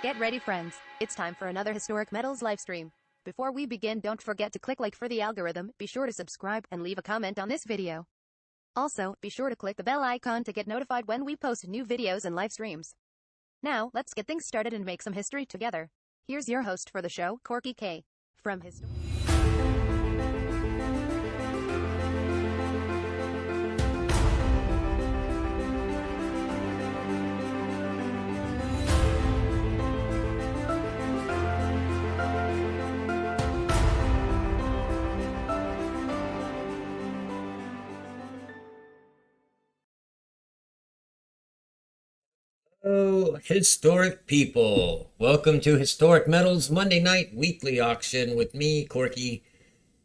Get ready, friends. It's time for another Historic Metals livestream. Before we begin, don't forget to click like for the algorithm, be sure to subscribe, and leave a comment on this video. Also, be sure to click the bell icon to get notified when we post new videos and live streams. Now, let's get things started and make some history together. Here's your host for the show, Corky K. From Historic. Hello, historic people. Welcome to Historic Metals Monday night weekly auction with me, Corky,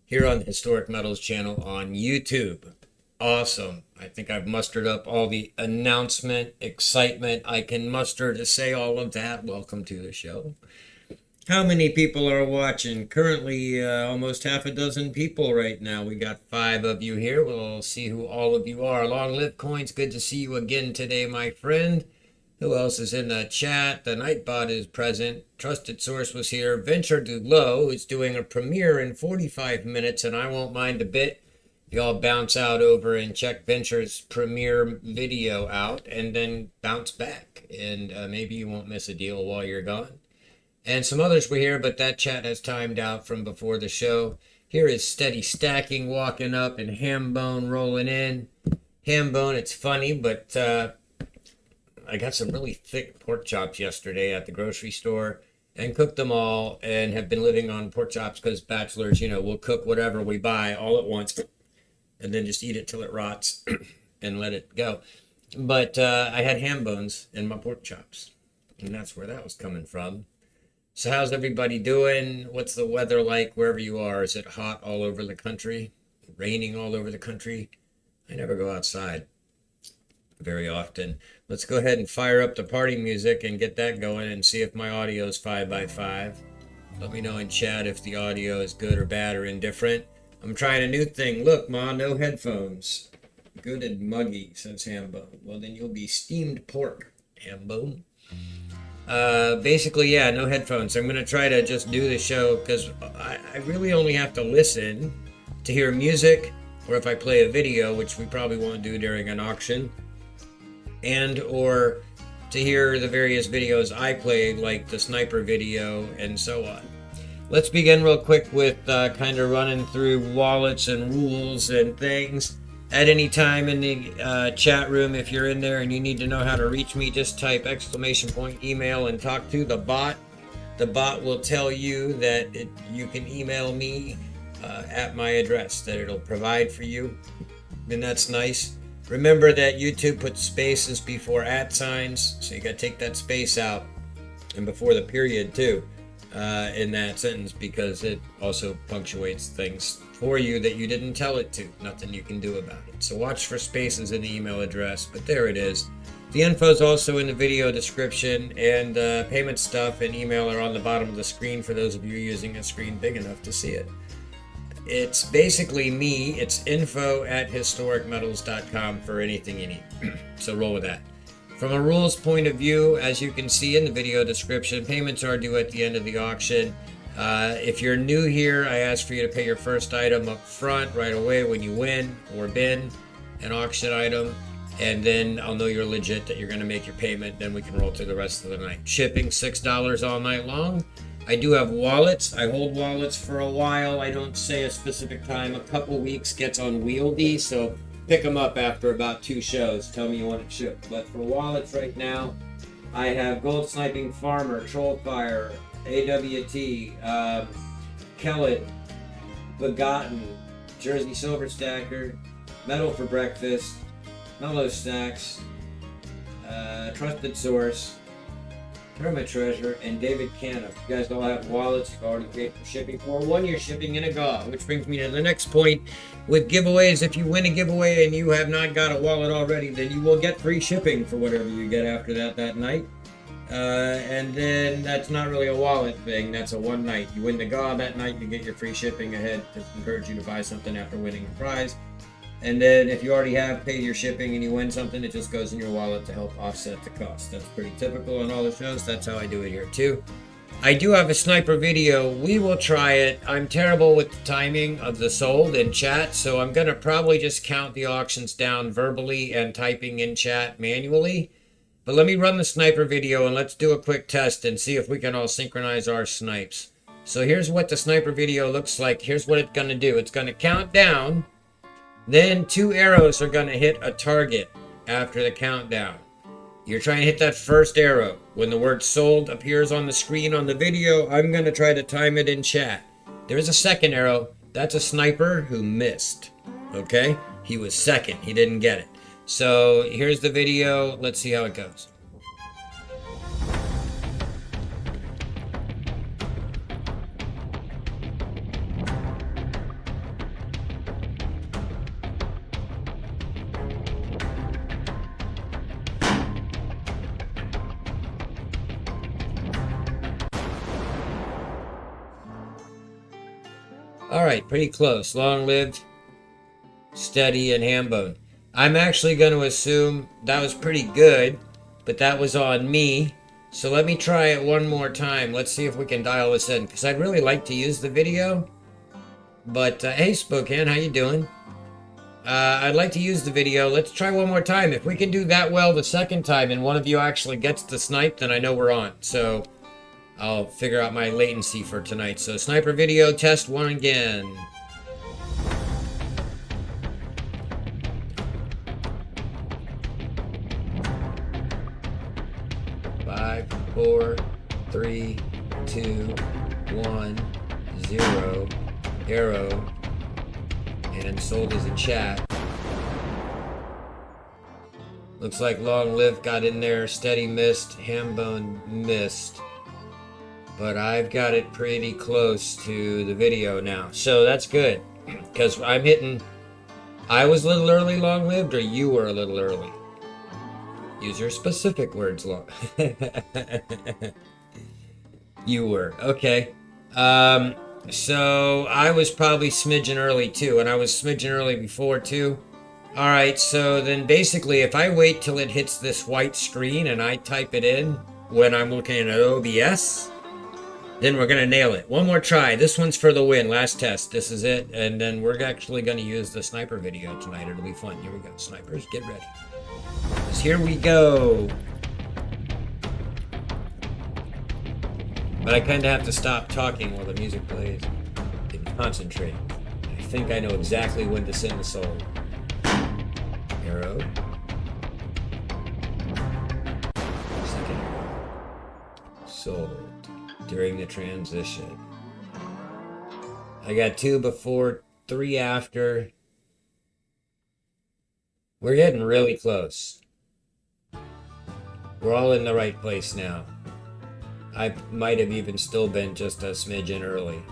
here on the Historic Metals channel on YouTube. Awesome. I think I've mustered up all the announcement, excitement I can muster to say all of that. Welcome to the show. How many people are watching? Currently, almost half a dozen people right now. We got 5 of you here. We'll see who all of you are. Long live coins. Good to see you again today, my friend. Who else is in the chat? The Nightbot is present. Trusted Source was here. Venture to Low is doing a premiere in 45 minutes, and I won't mind a bit. Y'all bounce out over and check Venture's premiere video out, and then bounce back. And maybe you won't miss a deal while you're gone. And some others were here, but that chat has timed out from before the show. Here is Steady Stacking walking up and Hambone rolling in. Hambone, it's funny, but I got some really thick pork chops yesterday at the grocery store and cooked them all, and have been living on pork chops because bachelors, we'll cook whatever we buy all at once and then just eat it till it rots and let it go. But I had ham bones in my pork chops, and that's where that was coming from. So how's everybody doing? What's the weather like wherever you are? Is it hot all over the country? Raining all over the country? I never go outside very often. Let's go ahead and fire up the party music and get that going and see if my audio is 5x5. Let me know in chat if the audio is good or bad or indifferent. I'm trying a new thing. Look, Ma, no headphones. Good and muggy, says Hambone. Well, then you'll be steamed pork, Hambone. Basically, yeah, no headphones. I'm going to try to just do the show because I really only have to listen to hear music, or if I play a video, which we probably won't do during an auction, and or to hear the various videos I play, like the sniper video and so on. Let's begin real quick with kind of running through wallets and rules and things. At any time in the chat room, if you're in there and you need to know how to reach me, just type !email and talk to the bot. The bot will tell you that you can email me at my address that it'll provide for you, and that's nice. Remember that YouTube puts spaces before @signs, so you gotta take that space out, and before the period too, in that sentence, because it also punctuates things for you that you didn't tell it to. Nothing you can do about it. So watch for spaces in the email address, but there it is. The info is also in the video description, and payment stuff and email are on the bottom of the screen for those of you using a screen big enough to see it. It's basically me. It's info@historicmetals.com for anything you need. So roll with that. From a rules point of view, as you can see in the video description, payments are due at the end of the auction. If you're new here, I ask for you to pay your first item up front right away when you win or bin an auction item, and then I'll know you're legit, that you're going to make your payment. Then we can roll through the rest of the night. Shipping $6 all night long. I do have wallets. I hold wallets for a while. I don't say a specific time. A couple weeks gets unwieldy, so pick them up after about 2 shows. Tell me you want it shipped. But for wallets right now, I have Gold Sniping Farmer, Trollfire, AWT, Kellett, Begotten, Jersey Silver Stacker, Metal for Breakfast, Mellow Stacks, Trusted Source, Hermit Treasure, and David Canna. You guys all have wallets you've already paid for shipping for. 1 year shipping in a GAW, which brings me to the next point with giveaways. If you win a giveaway and you have not got a wallet already, then you will get free shipping for whatever you get after that night. And then that's not really a wallet thing. That's a one night. You win the GAW that night, you get your free shipping ahead to encourage you to buy something after winning a prize. And then if you already have paid your shipping and you win something, it just goes in your wallet to help offset the cost. That's pretty typical on all the shows. That's how I do it here too. I do have a sniper video. We will try it. I'm terrible with the timing of the sold in chat, so I'm going to probably just count the auctions down verbally and typing in chat manually. But let me run the sniper video and let's do a quick test and see if we can all synchronize our snipes. So here's what the sniper video looks like. Here's what it's going to do. It's going to count down. Then 2 arrows are going to hit a target after the countdown. You're trying to hit that first arrow. When the word sold appears on the screen on the video, I'm going to try to time it in chat. There's a second arrow. That's a sniper who missed. Okay? He was second. He didn't get it. So here's the video. Let's see how it goes. All right, pretty close. Long-lived, steady, and ham bone. I'm actually going to assume that was pretty good, but that was on me. So let me try it one more time. Let's see if we can dial this in, because I'd really like to use the video. But, hey, Spokane, how you doing? I'd like to use the video. Let's try one more time. If we can do that well the second time and one of you actually gets the snipe, then I know we're on. So I'll figure out my latency for tonight. So sniper video, test 1 again. 5, 4, 3, 2, 1, 0. Arrow. And sold as a chat. Looks like long lived got in there. Steady missed. Ham bone missed. But I've got it pretty close to the video now. So that's good. Because I'm hitting... I was a little early long-lived, or you were a little early? Use your specific words, long. You were. Okay. So I was probably smidgen early, too. And I was smidgen early before, too. Alright, so then basically, if I wait till it hits this white screen and I type it in when I'm looking at OBS... then we're going to nail it. One more try. This one's for the win. Last test. This is it. And then we're actually going to use the sniper video tonight. It'll be fun. Here we go. Snipers, get ready. Here we go. But I kind of have to stop talking while the music plays and concentrate. I think I know exactly when to send the soul. Arrow. Second arrow. Sold. During the transition. I got 2 before, 3 after. We're getting really close. We're all in the right place now. I might have even still been just a smidgen early.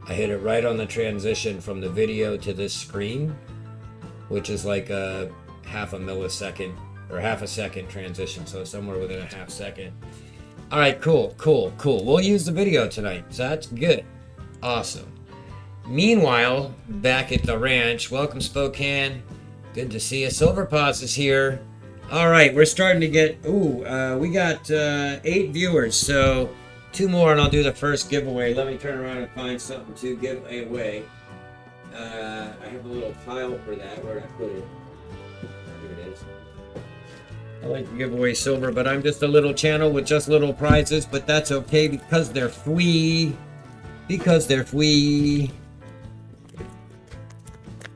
I hit it right on the transition from the video to this screen, which is like a half a millisecond or half a second transition, so somewhere within a half second. All right, cool. We'll use the video tonight, so that's good. Awesome. Meanwhile, back at the ranch, welcome Spokane. Good to see you. Silverpaws is here. All right, we're starting to get, we got 8 viewers, so 2 more and I'll do the first giveaway. Let me turn around and find something to give away. I have a little pile for that. Where did I put it? Here it is. I like to give away silver, but I'm just a little channel with just little prizes, but that's okay because they're free. Because they're free.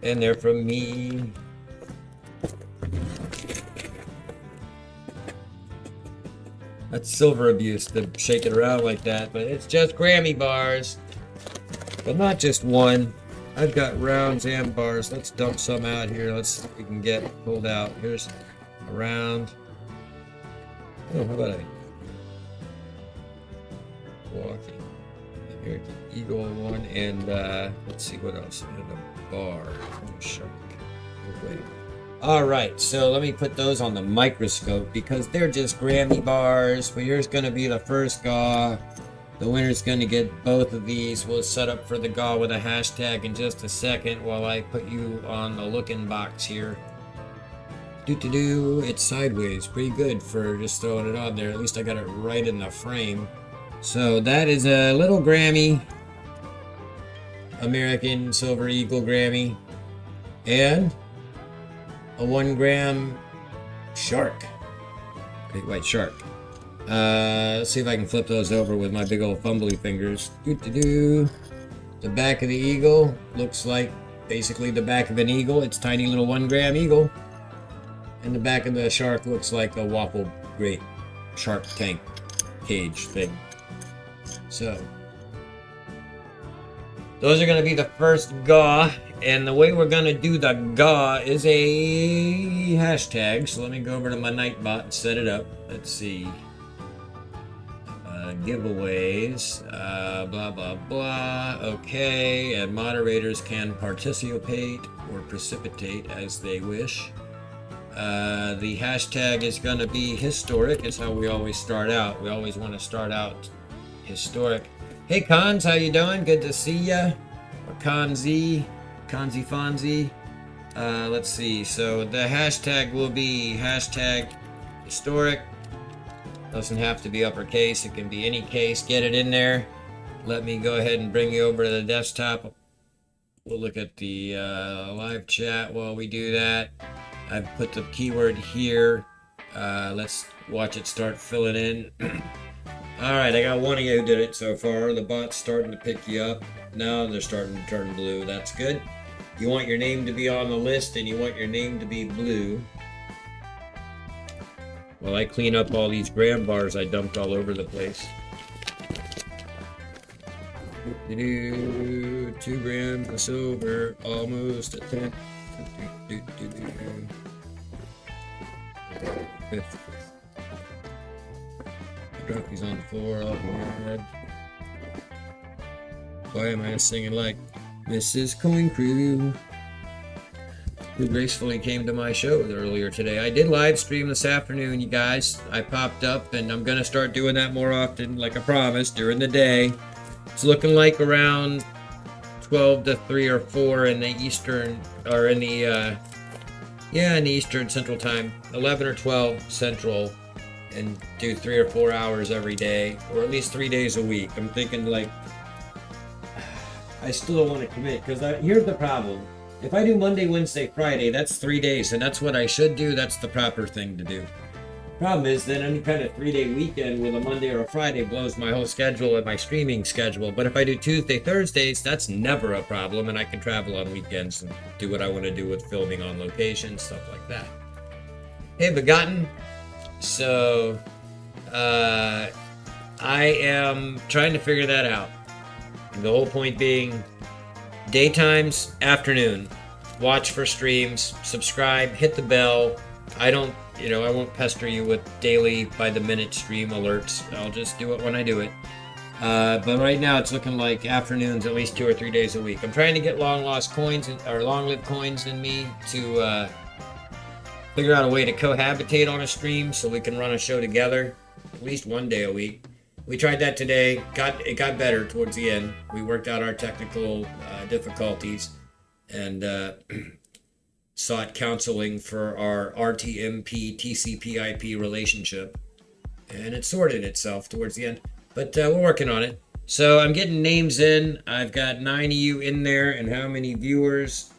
And they're from me. That's silver abuse to shake it around like that, but it's just Grammy bars. But not just one. I've got rounds and bars. Let's dump some out here. Let's see if we can get pulled out. Here's around. Oh, how about a walking? Here's the eagle one, and let's see what else. And a bar. Oh, shark. Wait. All right, so let me put those on the microscope because they're just Grammy bars. But here's going to be the first the The winner's going to get both of these. We'll set up for the GAW with a hashtag in just a second while I put you on the looking box here. It's sideways. Pretty good for just throwing it on there. At least I got it right in the frame. So that is a little Grammy, American Silver Eagle Grammy, and a 1 gram shark, great white shark. Let's see if I can flip those over with my big old fumbly fingers. The back of the eagle looks like basically the back of an eagle. It's tiny little 1 gram eagle. And the back of the shark looks like a waffle grate shark tank cage thing. So those are going to be the first GAW, and the way we're going to do the GAW is a hashtag. So let me go over to my Nightbot and set it up. Let's see. Giveaways, blah, blah, blah. Okay, and moderators can participate or precipitate as they wish. The hashtag is going to be historic. Is how we always start out. We always want to start out historic. Hey Cons, how you doing? Good to see ya. Or Conzi Fonzie. Let's see. So the hashtag will be hashtag historic. Doesn't have to be uppercase. It can be any case. Get it in there. Let me go ahead and bring you over to the desktop. We'll look at the live chat while we do that. I've put the keyword here. Let's watch it start filling in. Alright, I got one of you who did it so far. The bot's starting to pick you up. Now they're starting to turn blue. That's good. You want your name to be on the list and you want your name to be blue. While I clean up all these gram bars I dumped all over the place. 2 grams of silver, almost a 10. Drop these on the floor off my head. Why am I singing like Mrs. Coin Crew? Who gracefully came to my show earlier today. I did live stream this afternoon, you guys. I popped up, and I'm gonna start doing that more often, like I promised, during the day. It's looking like around 12 to 3 or 4 in the Eastern, or in the, in the Eastern Central Time. 11 or 12 Central, and do 3 or 4 hours every day, or at least 3 days a week. I'm thinking, like, I still don't want to commit, because here's the problem. If I do Monday, Wednesday, Friday, that's 3 days, and that's what I should do. That's the proper thing to do. Problem is, then any kind of 3-day weekend with a Monday or a Friday blows my whole schedule and my streaming schedule. But if I do Tuesday, Thursdays, that's never a problem, and I can travel on weekends and do what I want to do with filming on location, stuff like that. Hey, Begotten. So, I am trying to figure that out. And the whole point being, daytimes, afternoon. Watch for streams, subscribe, hit the bell. I won't pester you with daily by the minute stream alerts. I'll just do it when I do it. But right now it's looking like afternoons at least 2 or 3 days a week. I'm trying to get long-lost coins or long-lived coins in me to figure out a way to cohabitate on a stream so we can run a show together at least 1 day a week. We tried that today. It got better towards the end. We worked out our technical difficulties and sought counseling for our RTMP TCP/IP relationship, and it sorted itself towards the end. But we're working on it. So I'm getting names in. I've got 9 of you in there, and how many viewers?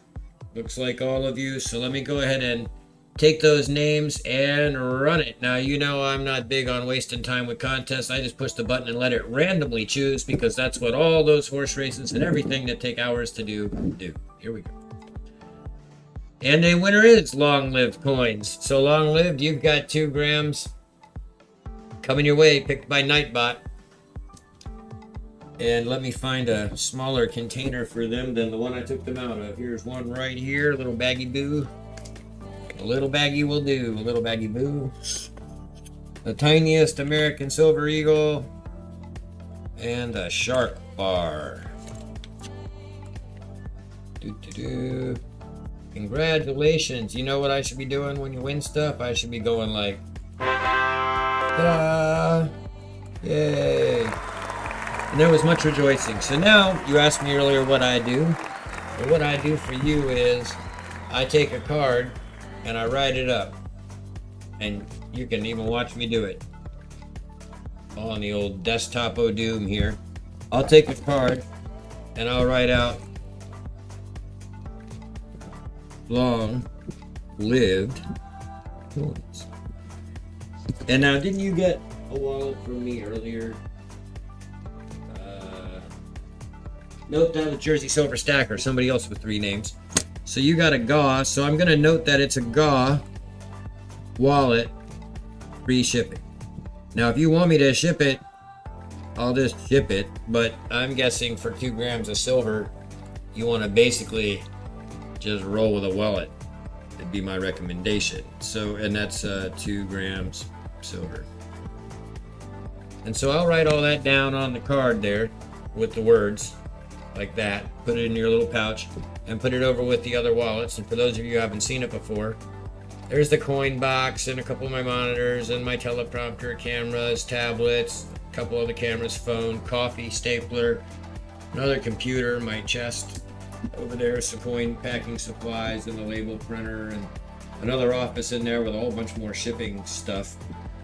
Looks like all of you. So let me go ahead and take those names and run it. Now, you know I'm not big on wasting time with contests. I just push the button and let it randomly choose, because that's what all those horse races and everything that take hours to do. Here we go. And the winner is long-lived coins. So long-lived, you've got 2 grams coming your way, picked by Nightbot. And let me find a smaller container for them than the one I took them out of. Here's one right here, a little baggy boo. A little baggy will do, a little baggy boo. The tiniest American Silver Eagle. And a shark bar. Congratulations. You know what I should be doing when you win stuff? I should be going like, ta-da! Yay! And there was much rejoicing. So now, you asked me earlier what I do. And what I do for you is, I take a card and I write it up. And you can even watch me do it. All on the old desktop Doom here. I'll take a card and I'll write out long lived coins. And now, didn't you get a wallet from me earlier? Nope, that was Jersey Silver Stacker, somebody else with 3 names. So you got a GAW, so I'm going to note that it's a GAW wallet, free shipping. Now, if you want me to ship it, I'll just ship it, but I'm guessing for 2 grams of silver, you want to basically just roll with a wallet. That'd be my recommendation. So, and that's 2 grams silver. And so I'll write all that down on the card there with the words like that. Put it in your little pouch and put it over with the other wallets. And for those of you who haven't seen it before, there's the coin box and a couple of my monitors and my teleprompter, cameras, tablets, a couple other cameras, phone, coffee, stapler, another computer, my chest over there, some coin packing supplies and the label printer, and another office in there with a whole bunch more shipping stuff,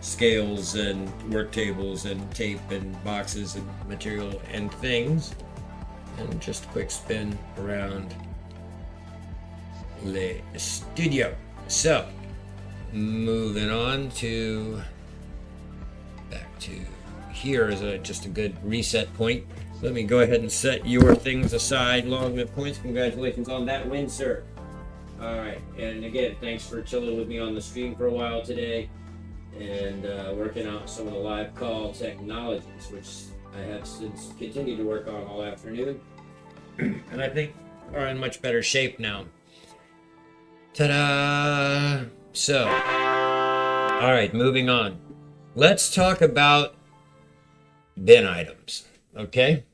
scales and work tables and tape and boxes and material and things. And just a quick spin around the studio. So, moving on to back to here is just a good reset point. Let me go ahead and set your things aside. Long lived points. Congratulations on that win, sir. All right, and again, thanks for chilling with me on the stream for a while today and working out some of the live call technologies, which I have since continued to work on all afternoon, and I think are in much better shape now. Ta-da! So, all right, moving on. Let's talk about bin items, okay?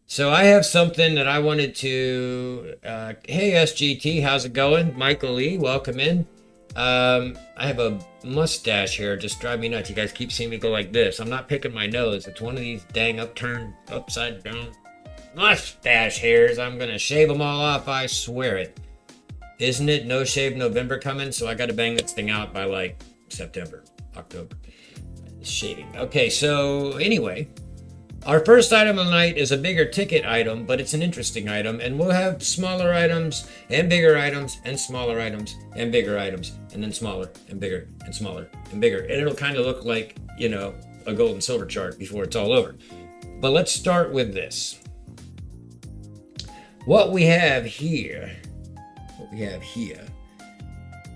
So I have something that I wanted to, hey SGT, how's it going? Michael Lee, welcome in. I have a mustache here, just drive me nuts. You guys keep seeing me go like this. I'm not picking my nose. It's one of these dang upside down mustache hairs. I'm gonna shave them all off, I swear it. Isn't it No Shave November coming? So I gotta bang this thing out by like September, October. Shaving. Okay, so anyway, our first item of the night is a bigger ticket item, but it's an interesting item, and we'll have smaller items and bigger items and smaller items and bigger items and then smaller and bigger and smaller and bigger. And it'll kind of look like, you know, a gold and silver chart before it's all over. But let's start with this. What we have here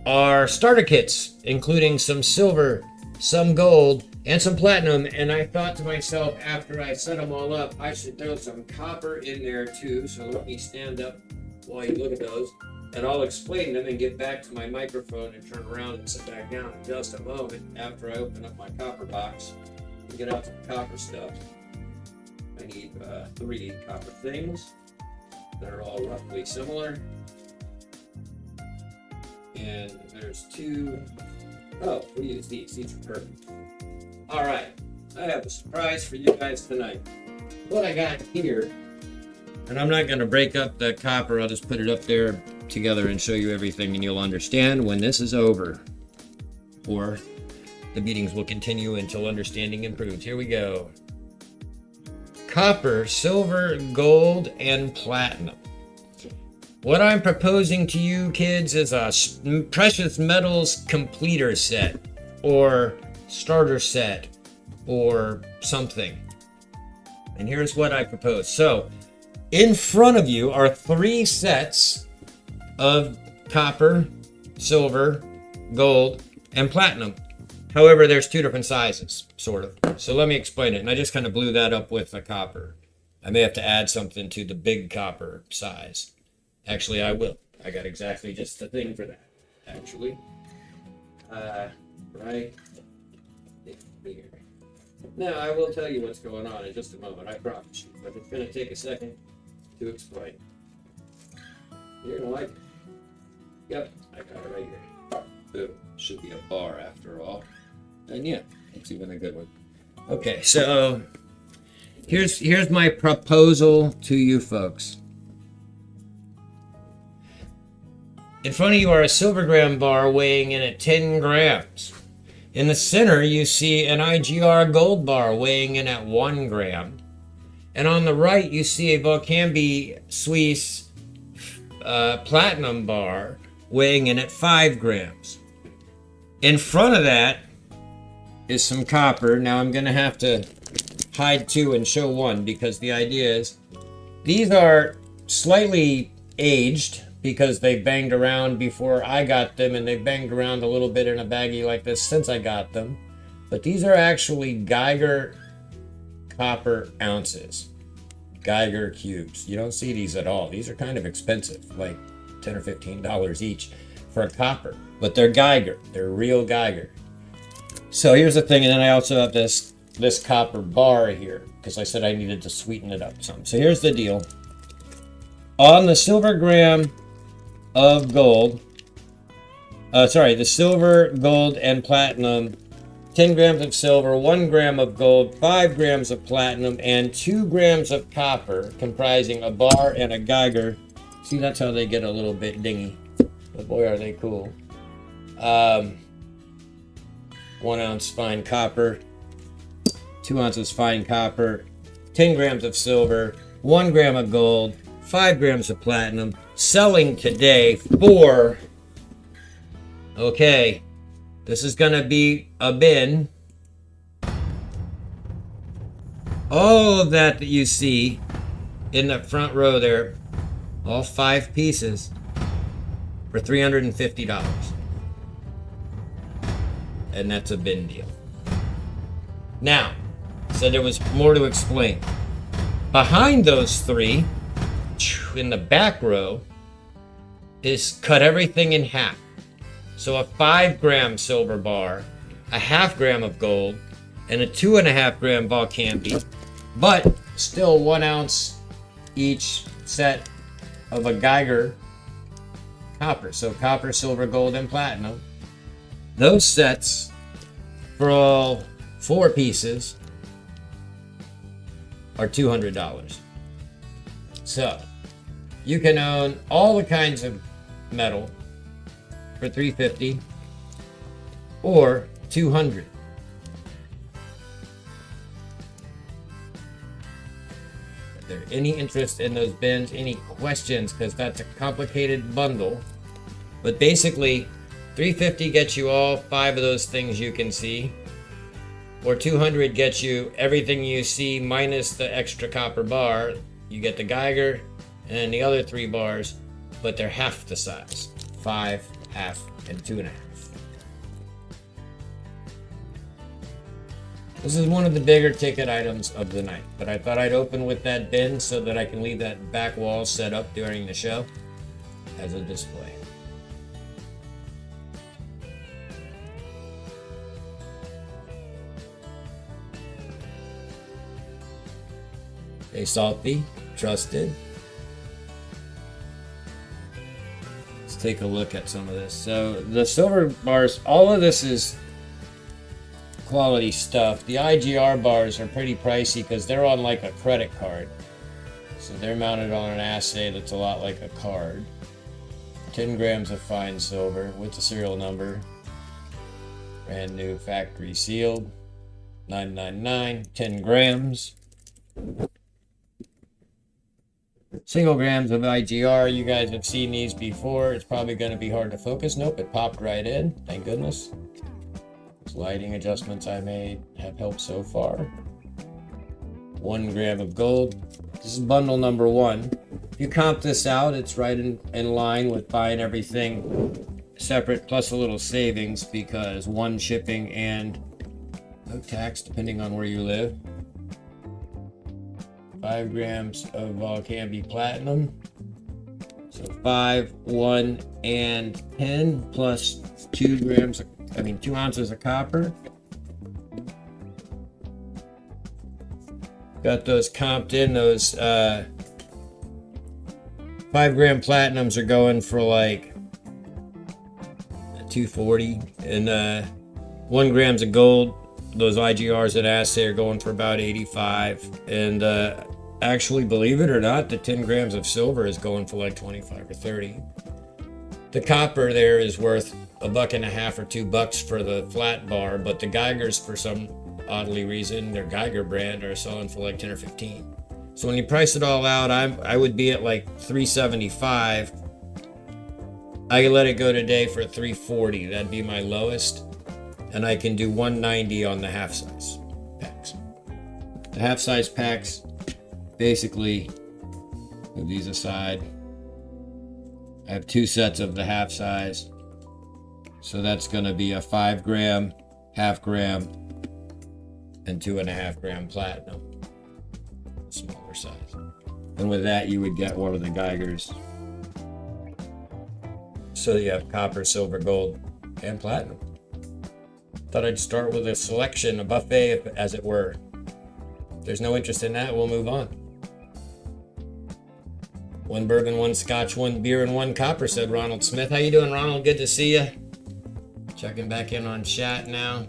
are starter kits, including some silver, some gold, and some platinum. And I thought to myself, after I set them all up, I should throw some copper in there too. So let me stand up while you look at those, and I'll explain them and get back to my microphone and turn around and sit back down in just a moment after I open up my copper box and get out some copper stuff. I need 3 copper things that are all roughly similar. And there's 2. Oh, we use these. These are perfect. All right, I have a surprise for you guys tonight. What I got here, and I'm not going to break up the copper. I'll just put it up there together and show you everything, and you'll understand when this is over. Or the meetings will continue until understanding improves. Here we go. Copper, silver, gold, and platinum. What I'm proposing to you kids is a precious metals completer set, or starter set, or something. And here's what I propose. So, in front of you are 3 sets of copper, silver, gold, and platinum. However, there's 2 different sizes, sort of. So let me explain it. And I just kind of blew that up with the copper. I may have to add something to the big copper size. Actually, I will. I got exactly just the thing for that, actually. Right here. Now, I will tell you what's going on in just a moment, I promise you. But it's going to take a second to explain. You're going to like it. Yep, I got it right here. Boom. Should be a bar after all. And yeah, it's even a good one. Okay, so here's my proposal to you folks. In front of you are a silvergram bar weighing in at 10 grams. In the center, you see an IGR gold bar weighing in at 1 gram. And on the right, you see a Volcambi Suisse platinum bar weighing in at 5 grams. In front of that is some copper. Now I'm going to have to hide 2 and show 1 because the idea is these are slightly aged because they banged around before I got them, and they banged around a little bit in a baggie like this since I got them. But these are actually Geiger copper ounces, Geiger cubes. You don't see these at all. These are kind of expensive, like $10 or $15 each for a copper, but they're Geiger. They're real Geiger. So here's the thing, and then I also have this copper bar here because I said I needed to sweeten it up some. So here's the deal. On the silver gram of gold, the silver, gold, and platinum, 10 grams of silver, 1 gram of gold, 5 grams of platinum, and 2 grams of copper, comprising a bar and a Geiger. See, that's how they get a little bit dingy, but boy, are they cool. 1 ounce fine copper, 2 ounces fine copper, 10 grams of silver, 1 gram of gold, 5 grams of platinum, selling today for, okay, this is going to be a bin. All of that you see in the front row there, all 5 pieces, for $350. And that's a bin deal. Now, so there was more to explain. Behind those 3, in the back row, is cut everything in half. So a 5 gram silver bar, a half gram of gold, and a 2.5 gram Volcambi, but still 1 ounce each set of a Geiger copper. So copper, silver, gold, and platinum. Those sets for all 4 pieces are $200. So you can own all the kinds of metal for $350 or $200. If there's any interest in those bins, any questions, because that's a complicated bundle. But basically, $350 gets you all 5 of those things you can see, or $200 gets you everything you see minus the extra copper bar. You get the Geiger and the other 3 bars, but they're half the size. 5, half, and 2.5. This is one of the bigger ticket items of the night, but I thought I'd open with that bin so that I can leave that back wall set up during the show as a display. Stay salty, trusted. Let's take a look at some of this. So the silver bars, all of this is quality stuff. The IGR bars are pretty pricey because they're on like a credit card. So they're mounted on an assay that's a lot like a card. 10 grams of fine silver with the serial number. Brand new, factory sealed. $9.99, 10 grams. Single grams of IGR. You guys have seen these before. It's probably going to be hard to focus. Nope, it popped right in. Thank goodness. Those lighting adjustments I made have helped so far. 1 gram of gold. This is bundle number 1. If you comp this out, it's right in line with buying everything separate plus a little savings because 1 shipping and no tax depending on where you live. 5 grams of Volcambi platinum. So 5, 1, and 10 plus 2 grams, 2 ounces of copper. Got those comped in. Those 5 gram platinums are going for like $240, and 1 grams of gold those IGRs and assay are going for about 85. And actually, believe it or not, the 10 grams of silver is going for like 25 or 30. The copper there is worth $1.50 or $2 for the flat bar, but the Geigers, for some oddly reason, their Geiger brand, are selling for like 10 or 15. So when you price it all out, I would be at like 375. I can let it go today for 340. That'd be my lowest. And I can do 190 on the half size packs. The half size packs, basically, move these aside. I have 2 sets of the half size. So that's going to be a 5 gram, half gram, and 2.5 gram platinum. Smaller size. And with that, you would get one of the Geigers. So you have copper, silver, gold, and platinum. Thought I'd start with a selection, a buffet, as it were. If there's no interest in that, we'll move on. 1 bourbon, 1 scotch, 1 beer, and 1 copper, said Ronald Smith. How you doing, Ronald? Good to see you. Checking back in on chat now.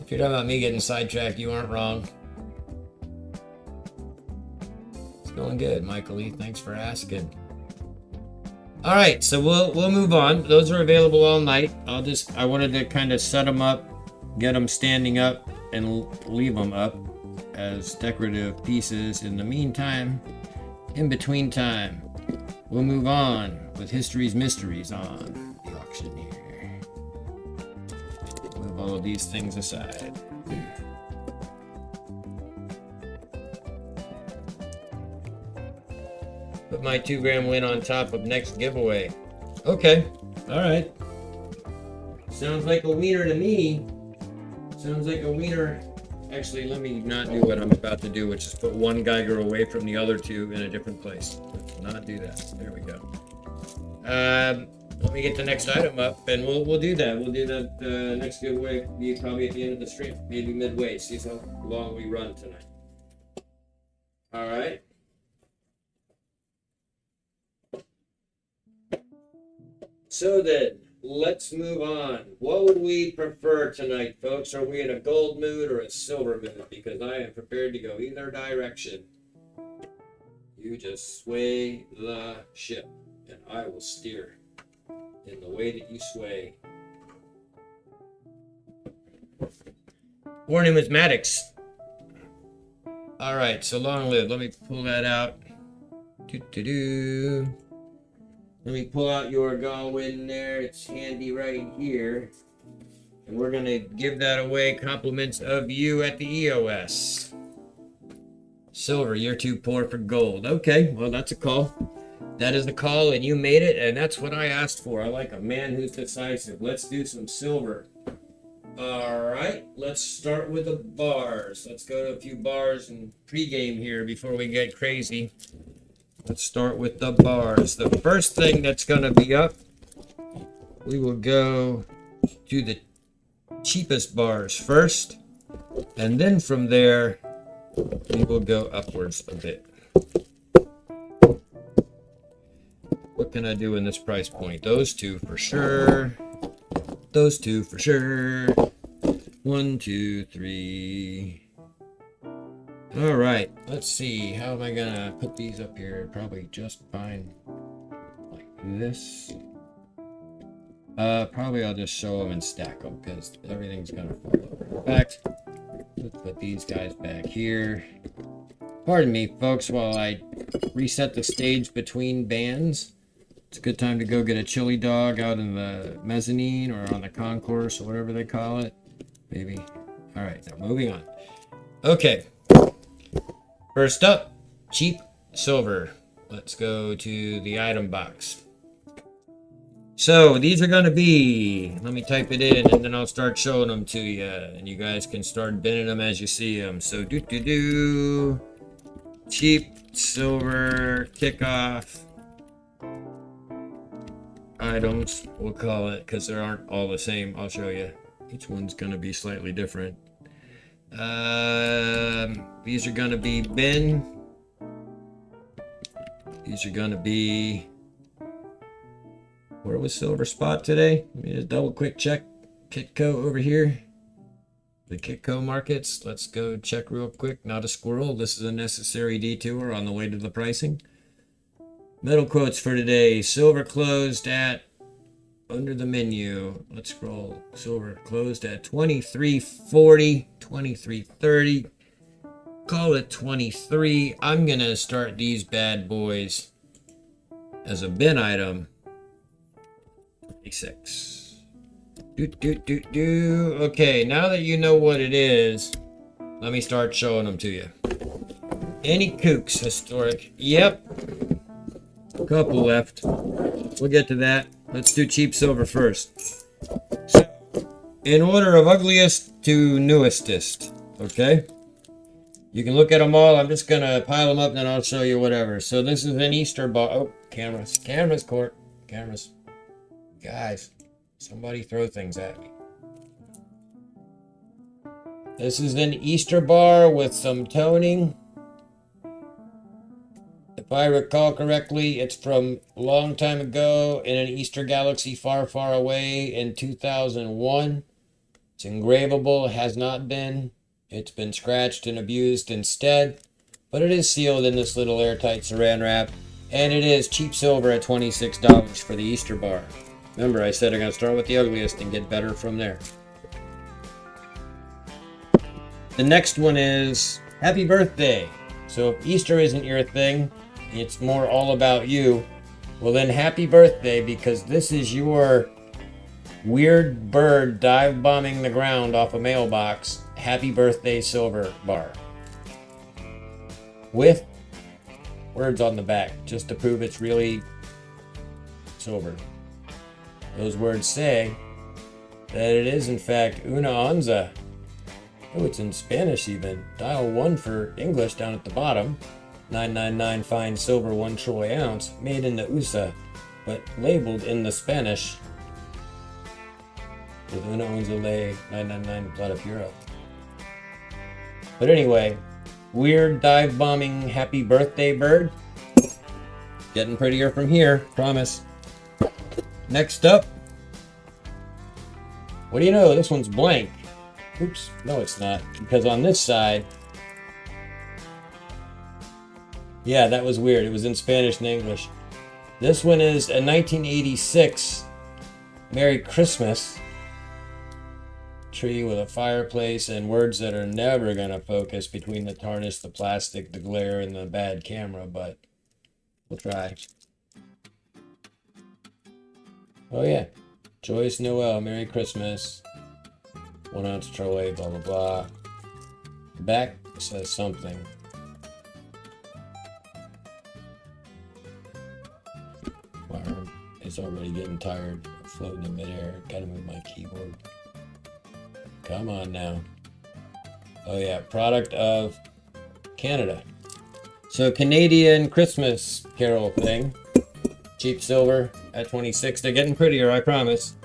If you're talking about me getting sidetracked, you aren't wrong. It's going good, Michael Lee. Thanks for asking. All right, so we'll move on. Those are available all night. I wanted to kind of set them up, get them standing up, and leave them up as decorative pieces. In the meantime, in between time, we'll move on with History's Mysteries on the auction here. Move all of these things aside. Put my 2 gram win on top of next giveaway. Okay, all right. Sounds like a wiener to me. Sounds like a wiener. Actually, let me not do what I'm about to do, which is put 1 Geiger away from the other 2 in a different place. Let's not do that. There we go. Let me get the next item up, and we'll do that. We'll do that next giveaway probably at the end of the stream, maybe midway. See how long we run tonight. All right. So then, let's move on. What would we prefer tonight, folks? Are we in a gold mood or a silver mood? Because I am prepared to go either direction. You just sway the ship, and I will steer in the way that you sway. Or numismatics. All right, so long live. Let me pull that out. Doo-doo-doo. Let me pull out your Galwin there. It's handy right here. And we're going to give that away. Compliments of you at the EOS. Silver, you're too poor for gold. Okay, well, that's a call. That is the call, and you made it, and that's what I asked for. I like a man who's decisive. Let's do some silver. All right, let's start with the bars. Let's go to a few bars and pregame here before we get crazy. Let's start with the bars. The first thing that's going to be up, we will go to the cheapest bars first, and then from there, we will go upwards a bit. What can I do in this price point? Those 2 for sure. Those 2 for sure. 1, 2, 3. All right, let's see. How am I gonna put these up here? Probably just fine like this. Probably I'll just show them and stack them because everything's gonna fall over. In fact, let's put these guys back here. Pardon me, folks, while I reset the stage between bands. It's a good time to go get a chili dog out in the mezzanine or on the concourse or whatever they call it. Maybe. All right, now moving on. Okay. First up, cheap silver. Let's go to the item box. So these are going to be, let me type it in and then I'll start showing them to you. And you guys can start binning them as you see them. So cheap silver kickoff items, we'll call it, because they aren't all the same. I'll show you. Each one's going to be slightly different. These are going to be bin. These are going to be Where was silver spot today? Let me just double quick check Kitco over here. The Kitco markets. Let's go check real quick. Not a squirrel. This is a necessary detour on the way to the pricing. Metal quotes for today. Silver closed at, under the menu, let's scroll. Silver closed at 23.40, 23.30. Call it 23. I'm going to start these bad boys as a bin item. 26. Okay, now that you know what it is, let me start showing them to you. Any kooks historic? Yep. A couple left. We'll get to that. Let's do cheap silver first. So, in order of ugliest to newestest, okay? You can look at them all. I'm just going to pile them up and then I'll show you whatever. So this is an Easter bar. Oh, cameras. Cameras, Court. Cameras. Guys. Somebody throw things at me. This is an Easter bar with some toning. If I recall correctly, it's from a long time ago in an Easter galaxy far, far away in 2001. It's engravable, has not been. It's been scratched and abused instead. But it is sealed in this little airtight saran wrap. And it is cheap silver at $26 for the Easter bar. Remember, I said I'm going to start with the ugliest and get better from there. The next one is Happy Birthday. So if Easter isn't your thing, it's more all about you, well then happy birthday, because this is your weird bird dive bombing the ground off a mailbox. Happy birthday silver bar. With words on the back, just to prove it's really silver. Those words say that it is in fact una onza. Oh, it's in Spanish even. Dial 1 for English down at the bottom. 999 fine silver 1 troy ounce, made in the USA, but labeled in the Spanish with una onza ley 999 plata pura. But anyway, weird dive bombing happy birthday bird. Getting prettier from here, promise. Next up, what do you know? This one's blank. Oops, no it's not, because on this side, yeah, that was weird. It was in Spanish and English. This one is a 1986 Merry Christmas tree with a fireplace and words that are never going to focus between the tarnish, the plastic, the glare, and the bad camera, but we'll try. Oh yeah, Joyous Noel, Merry Christmas, 1 ounce troy, blah blah blah. The back says something. My arm is already getting tired of floating in midair. Gotta move my keyboard. Come on now. Oh yeah, product of Canada. So Canadian Christmas Carol thing. Cheap silver at 26. They're getting prettier, I promise.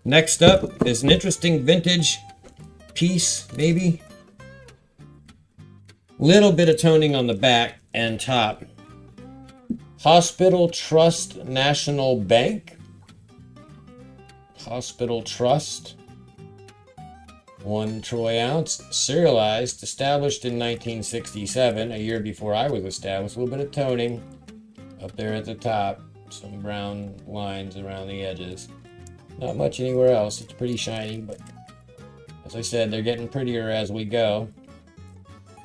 Next up is an interesting vintage piece, maybe. Little bit of toning on the back and top. Hospital Trust National Bank. Hospital Trust. 1 troy ounce. Serialized. Established in 1967, a year before I was established. A little bit of toning up there at the top. Some brown lines around the edges. Not much anywhere else. It's pretty shiny, but as I said, they're getting prettier as we go.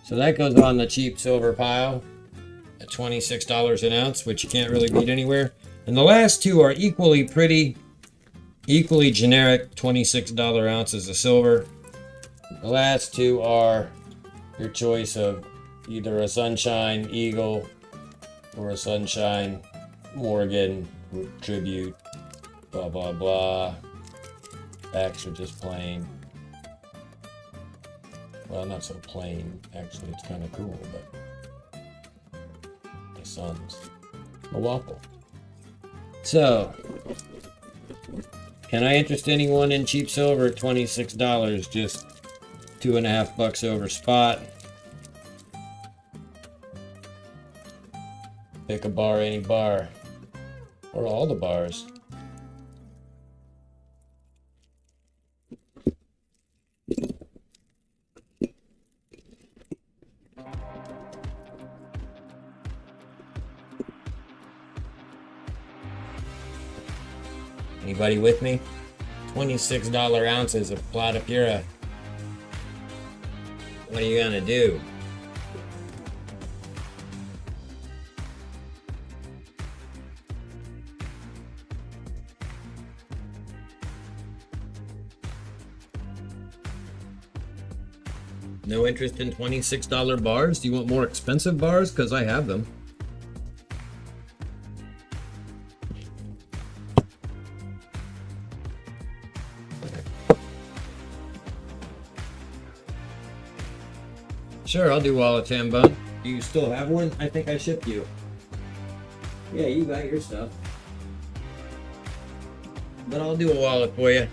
So that goes on the cheap silver pile at $26 an ounce, which you can't really beat anywhere. And the last two are equally pretty, equally generic, $26 ounces of silver. The last two are your choice of either a Sunshine Eagle or a Sunshine Morgan Tribute, blah blah blah. Backs are just plain. Well, not so plain, actually. It's kind of cool, but the sun's a waffle. So, can I interest anyone in cheap silver at $26? Just $2.50 over spot. Pick a bar, any bar, or all the bars. Anybody with me? $26 ounces of Plata Pura. What are you gonna do? No interest in $26 bars? Do you want more expensive bars? Because I have them. Sure, I'll do wallet Tambone. Do you still have one? I think I shipped you. Yeah, you got your stuff. But I'll do a wallet for you.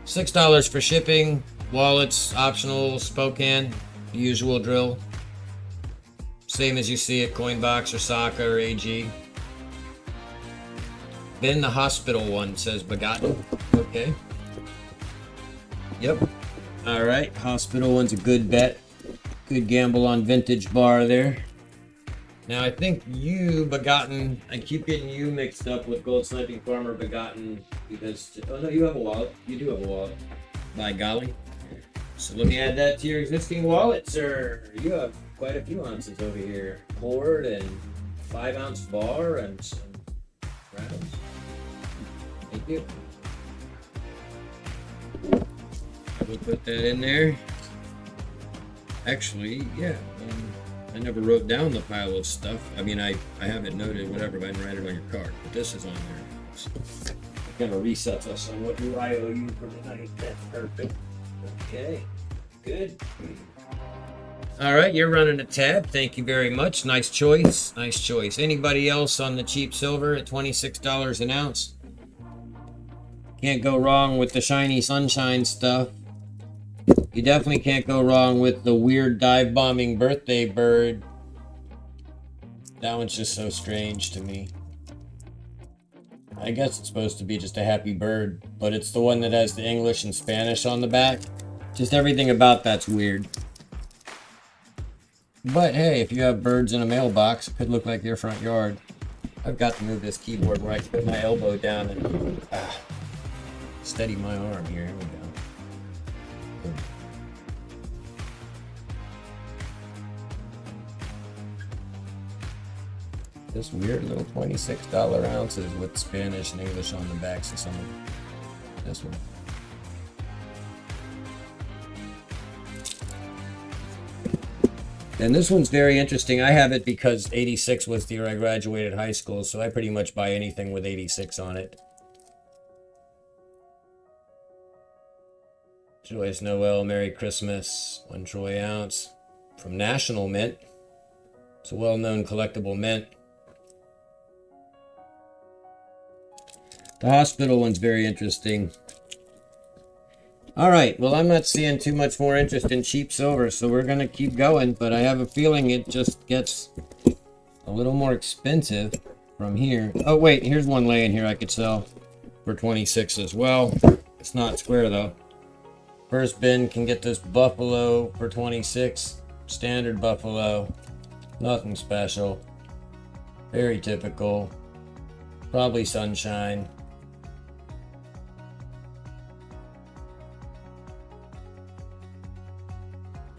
$6 for shipping. Wallets, optional, Spokane, the usual drill. Same as you see at Coinbox or Saka or AG. Then the hospital one says Begotten. Okay. Yep. Alright, hospital one's a good bet. Good gamble on vintage bar there. Now I think you, Begotten, I keep getting you mixed up with Gold Sniping Farmer Begotten because, oh no, you have a wallet. You do have a wallet. By golly. So let me add that to your existing wallet, sir. You have quite a few ounces over here. Cord and 5-ounce bar and some rounds. Thank you. We'll put that in there. Actually, yeah. I never wrote down the pile of stuff. I mean, I have it noted, whatever, but I didn't write it on your card. But this is on there. So it kind of resets us on what new I owe you for tonight. That's perfect. Okay, good. All right, you're running a tab. Thank you very much. Nice choice. Nice choice. Anybody else on the cheap silver at $26 an ounce? Can't go wrong with the shiny sunshine stuff. You definitely can't go wrong with the weird dive bombing birthday bird. That one's just so strange to me. I guess it's supposed to be just a happy bird, but it's the one that has the English and Spanish on the back. Just everything about that's weird. But hey, if you have birds in a mailbox, it could look like your front yard. I've got to move this keyboard where I can put my elbow down and steady my arm here. Here we go. This weird little $26 ounces with Spanish and English on the backs of some of them. This one. And this one's very interesting. I have it because 86 was the year I graduated high school, so I pretty much buy anything with 86 on it. Joyous Noel, Merry Christmas, 1 troy ounce. From National Mint. It's a well-known collectible mint. The hospital one's very interesting. Alright, well I'm not seeing too much more interest in cheap silver, so we're going to keep going, but I have a feeling it just gets a little more expensive from here. Oh wait, here's one laying here I could sell for 26 as well. It's not square though. First bin can get this buffalo for 26. Standard buffalo. Nothing special. Very typical. Probably sunshine.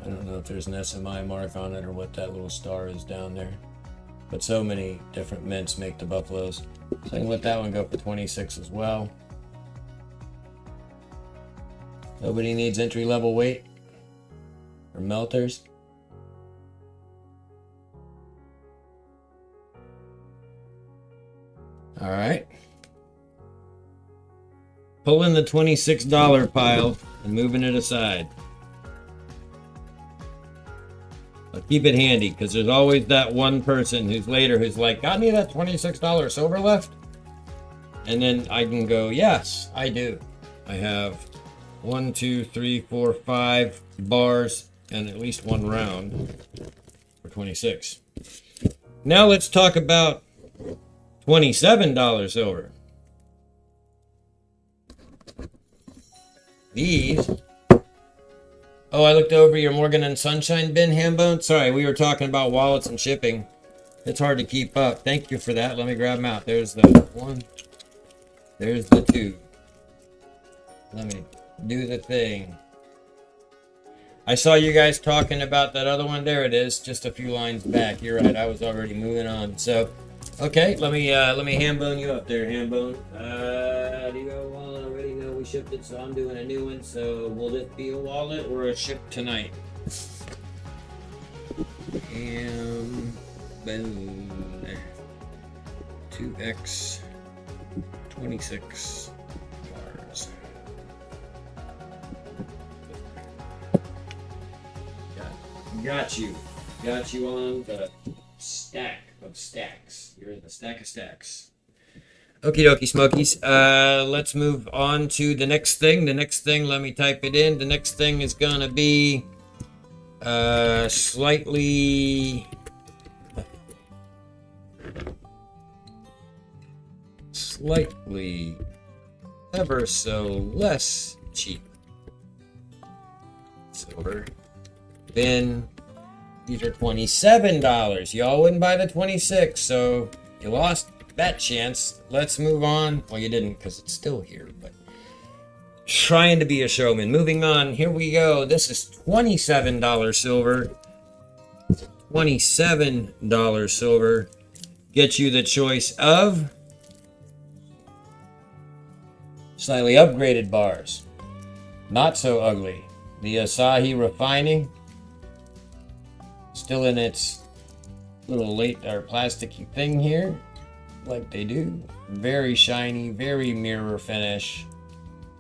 I don't know if there's an SMI mark on it or what that little star is down there. But so many different mints make the buffaloes. So I can let that one go for 26 as well. Nobody needs entry-level weight or melters. All right. Pulling the $26 pile and moving it aside. But keep it handy, because there's always that one person who's later who's like, got any of that $26 silver left? And then I can go, yes, I do. I have 1, 2, 3, 4, 5 bars and at least 1 round for 26. Now let's talk about $27 silver. These. Oh, I looked over your Morgan and Sunshine bin, Hambone. Sorry, we were talking about wallets and shipping. It's hard to keep up. Thank you for that. Let me grab them out. There's the 1, There's the two. Let me do the thing. I saw you guys talking about that other one. There it is, just a few lines back. You're right. I was already moving on. So, okay, let me ham bone you up there, ham bone. Do you have a wallet already? No, we shipped it, so I'm doing a new one. So, will this be a wallet or a ship tonight? Ham bone 2x 26 bars. Got you on the stack of stacks. You're in the stack of stacks. Okie dokie smokies. Let's move on to the next thing. The next thing, let me type it in. The next thing is gonna be slightly ever so less cheap silver. Then these are $27. Y'all wouldn't buy the 26, so you lost that chance. Let's move on. Well, you didn't because it's still here, but trying to be a showman. Moving on. Here we go. This is $27 silver. $27 silver. Get you the choice of slightly upgraded bars. Not so ugly. The Asahi Refining. Still in its little plasticky thing here, like they do. Very shiny, very mirror finish.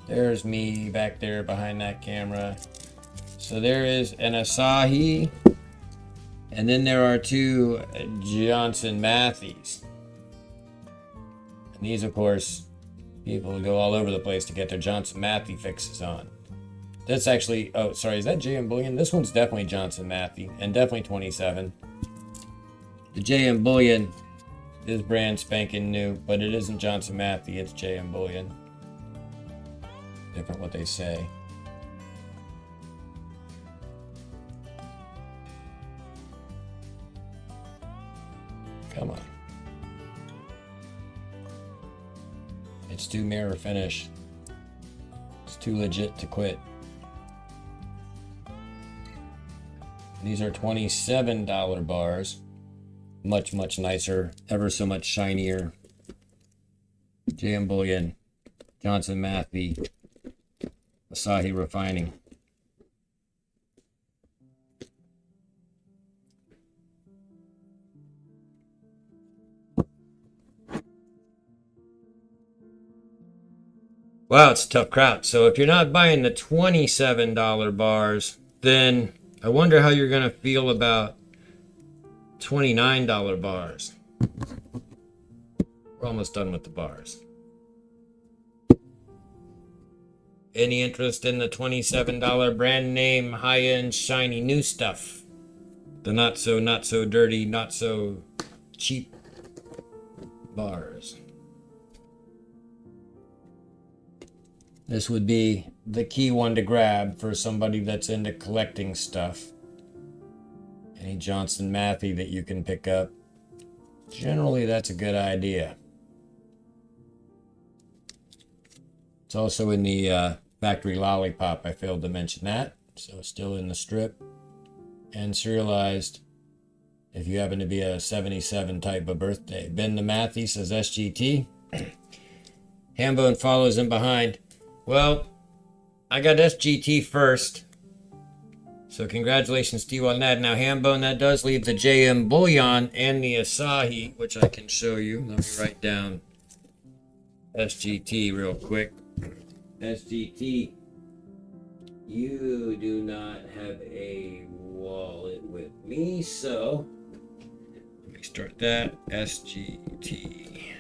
There's me back there behind that camera. So there is an Asahi, and then there are two Johnson Mattheys. And these, of course, people go all over the place to get their Johnson Matthey fixes on. That's actually, oh, sorry, is that JM Bullion? This one's definitely Johnson Matthey, and definitely 27. The JM Bullion is brand spanking new, but it isn't Johnson Matthey, it's JM Bullion. Different what they say. Come on. It's too mirror finish. It's too legit to quit. These are $27 bars. Much, much nicer. Ever so much shinier. JM Bullion. Johnson Matthey. Asahi Refining. Wow, it's a tough crowd. So if you're not buying the $27 bars, then I wonder how you're going to feel about $29 bars. We're almost done with the bars. Any interest in the $27 brand name, high-end, shiny new stuff? The not so dirty, not so cheap bars. This would be the key one to grab for somebody that's into collecting stuff. Any Johnson Matthey that you can pick up. Generally, that's a good idea. It's also in the factory lollipop. I failed to mention that. So still in the strip. And serialized if you happen to be a 77 type of birthday. Ben the Matthey says SGT. Hambone follows in behind. Well, I got SGT first. So congratulations to you on that. Now, Hambone, that does leave the JM Bullion and the Asahi, which I can show you. Let me write down SGT real quick. SGT, you do not have a wallet with me, so let me start that. SGT.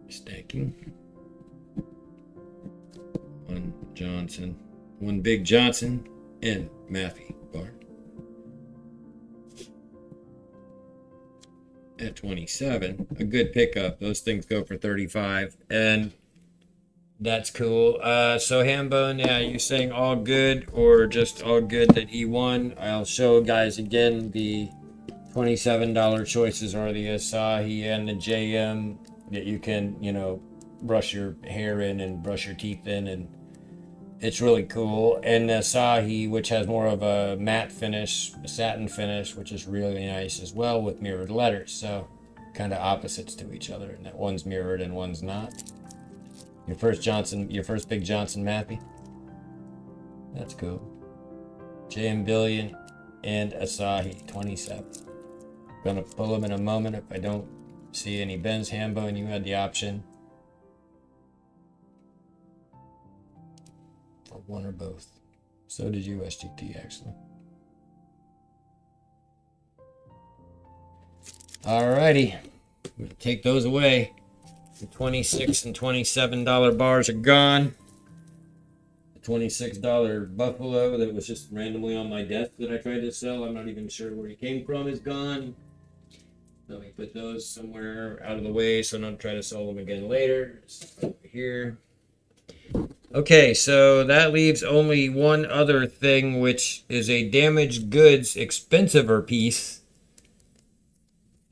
Stacking. One Johnson. One big Johnson and Matthey bar. At 27. A good pickup. Those things go for 35. And that's cool. So Hambone, yeah, you saying all good or just all good that he won? I'll show guys again the $27 choices are the Asahi and the JM that you can, you know, brush your hair in and brush your teeth in, and it's really cool. And the Asahi, which has more of a matte finish, a satin finish, which is really nice as well, with mirrored letters. So kind of opposites to each other, and that one's mirrored and one's not. Your first big Johnson Mappy. That's cool. JM Billion and Asahi 27. Gonna pull them in a moment if I don't see any Ben's Hambo, and you had the option for one or both. So did you, SGT, actually. Alrighty, we'll take those away. The $26 and $27 bars are gone. The $26 Buffalo that was just randomly on my desk that I tried to sell, I'm not even sure where he came from, is gone. Let me put those somewhere out of the way so I don't try to sell them again later. Just over here. Okay, so that leaves only one other thing, which is a damaged goods expensiver piece.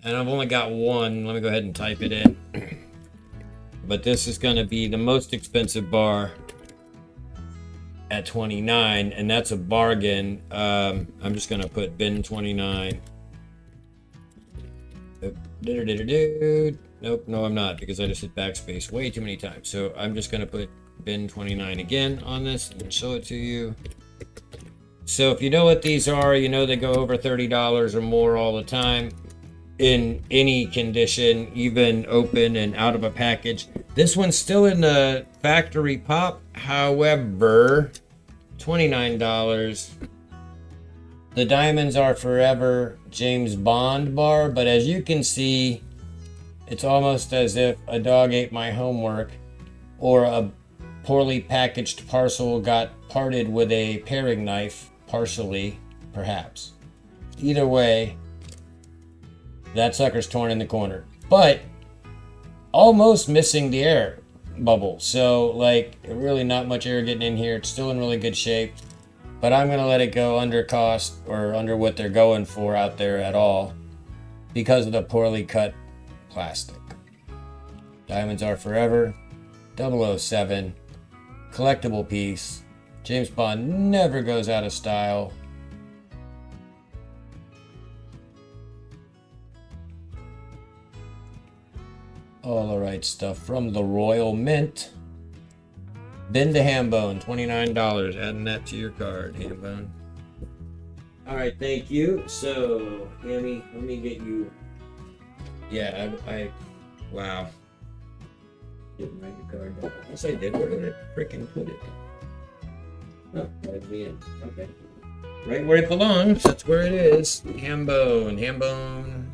And I've only got one. Let me go ahead and type it in. But this is going to be the most expensive bar at 29, and that's a bargain. I'm just going to put bin 29. Nope, no, I'm not, because I just hit backspace way too many times. So I'm just going to put bin 29 again on this and show it to you. So if you know what these are, you know they go over $30 or more all the time in any condition, even open and out of a package. This one's still in the factory pop, however, $29. The Diamonds Are Forever James Bond bar, but as you can see, it's almost as if a dog ate my homework, or a poorly packaged parcel got parted with a paring knife, partially, perhaps. Either way, that sucker's torn in the corner, but almost missing the air bubble. So, like, really not much air getting in here. It's still in really good shape, but I'm going to let it go under cost, or under what they're going for out there at all, because of the poorly cut plastic. Diamonds Are Forever, 007, collectible piece. James Bond never goes out of style. All the right stuff from the Royal Mint. Bin to Hambone, $29. Adding that to your card, Hambone. All right, thank you. So, Hammy, let me get you. Yeah, wow. Didn't write your card down. Yes, I did. Where did I freaking put it? Oh, right at the end. Okay. Right where it belongs. That's where it is. Hambone. Hambone.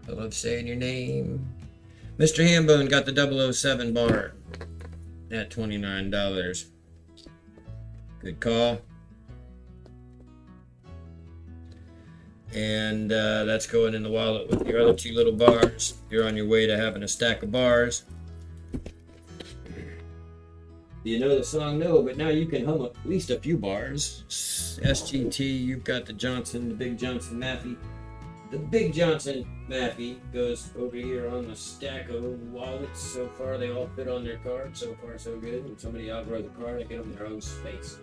I love saying your name. Mr. Hambone got the 007 bar at $29. Good call. And that's going in the wallet with your other two little bars. You're on your way to having a stack of bars. You know the song? No, but now you can hum at least a few bars. SGT, you've got the Big Johnson Mappy. The Big Johnson Mappy goes over here on the stack of wallets. So far, they all fit on their card. So far, so good. When somebody outgrows the card, they get them their own space.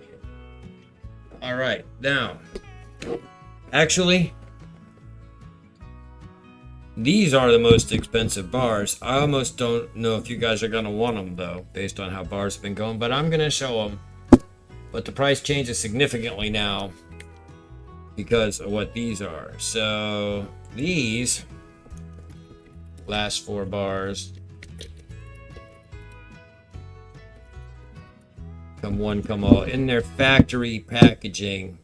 All right, now, actually, these are the most expensive bars. I almost don't know if you guys are going to want them, though, based on how bars have been going. But I'm going to show them. But the price changes significantly now because of what these are. So these last 4 bars come one, come all in their factory packaging.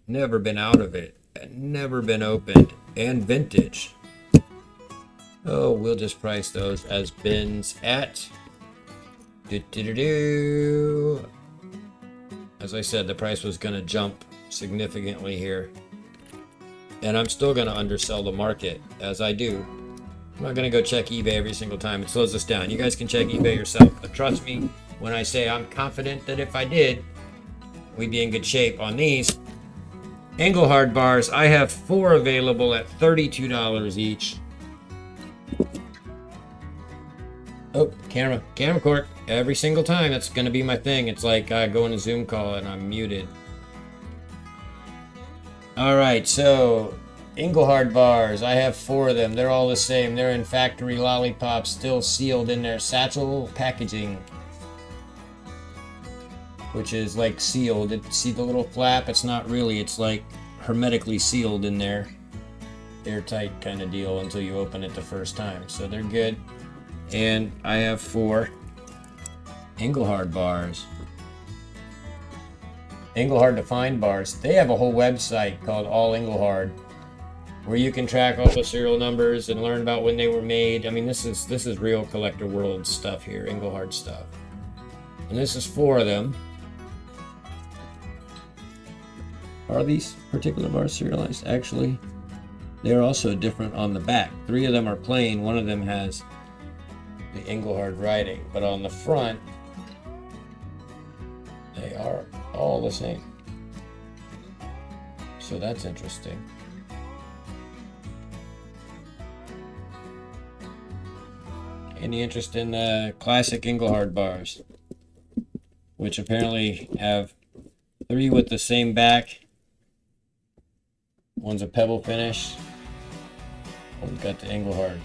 Never been out of it, never been opened, and vintage. Oh, we'll just price those as bins at As I said, the price was going to jump significantly here. And I'm still going to undersell the market, as I do. I'm not going to go check eBay every single time. It slows us down. You guys can check eBay yourself. But trust me when I say I'm confident that if I did, we'd be in good shape on these. Engelhard bars, I have 4 available at $32 each. Oh, camera cork. Every single time, that's going to be my thing. It's like I go in a Zoom call and I'm muted. All right, so Engelhard bars. I have 4 of them. They're all the same. They're in factory lollipops, still sealed in their satchel packaging, which is like sealed. See the little flap? It's not really. It's like hermetically sealed in there. Airtight kind of deal until you open it the first time. So they're good. And I have 4 Engelhard bars. Engelhard Defined bars. They have a whole website called All Engelhard, where you can track all the serial numbers and learn about when they were made. I mean, this is real collector world stuff here, Engelhard stuff. And this is 4 of them. Are these particular bars serialized? Actually, they're also different on the back. 3 of them are plain. 1 of them has the Engelhard writing, but on the front they are all the same. So that's interesting. Any interest in the classic Engelhard bars, which apparently have 3 with the same back. One's a pebble finish. One's got the Engelhard.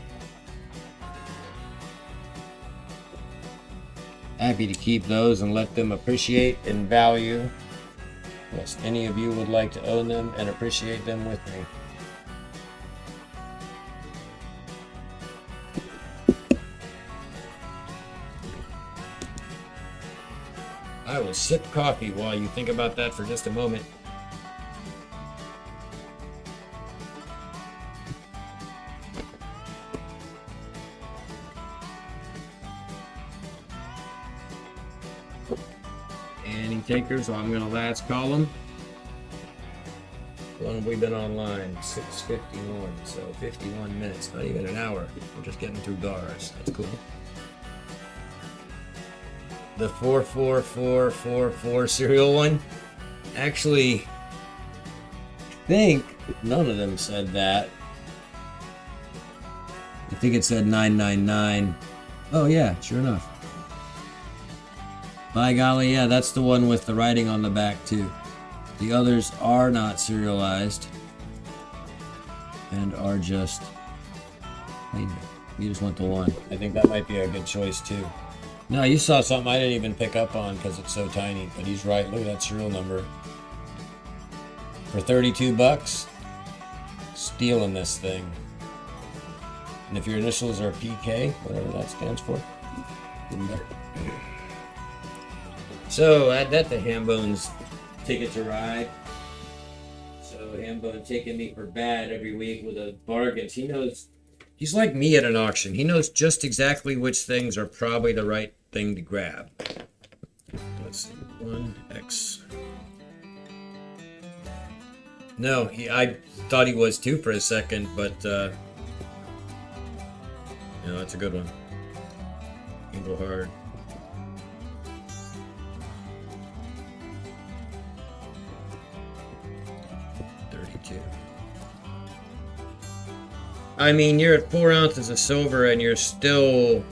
Happy to keep those and let them appreciate and value, unless any of you would like to own them and appreciate them with me. I will sip coffee while you think about that for just a moment. Any takers? So I'm going to last call them. How long have we been online? 6:51, so 51 minutes, not even an hour. We're just getting through bars. That's cool. The 44444 serial one. Actually, I think none of them said that. I think it said 999. Oh yeah, sure enough. By golly, yeah, that's the one with the writing on the back too. The others are not serialized and are just plain. You just want the one. I think that might be a good choice too. No, you saw something I didn't even pick up on because it's so tiny, but he's right. Look at that serial number. For 32 bucks, stealing this thing. And if your initials are PK, whatever that stands for, even better. So add that to Hambone's Ticket to Ride. So Hambone taking me for bad every week with the bargains. He knows, he's like me at an auction. He knows just exactly which things are probably the right thing to grab. Let's see, 1X. No, I thought he was too for a second, but no, that's a good one. Engelhard. I mean, you're at 4 ounces of silver and you're still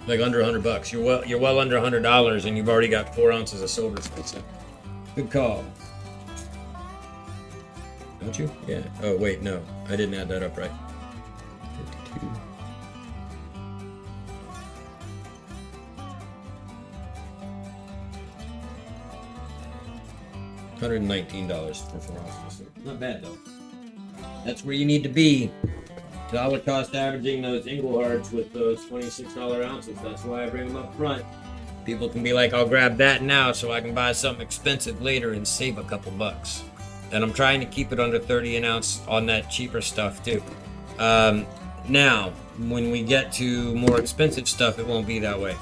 like under $100. You're well under $100 and you've already got 4 ounces of silver. So good call. Don't you? Yeah. Oh wait, no. I didn't add that up right. 52. $119 for 4 ounces. Not bad though. That's where you need to be. Dollar cost averaging those Engelhards with those $26 ounces. That's why I bring them up front. People can be like, I'll grab that now so I can buy something expensive later and save a couple bucks. And I'm trying to keep it under 30 an ounce on that cheaper stuff too. Now, when we get to more expensive stuff, it won't be that way.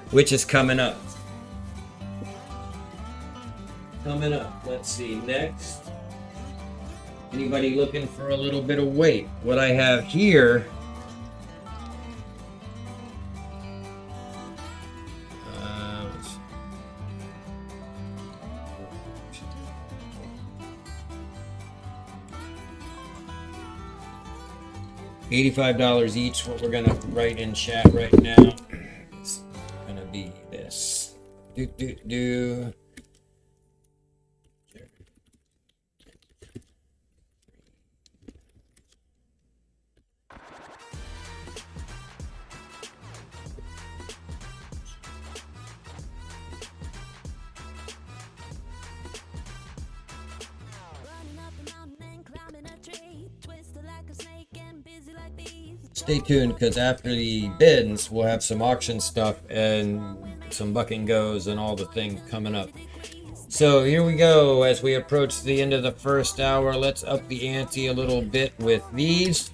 Which is coming up. Coming up, let's see, next. Anybody looking for a little bit of weight? What I have here, $85 each. What we're gonna write in chat right now is gonna be this. Do. Stay tuned, because after the bids, we'll have some auction stuff and some buck and goes and all the things coming up. So here we go. As we approach the end of the first hour, let's up the ante a little bit with these.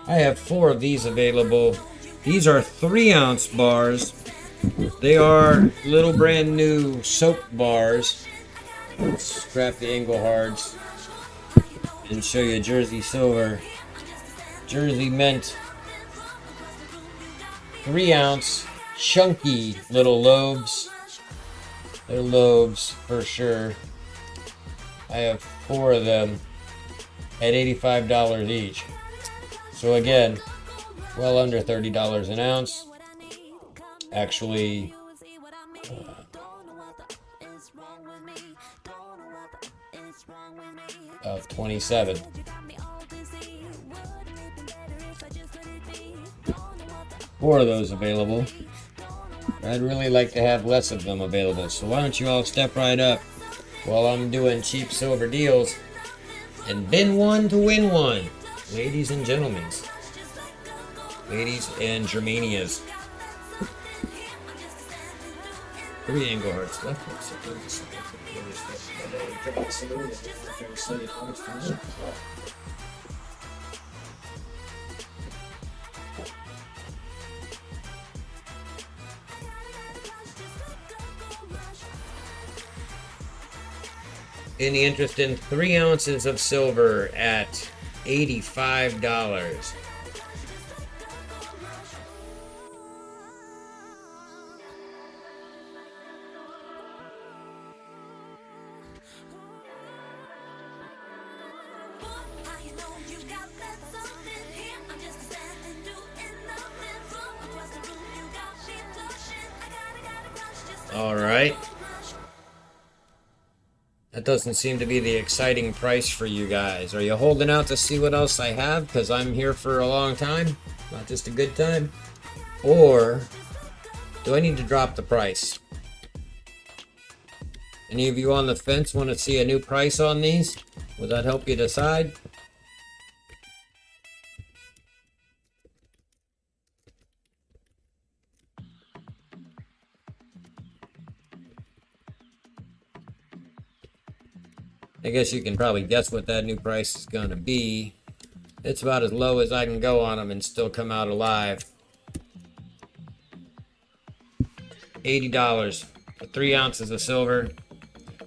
I have 4 of these available. These are 3-ounce bars. They are little brand new soap bars. Let's scrap the Englehards and show you Jersey Silver. Jersey Mint. 3-ounce chunky little lobes. They're lobes for sure. I have 4 of them at $85 each. So again, well under $30 an ounce. Actually, of 27. Four of those available. I'd really like to have less of them available, so why don't you all step right up while I'm doing cheap silver deals and bin one to win one, ladies and gentlemen, ladies and Germanias. 3 Englehards left. Any interest in 3 ounces of silver at $85? All right. That doesn't seem to be the exciting price for you guys. Are you holding out to see what else I have? Because I'm here for a long time, not just a good time. Or do I need to drop the price? Any of you on the fence want to see a new price on these? Would that help you decide? I guess you can probably guess what that new price is going to be. It's about as low as I can go on them and still come out alive. $80 for 3 ounces of silver.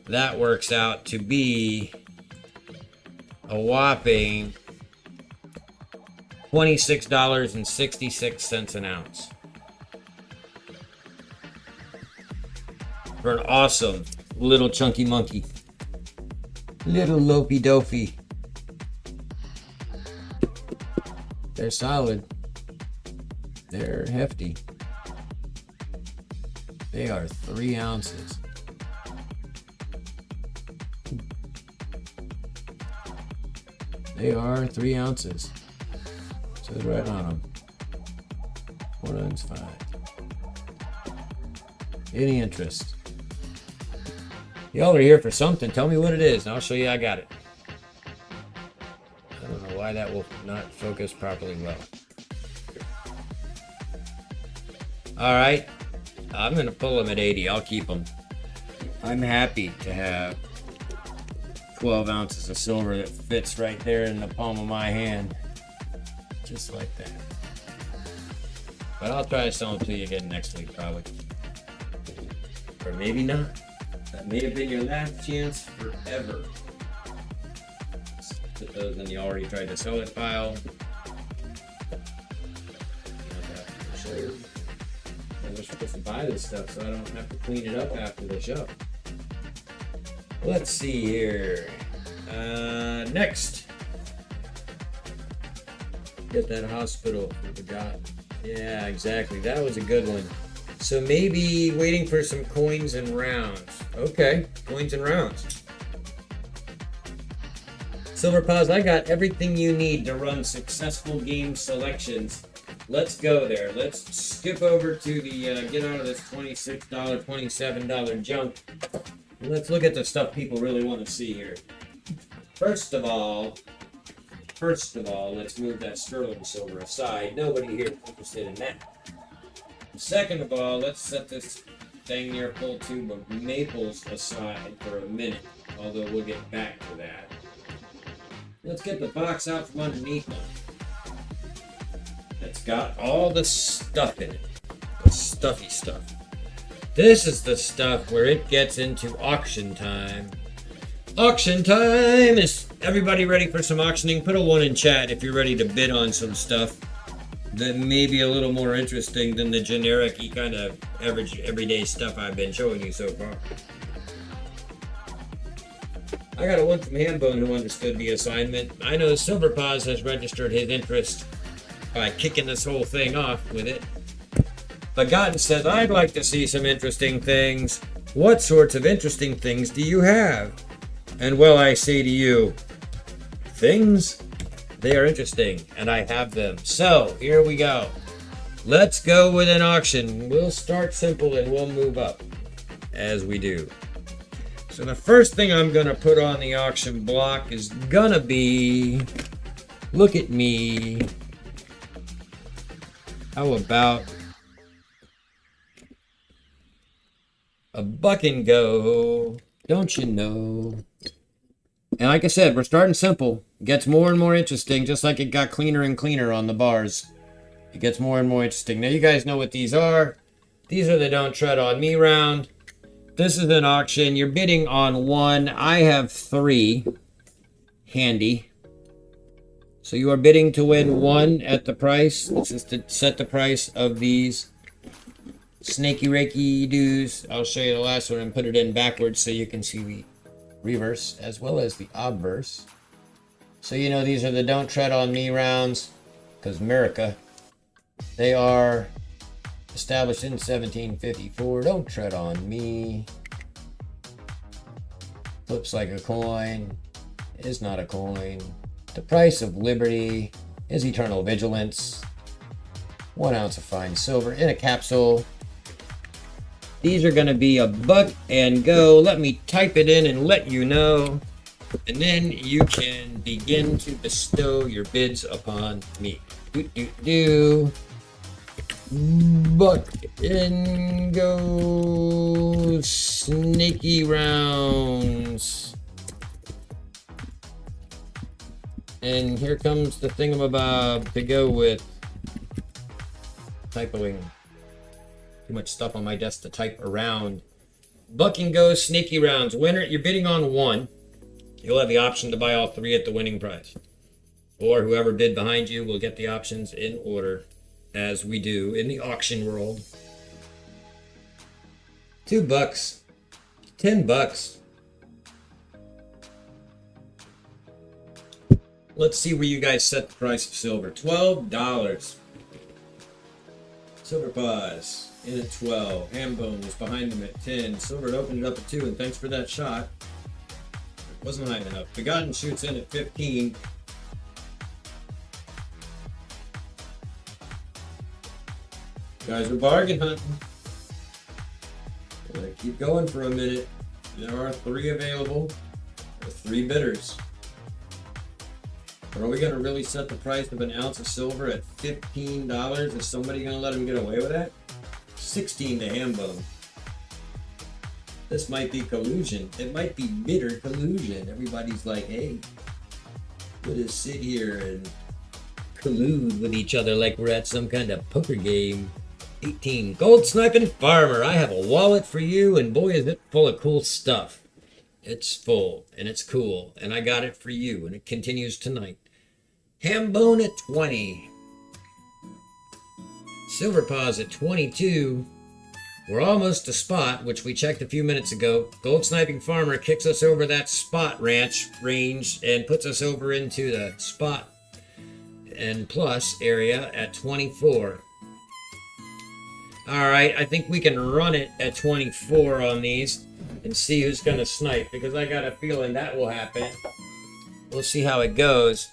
That works out to be a whopping $26.66 an ounce. For an awesome little chunky monkey. Little lopey dopey. They're solid. They're hefty. They are 3 ounces. They are 3 ounces. Says right on them. 4 ounce 5. Any interest? Y'all are here for something. Tell me what it is, and I'll show you I got it. I don't know why that will not focus properly well. All right. I'm going to pull them at 80. I'll keep them. I'm happy to have 12 ounces of silver that fits right there in the palm of my hand. Just like that. But I'll try to sell them to you again next week, probably. Or maybe not. That may have been your last chance forever. Let's put those in the already tried to sell it pile. We're supposed to buy this stuff so I don't have to clean it up after the show. Let's see here. Next. Get that hospital. We forgot. Yeah, exactly. That was a good one. So maybe waiting for some coins and rounds. Okay, coins and rounds. Silver Pause, I got everything you need to run successful game selections. Let's go there. Let's skip over to the, get out of this $26, $27 junk. And let's look at the stuff people really want to see here. First of all, let's move that sterling silver aside. Nobody here is interested in that. Second of all, let's set this thing near full tube of maples aside for a minute, although we'll get back to that. Let's get the box out from underneath them. It's got all the stuff in it, the stuffy stuff. This is the stuff where it gets into auction time. Auction time! Is everybody ready for some auctioning? Put a 1 in chat if you're ready to bid on some stuff that may be a little more interesting than the generic-y kind of average everyday stuff I've been showing you so far. I got a one from Hambone who understood the assignment. I know Silver Paws has registered his interest by kicking this whole thing off with it. Begotten says, I'd like to see some interesting things. What sorts of interesting things do you have? And well, I say to you, things? They are interesting, and I have them. So, here we go. Let's go with an auction. We'll start simple and we'll move up as we do. So the first thing I'm going to put on the auction block is going to be, look at me. How about a buck and go? Don't you know? And like I said, we're starting simple. It gets more and more interesting, just like it got cleaner and cleaner on the bars. It gets more and more interesting. Now you guys know what these are. These are the Don't Tread on Me round. This is an auction. You're bidding on 1. I have 3 handy. So you are bidding to win 1 at the price. This is to set the price of these snaky reiki doos. I'll show you the last one and put it in backwards so you can see the reverse as well as the obverse. So you know these are the Don't Tread on Me rounds, because America. They are established in 1754. Don't tread on me. Flips like a coin. Is not a coin. The price of liberty is eternal vigilance. 1 ounce of fine silver in a capsule. These are going to be a buck and go. Let me type it in and let you know. And then you can begin to bestow your bids upon me. Buck and go snaky rounds. And here comes the thingamabob to go with typoing. Too much stuff on my desk to type around. Buck and go snaky rounds. Winner, you're bidding on 1. You'll have the option to buy all 3 at the winning price. Or whoever bid behind you will get the options in order, as we do in the auction world. $2, $10. Let's see where you guys set the price of silver. $12. Silver Paws in at 12. Hambone was behind them at 10. Silver had opened it up at 2, and thanks for that shot. It wasn't high enough. Begotten shoots in at 15. Guys are bargain hunting. We're gonna keep going for a minute. There are 3 available. There are 3 bidders. But are we gonna really set the price of an ounce of silver at $15? Is somebody gonna let him get away with that? 16 to Hambone. This might be collusion. It might be bitter collusion. Everybody's like, hey, we'll just sit here and collude with each other like we're at some kind of poker game. 18. Gold Sniping Farmer. I have a wallet for you, and boy, is it full of cool stuff. It's full, and it's cool, and I got it for you, and it continues tonight. Hambone at 20. Silver Paws at 22. We're almost to spot, which we checked a few minutes ago. Gold Sniping Farmer kicks us over that spot range and puts us over into the spot. and plus area at 24. Alright, I think we can run it at 24 on these and see who's going to snipe, because I got a feeling that will happen. We'll see how it goes.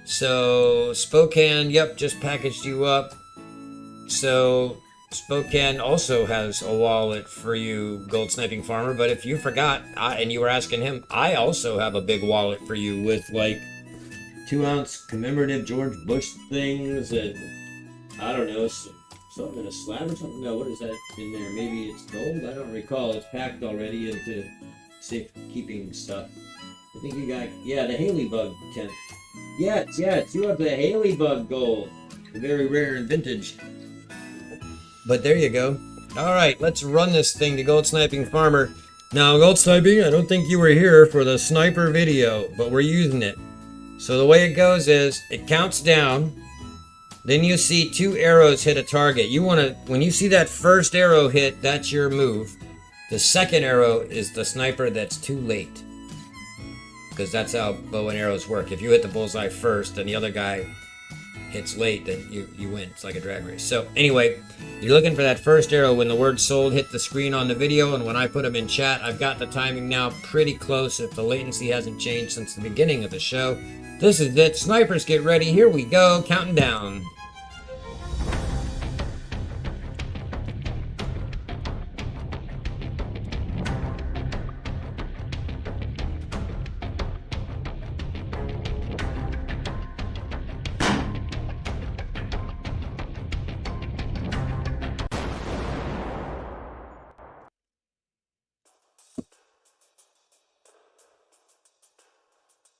So, Spokane, yep, just packaged you up. So, Spokane also has a wallet for you, Gold Sniping Farmer, but if you forgot, and you were asking him, I also have a big wallet for you with like 2-ounce commemorative George Bush things and I don't know, something in a slab or something? No, what is that in there? Maybe it's gold? I don't recall. It's packed already into safekeeping stuff. I think you got, yeah, the Haley Bug tent. Yes, you have the Haley Bug gold. Very rare and vintage. But there you go. Alright, let's run this thing to Gold Sniping Farmer. Now, Gold Sniping, I don't think you were here for the sniper video, but we're using it. So the way it goes is, it counts down. Then you see 2 arrows hit a target. You want to, when you see that first arrow hit, that's your move. The second arrow is the sniper that's too late. Because that's how bow and arrows work. If you hit the bullseye first and the other guy hits late, then you win. It's like a drag race. So anyway, you're looking for that first arrow when the word sold hit the screen on the video, and when I put them in chat, I've got the timing now pretty close if the latency hasn't changed since the beginning of the show. This is it. Snipers, get ready. Here we go. Counting down.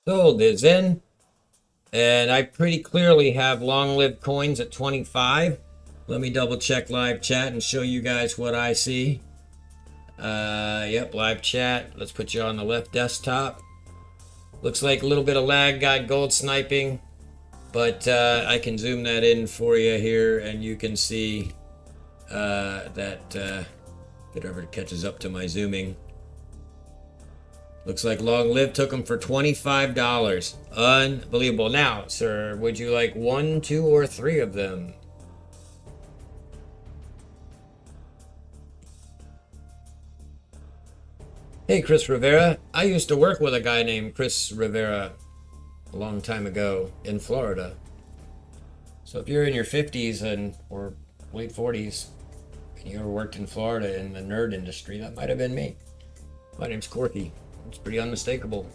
Sold is in, and I pretty clearly have long-lived coins at 25. Let me double check live chat and show you guys what I see. Yep, live chat. Let's put you on the left desktop. Looks like a little bit of lag got Gold Sniping, but I can zoom that in for you here, and you can see that whatever catches up to my zooming. Looks like Long Live took them for $25. Unbelievable. Now, sir, would you like 1, 2, or 3 of them? Hey, Chris Rivera. I used to work with a guy named Chris Rivera a long time ago in Florida. So if you're in your 50s or late 40s and you ever worked in Florida in the nerd industry, that might have been me. My name's Corky. It's pretty unmistakable.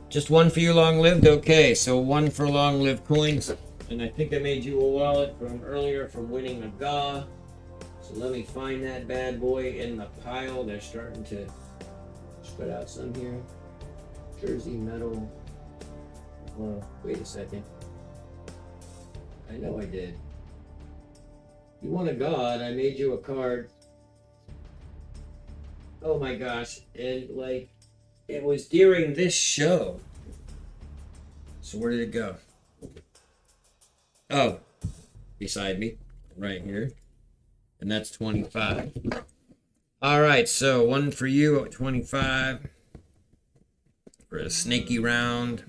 Just 1 for you, Long Lived? Okay, so 1 for Long Lived coins. And I think I made you a wallet from earlier from winning a GA. So let me find that bad boy in the pile. They're starting to spread out some here. Jersey metal. Well, wait a second. I know I did. You won a God. I made you a card. Oh my gosh. And like, it was during this show. So where did it go? Oh, beside me, right here. And that's 25. All right, so 1 for you at 25. For a snaky round.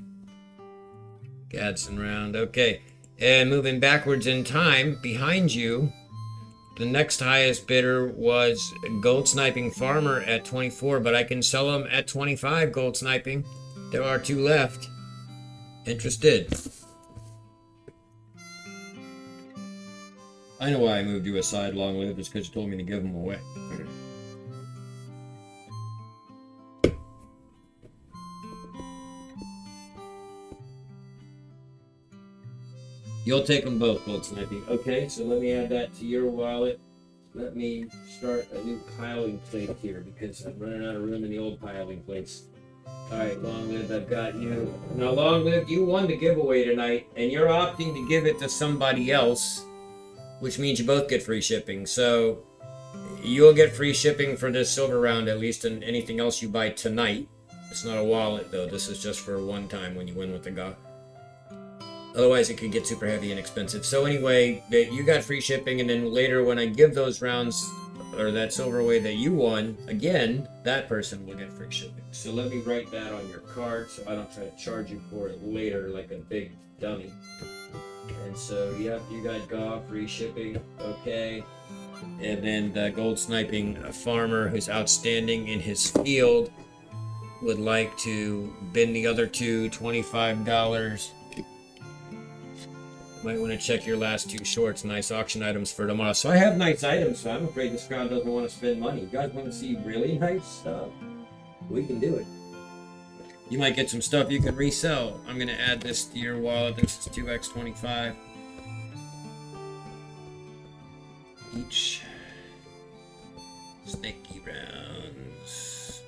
Gadsden round. Okay. And moving backwards in time, behind you, the next highest bidder was Gold Sniping Farmer at 24, but I can sell them at 25, Gold Sniping. There are 2 left. Interested? I know why I moved you aside, Long Live. It's because you told me to give them away. You'll take them both, Gold Sniping. Okay, so let me add that to your wallet. Let me start a new piling plate here because I'm running out of room in the old piling plates. Alright, Long Live, I've got you. Now, Long Live, you won the giveaway tonight, and you're opting to give it to somebody else, which means you both get free shipping. So, you'll get free shipping for this silver round, at least, and anything else you buy tonight. It's not a wallet, though. This is just for one time when you win with the GA. Otherwise, it could get super heavy and expensive. So anyway, you got free shipping, and then later when I give those rounds, or that silver away that you won, again, that person will get free shipping. So let me write that on your card so I don't try to charge you for it later like a big dummy. And so, yep, you got GOG, free shipping, okay. And then the gold sniping farmer who's outstanding in his field would like to bin the other two $25. Might want to check your last two shorts. Nice auction items for tomorrow. So I have nice items, so I'm afraid this crowd doesn't want to spend money. You guys want to see really nice stuff? We can do it. You might get some stuff you can resell. I'm going to add this to your wallet. This is 2x25. Each snaky rounds.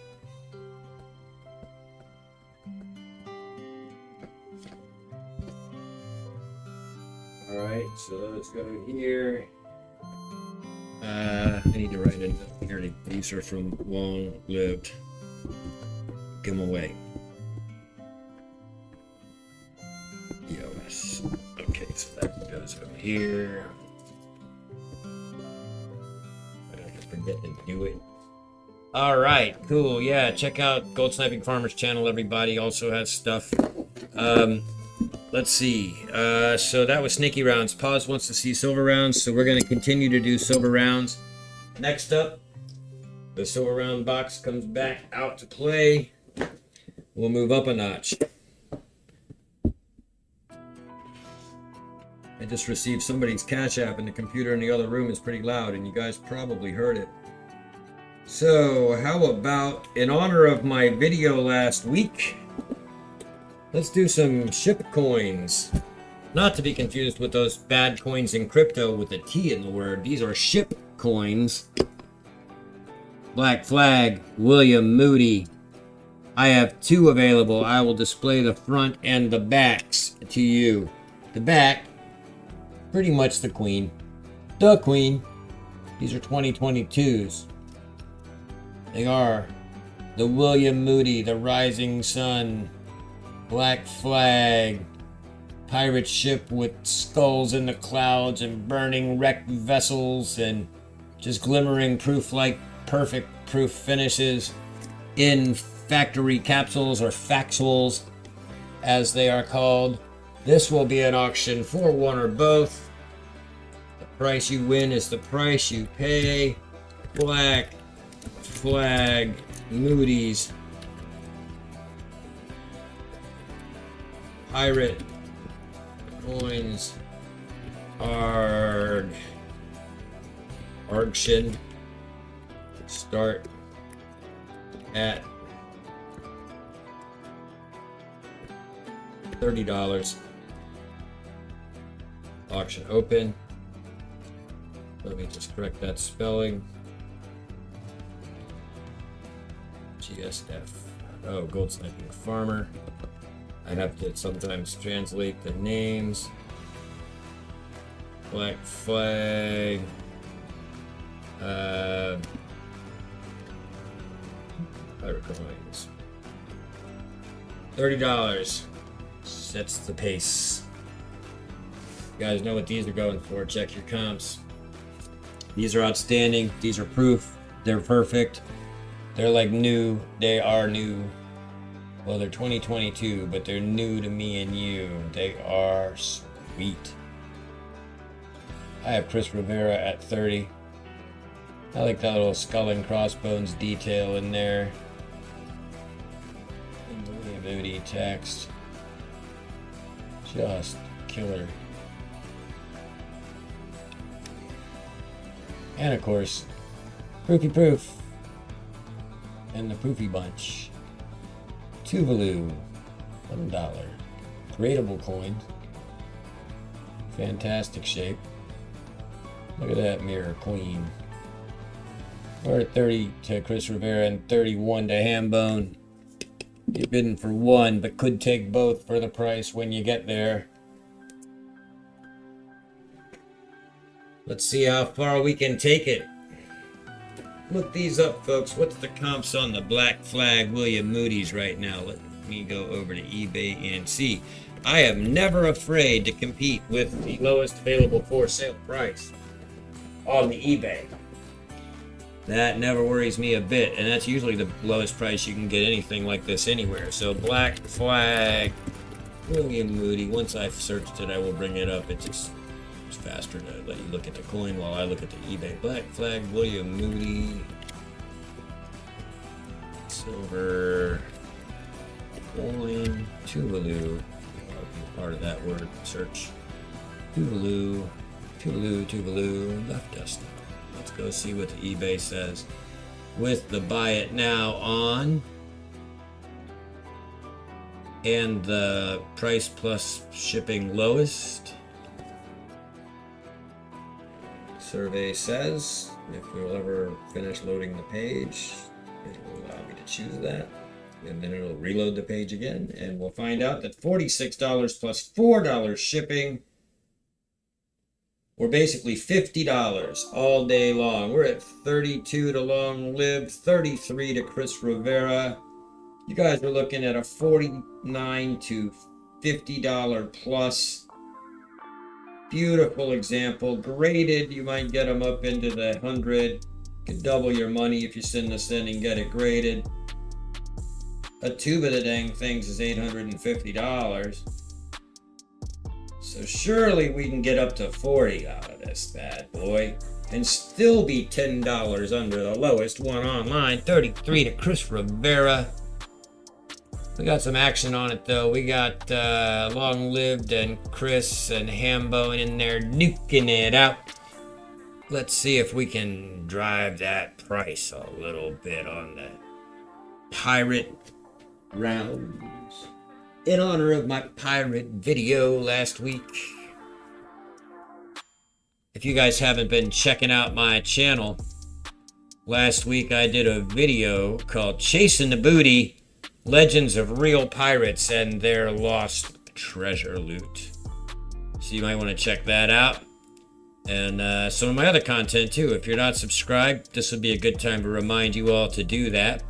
Alright, so let's go here. I need to write a note here. These are from long lived. Give them away. EOS. Okay, so that goes over here. I don't have to forget to do it. Alright, cool. Yeah, check out Gold Sniping Farmer's channel, everybody. Also has stuff. Let's see. So that was Sneaky Rounds. Pause wants to see silver rounds, so we're going to continue to do silver rounds. Next up, the silver round box comes back out to play. We'll move up a notch. I just received somebody's Cash App, and the computer in the other room is pretty loud, and you guys probably heard it. So, how about, in honor of my video last week, let's do some ship coins. Not to be confused with those bad coins in crypto with a T in the word. These are ship coins. Black Flag, William Moody. I have two available. I will display the front and the backs to you. The back, pretty much the Queen. The Queen. These are 2022s. They are the William Moody, the Rising Sun, Black Flag, pirate ship with skulls in the clouds and burning wrecked vessels and just glimmering proof-like perfect proof finishes in factory capsules or factuals as they are called. This will be an auction for one or both. The price you win is the price you pay. Black Flag Moody's pirate coins auction start at $30. Auction open. Let me just correct that spelling. GSF. Oh, Gold Sniping Farmer. I have to sometimes translate the names. Black Flag. Pirate coins. $30 sets the pace. You guys know what these are going for. Check your comps. These are outstanding. These are proof. They're perfect. They're like new. They are new. Well, they're 2022, but they're new to me and you. They are sweet. I have Chris Rivera at 30. I like that little skull and crossbones detail in there. Booty text. Just killer. And of course, Proofy Proof. And the Proofy Bunch. Tuvalu, $1. Gradable coins. Fantastic shape. Look at that mirror queen. We're at 30 to Chris Rivera and 31 to Hambone. You're bidding for one, but could take both for the price when you get there. Let's see how far we can take it. Look these up, folks. What's the comps on the Black Flag William Moody's right now? Let me go over to eBay and see. I am never afraid to compete with the lowest available for sale price on the eBay. That never worries me a bit, and that's usually the lowest price you can get anything like this anywhere. So Black Flag William Moody. Once I've searched it, I will bring it up. It's faster to let you look at the coin while I look at the eBay. Black Flag, William Moody. Silver. Coin. Tuvalu. I'll be part of that word search. Tuvalu. Tuvalu. Left us. Let's go see what the eBay says. With the buy it now on. And the price plus shipping lowest. Survey says if we'll ever finish loading the page, it will allow me to choose that. And then it'll reload the page again. And we'll find out that $46 plus $4 shipping. We're basically $50 all day long. We're at 32 to Long Live, 33 to Chris Rivera. You guys are looking at a $49 to $50 plus. Beautiful example. Graded, you might get them up into the 100. You could double your money if you send this in and get it graded. A tube of the dang things is $850. So surely we can get up to 40 out of this bad boy and still be $10 under the lowest one online. 33 to Chris Rivera. We got some action on it though. We got Long Lived and Chris and Hambo in there nuking it out. Let's see if we can drive that price a little bit on the pirate rounds. In honor of my pirate video last week. If you guys haven't been checking out my channel, last week I did a video called Chasing the Booty. Legends of Real Pirates and Their Lost Treasure Loot. So you might want to check that out. And some of my other content too. If you're not subscribed, this would be a good time to remind you all to do that.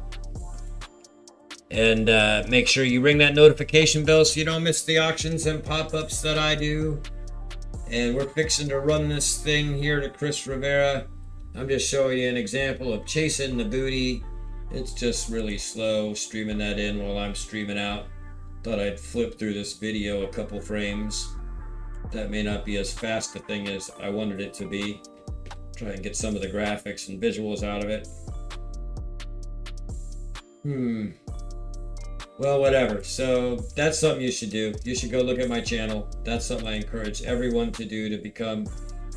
And make sure you ring that notification bell so you don't miss the auctions and pop-ups that I do. And we're fixing to run this thing here to Chris Rivera. I'm just showing you an example of Chasing the Booty. It's just really slow streaming that in while I'm streaming out. Thought I'd flip through this video a couple frames. That may not be as fast a thing as I wanted it to be. Try and get some of the graphics and visuals out of it. Well, whatever. So that's something you should do. You should go look at my channel. That's something I encourage everyone to do to become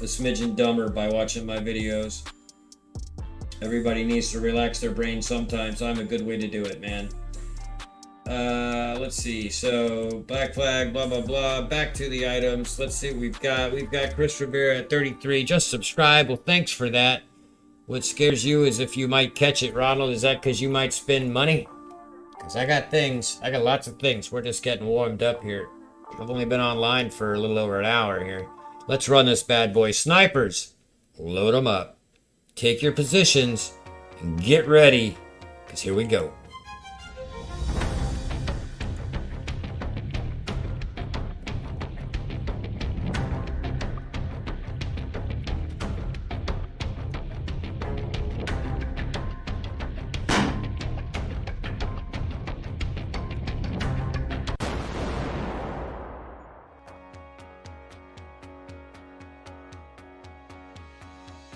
a smidgen dumber by watching my videos. Everybody needs to relax their brain sometimes. I'm a good way to do it, man. Let's see. So Black Flag, blah blah blah. Back to the items. Let's see what we've got. We've got Chris Rivera at 33. Just subscribe. Well, thanks for that. What scares you is if you might catch it, Ronald. Is that because you might spend money? Because I got things. I got lots of things. We're just getting warmed up here. I've only been online for a little over an hour here. Let's run this bad boy. Snipers, load them up. Take your positions and get ready, because here we go.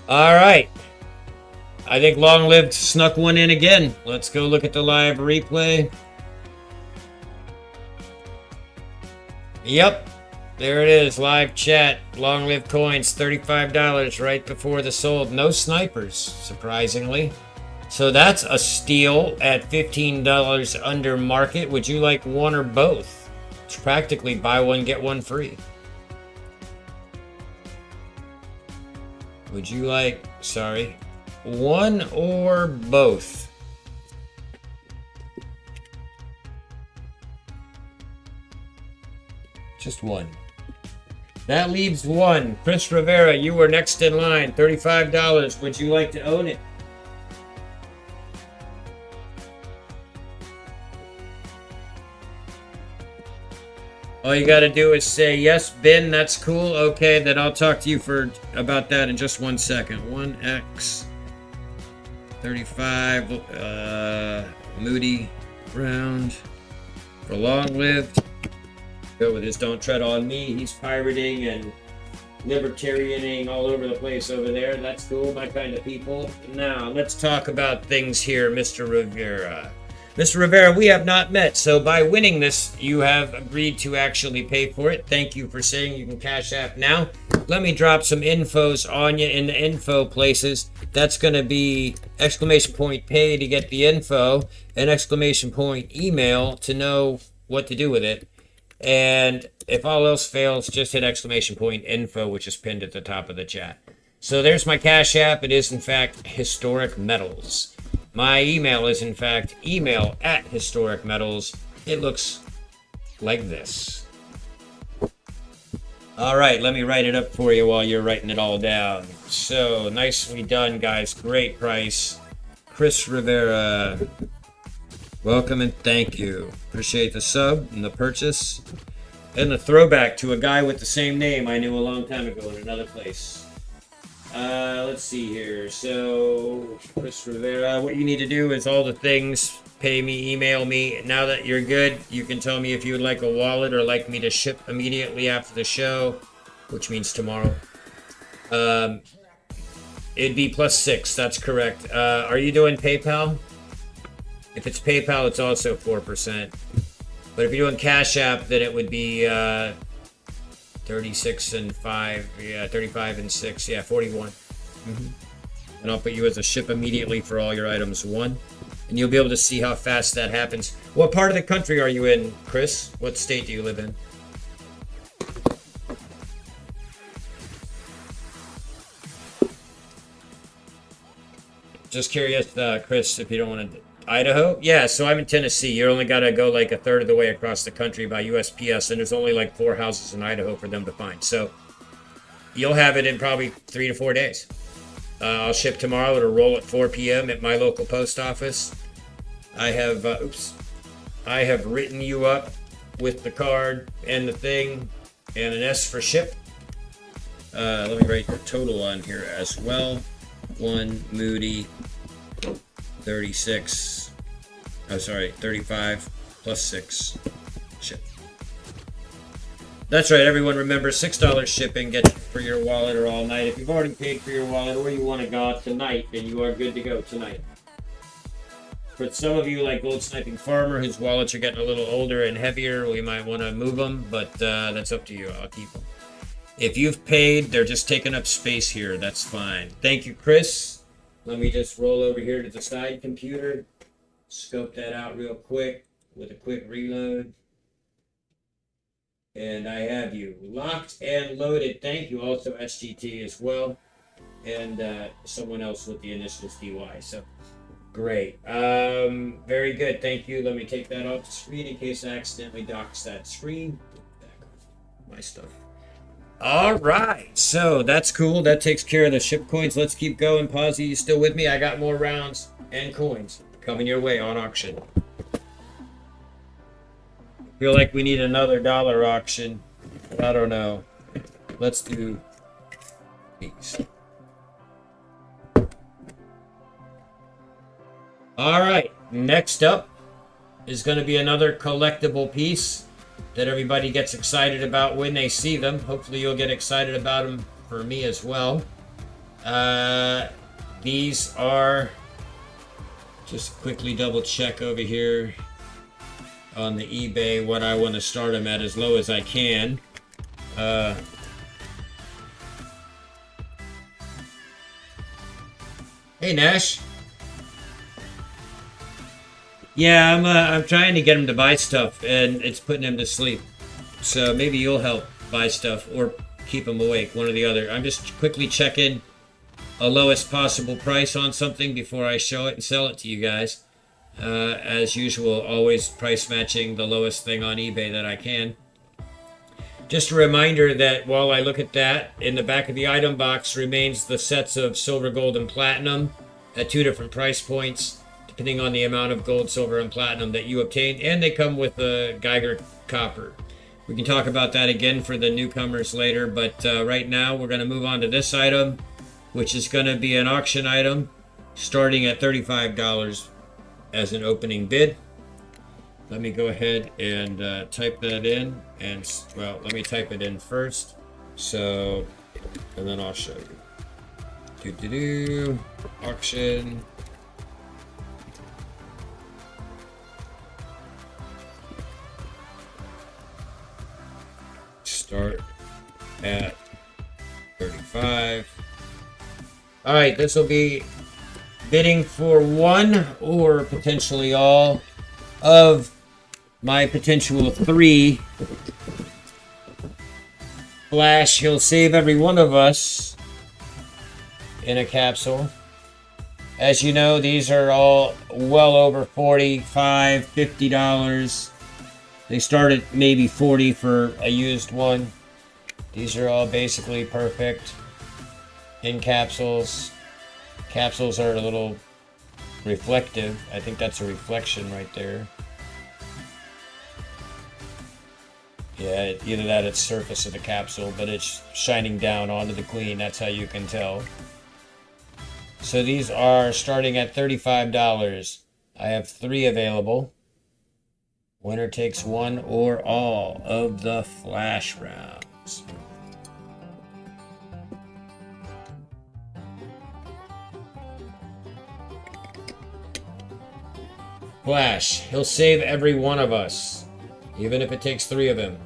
All right. I think Long Lived snuck one in again. Let's go look at the live replay. Yep, there it is, live chat. Long Live coins, $35 right before the sold. No snipers, surprisingly. So that's a steal at $15 under market. Would you like one or both? It's practically buy one, get one free. Would you like, sorry, one or both? Just one. That leaves one. Chris Rivera, you were next in line. $35. Would you like to own it? All you got to do is say, yes, Ben, that's cool. Okay, then I'll talk to you about that in just 1 second. 1x 35 Moody round for Long Lived. Go with his "Don't Tread on Me." He's pirating and libertarianing all over the place over there. That's cool, my kind of people. Now, let's talk about things here, Mr. Rivera. Mr. Rivera, we have not met, so by winning this, you have agreed to actually pay for it. Thank you for saying you can Cash App now. Let me drop some infos on you in the info places. That's going to be !pay to get the info and !email to know what to do with it. And if all else fails, just hit !info, which is pinned at the top of the chat. So there's my Cash App. It is, in fact, Historic Metals. My email is, in fact, email@HistoricMetals. It looks like this. All right, let me write it up for you while you're writing it all down. So, nicely done, guys. Great price. Chris Rivera, welcome and thank you. Appreciate the sub and the purchase. And the throwback to a guy with the same name I knew a long time ago in another place. Let's see here. So, Chris Rivera, what you need to do is all the things. Pay me, email me. Now that you're good, you can tell me if you would like a wallet or like me to ship immediately after the show, which means tomorrow. It'd be +6. That's correct. Are you doing PayPal? If it's PayPal, it's also 4%. But if you're doing Cash App, then it would be 36 and 5, yeah, 35 and 6, yeah, 41. And I'll put you as a ship immediately for all your items 1. And you'll be able to see how fast that happens. What part of the country are you in, Chris? What state do you live in? Just curious, Chris, if you don't want to... Idaho? Yeah, so I'm in Tennessee. You only got to go like a third of the way across the country by USPS, and there's only like 4 houses in Idaho for them to find. So you'll have it in probably 3 to 4 days. I'll ship tomorrow. It'll roll at 4 p.m. at my local post office. I have, I have written you up with the card and the thing and an S for ship. Let me write your total on here as well. 1 Moody 36. Oh, sorry, 35 plus 6 ship. That's right, everyone. Remember, $6 shipping gets you for your wallet or all night. If you've already paid for your wallet or you want to go out tonight, then you are good to go tonight. For some of you, like Gold Sniping Farmer, whose wallets are getting a little older and heavier, we might want to move them, but that's up to you. I'll keep them. If you've paid, they're just taking up space here. That's fine. Thank you, Chris. Let me just roll over here to the side computer, scope that out real quick with a quick reload. And I have you locked and loaded. Thank you. Also SGT as well. And someone else with the initials DY. So great. Very good. Thank you. Let me take that off the screen in case I accidentally docks that screen. Back off my stuff. All right. So that's cool. That takes care of the ship coins. Let's keep going. Posy, you still with me? I got more rounds and coins coming your way on auction. Feel like we need another dollar auction. I don't know. Let's do these. All right. Next up is going to be another collectible piece that everybody gets excited about when they see them. Hopefully you'll get excited about them for me as well. These are, just quickly double check over here on the eBay what I want to start them at as low as I can. Hey Nash. Yeah, I'm trying to get him to buy stuff, and it's putting him to sleep. So maybe you'll help buy stuff or keep him awake, one or the other. I'm just quickly checking a lowest possible price on something before I show it and sell it to you guys. As usual, always price matching the lowest thing on eBay that I can. Just a reminder that while I look at that, in the back of the item box remains the sets of silver, gold, and platinum at 2 different price points, depending on the amount of gold, silver, and platinum that you obtain, and they come with a Geiger copper. We can talk about that again for the newcomers later, but right now we're going to move on to this item, which is going to be an auction item starting at $35 as an opening bid. let me go ahead and type that in. And, well, let me type it in first. So, and then I'll show you. Auction. Start at 35. All right, this will be bidding for one or potentially all of my potential 3 flash. He'll save every one of us in a capsule. As you know, these are all well over $45, $50. They start at maybe 40 for a used one. These are all basically perfect in capsules. Capsules are a little reflective. I think that's a reflection right there. Yeah, either that or it's surface of the capsule, but it's shining down onto the queen. That's how you can tell. So these are starting at $35. I have 3 available. Winner takes one or all of the flash rounds. Flash. He'll save every one of us, even if it takes 3 of him.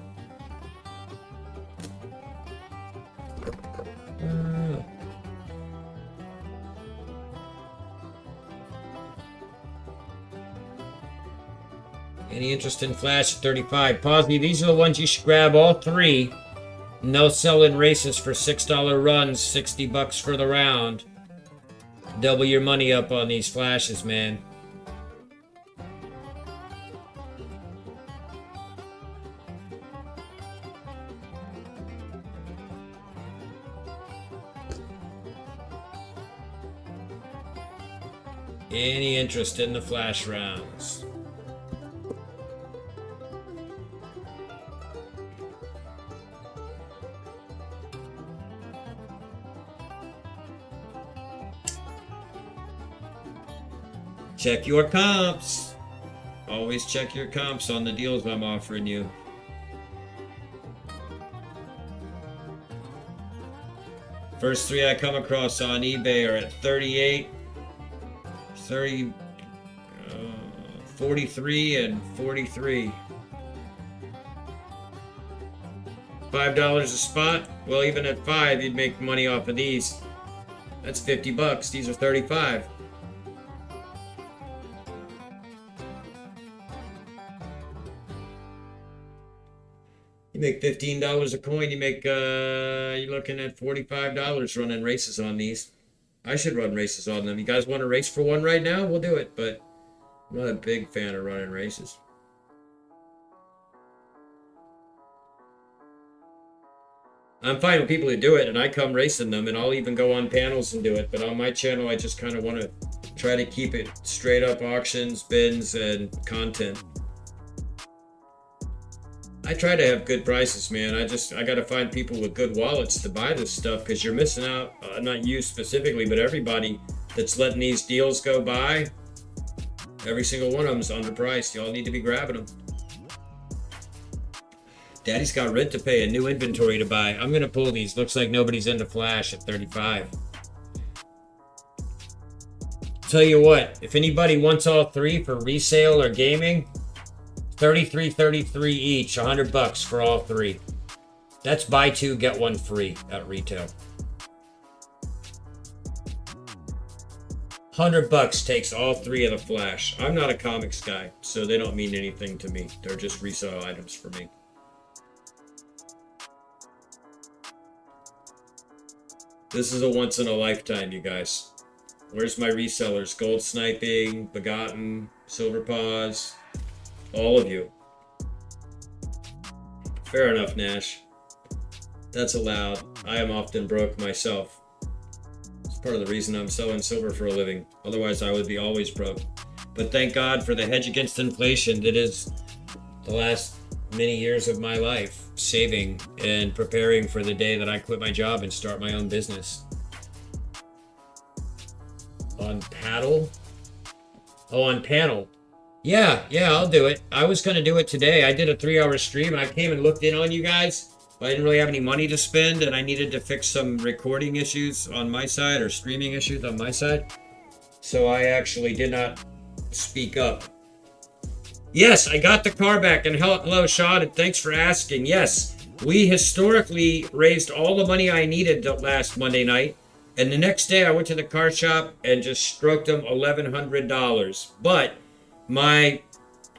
Any interest in Flash at 35? Posy, these are the ones you should grab, all 3. And they'll sell in races for $6 runs, $60 for the round. Double your money up on these flashes, man. Any interest in the flash rounds? Check your comps. Always check your comps on the deals I'm offering you. First 3 I come across on eBay are at 38, 43, and 43. $5 a spot. Well, even at 5, you'd make money off of these. That's $50. These are 35. You make $15 a coin. You make you're looking at $45 running races on these. I should run races on them. You guys want to race for one right now? We'll do it, but I'm not a big fan of running races. I'm fine with people who do it, and I come racing them, and I'll even go on panels and do it. But on my channel, I just kind of want to try to keep it straight up auctions, bins, and content. I try to have good prices, man. I got to find people with good wallets to buy this stuff, because you're missing out, not you specifically, but everybody that's letting these deals go by. Every single one of them is underpriced. Y'all need to be grabbing them. Daddy's got rent to pay, a new inventory to buy. I'm going to pull these. Looks like nobody's into Flash at 35. Tell you what, if anybody wants all 3 for resale or gaming, $33.33 each, $100 for all 3. That's buy 2, get 1 free at retail. $100 takes all 3 of the Flash. I'm not a comics guy, so they don't mean anything to me. They're just resale items for me. This is a once in a lifetime, you guys. Where's my resellers? Gold Sniping, Begotten, Silver Paws, all of you. Fair enough, Nash. That's allowed. I am often broke myself. It's part of the reason I'm selling silver for a living. Otherwise, I would be always broke. But thank God for the hedge against inflation that is the last many years of my life, saving and preparing for the day that I quit my job and start my own business. On paddle? Oh, on panel. Yeah, I'll do it. I was going to do it today. I did a 3-hour stream and I came and looked in on you guys. But I didn't really have any money to spend and I needed to fix some recording issues on my side or streaming issues on my side. So I actually did not speak up. Yes, I got the car back. And hello, Sean, and thanks for asking. Yes, we historically raised all the money I needed last Monday night. And the next day I went to the car shop and just stroked them $1,100. But my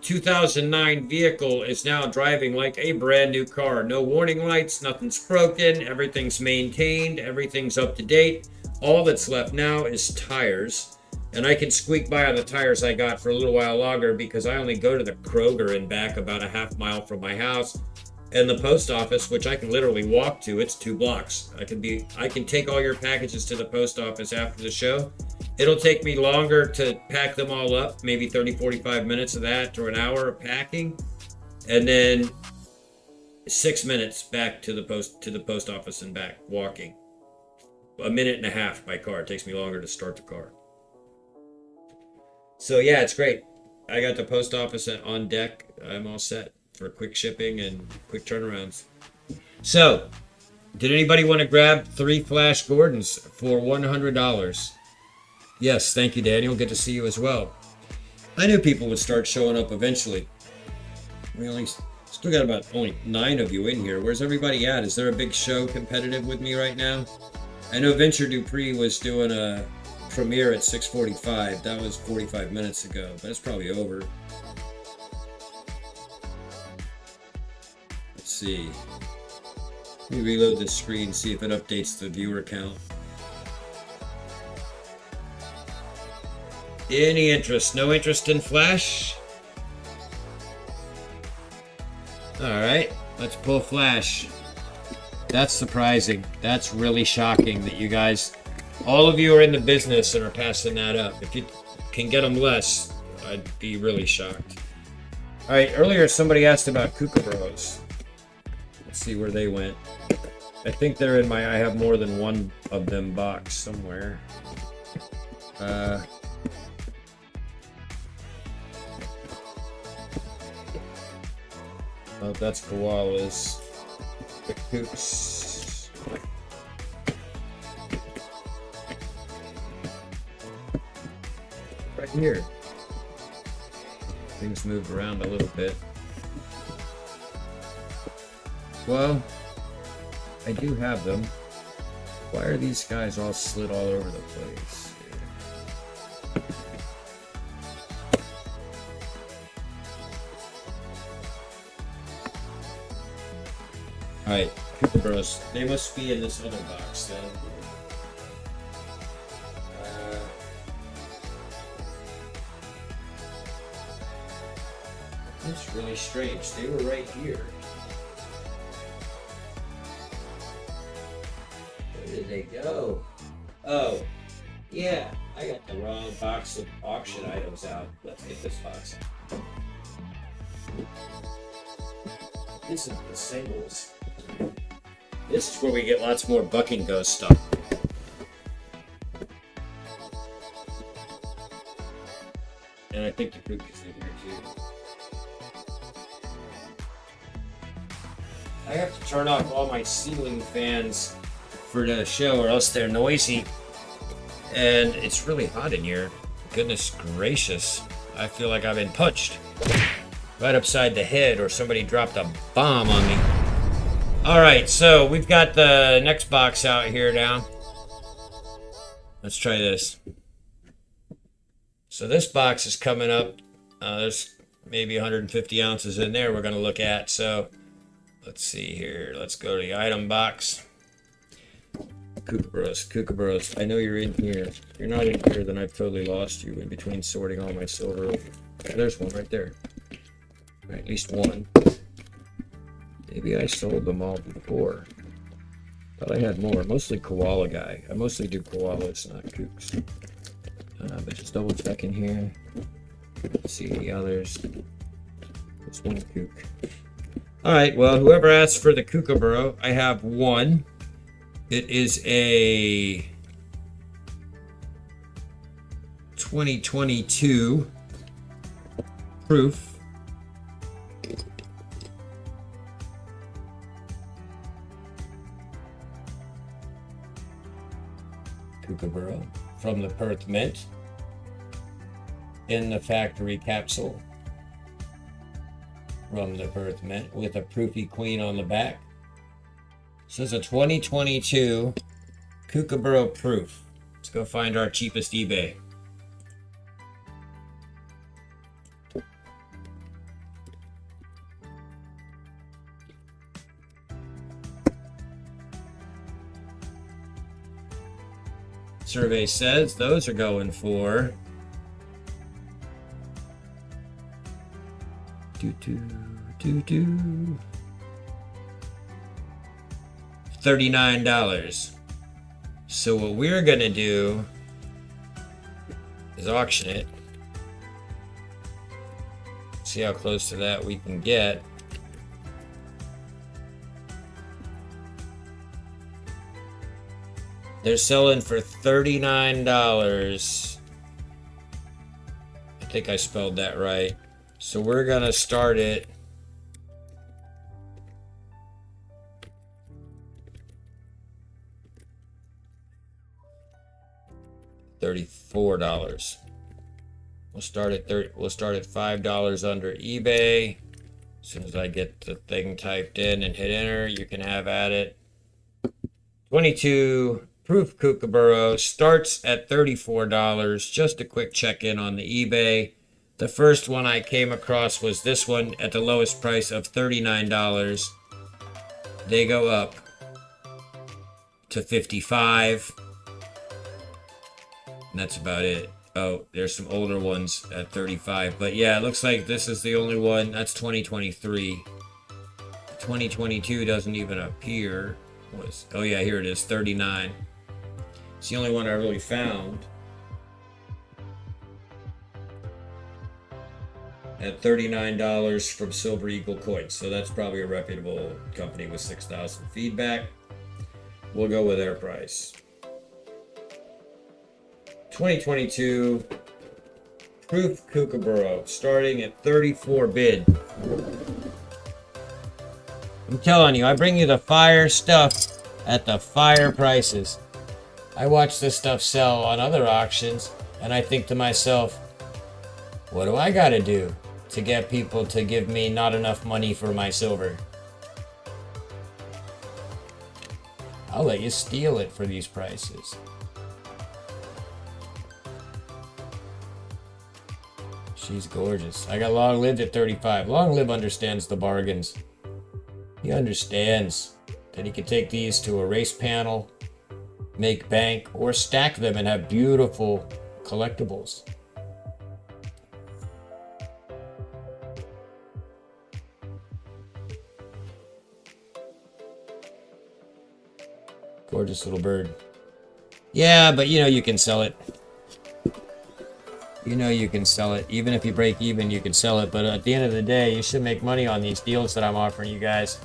2009 vehicle is now driving like a brand new car. No warning lights, nothing's broken, everything's maintained, everything's up to date. All that's left now is tires. And I can squeak by on the tires I got for a little while longer because I only go to the Kroger and back about a half mile from my house. And the post office, which I can literally walk to, it's 2 blocks. I can take all your packages to the post office after the show. It'll take me longer to pack them all up, maybe 30, 45 minutes of that or an hour of packing. And then 6 minutes back to the post office and back, walking. A minute and a half by car. It takes me longer to start the car. So yeah, it's great. I got the post office on deck. I'm all set for quick shipping and quick turnarounds. So, did anybody want to grab 3 Flash Gordons for $100? Yes, thank you, Daniel. Good to see you as well. I knew people would start showing up eventually. We only still got about only 9 of you in here. Where's everybody at? Is there a big show competitive with me right now? I know Venture Dupree was doing a premiere at 6:45. That was 45 minutes ago, but it's probably over. Let's see. Let me reload this screen, see if it updates the viewer count. Any interest? No interest in Flash? Alright, let's pull Flash. That's surprising. That's really shocking that you guys, all of you are in the business and are passing that up. If you can get them less, I'd be really shocked. Alright, earlier somebody asked about kookaburras. Let's see where they went. I think they're in my I have more than one of them box somewhere. Oh, that's koalas. The kooks. Right here. Things moved around a little bit. Well, I do have them. Why are these guys all slid all over the place? Alright, kookaburras. They must be in this other box then. That's really strange. They were right here. Where did they go? Oh, yeah. I got the wrong box of auction items out. Let's get this box. This is the singles. This is where we get lots more Buck and Go stuff. And I think the Kook is in here too. I have to turn off all my ceiling fans for the show or else they're noisy. And it's really hot in here. Goodness gracious. I feel like I've been punched right upside the head or somebody dropped a bomb on me. Alright, so we've got the next box out here now. Let's try this. So this box is coming up. There's maybe 150 ounces in there we're going to look at. So let's see here. Let's go to the item box. Kookaburras. I know you're in here. If you're not in here, then I've totally lost you in between sorting all my silver. There's one right there. Right, at least one. Maybe I sold them all before. Thought I had more. Mostly koala guy. I mostly do koalas, not kooks. But just double checking here. Let's see the others. There's one kook. Alright, well, whoever asked for the kookaburra, I have one. It is a 2022 proof. Kookaburra from the Perth Mint in the factory capsule from the Perth Mint with a proofy queen on the back. So it's a 2022 Kookaburra proof. Let's go find our cheapest eBay. Survey says those are going for $39. So what we're gonna do is auction it. See how close to that we can get. They're selling for $39. I think I spelled that right. So we're gonna start it $34. We'll start at $5 under eBay. As soon as I get the thing typed in and hit enter, you can have at it. 22 proof Kookaburra starts at $34. Just a quick check-in on the eBay. The first one I came across was this one at the lowest price of $39. They go up to $55. And that's about it. Oh, there's some older ones at $35. But yeah, it looks like this is the only one. That's 2023. 2022 doesn't even appear. Oh yeah, here it is, $39. It's the only one I really found. At $39 from Silver Eagle Coins. So that's probably a reputable company with 6,000 feedback. We'll go with their price. 2022 proof Kookaburra starting at 34 bid. I'm telling you, I bring you the fire stuff at the fire prices. I watch this stuff sell on other auctions and I think to myself, what do I gotta do to get people to give me not enough money for my silver? I'll let you steal it for these prices. She's gorgeous. I got Long Lived at 35. Long Live understands the bargains. He understands that he can take these to a race panel, make bank, or stack them and have beautiful collectibles. Gorgeous little bird. Yeah, but you know you can sell it. You know you can sell it. Even if you break even, you can sell it. But at the end of the day, you should make money on these deals that I'm offering you guys.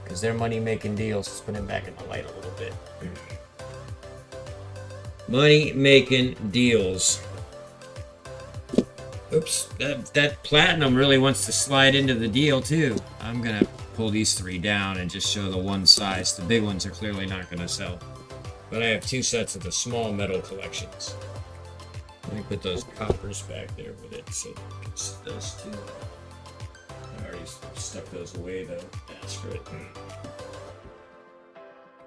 Because they're money-making deals. Let's put them back in the light a little bit. Money-making deals. Oops, that platinum really wants to slide into the deal too. I'm going to pull these three down and just show the one size. The big ones are clearly not going to sell. But I have two sets of the small metal collections. Let me put those coppers back there with it so it's those two. I already stuck those away though. Yeah, screw it.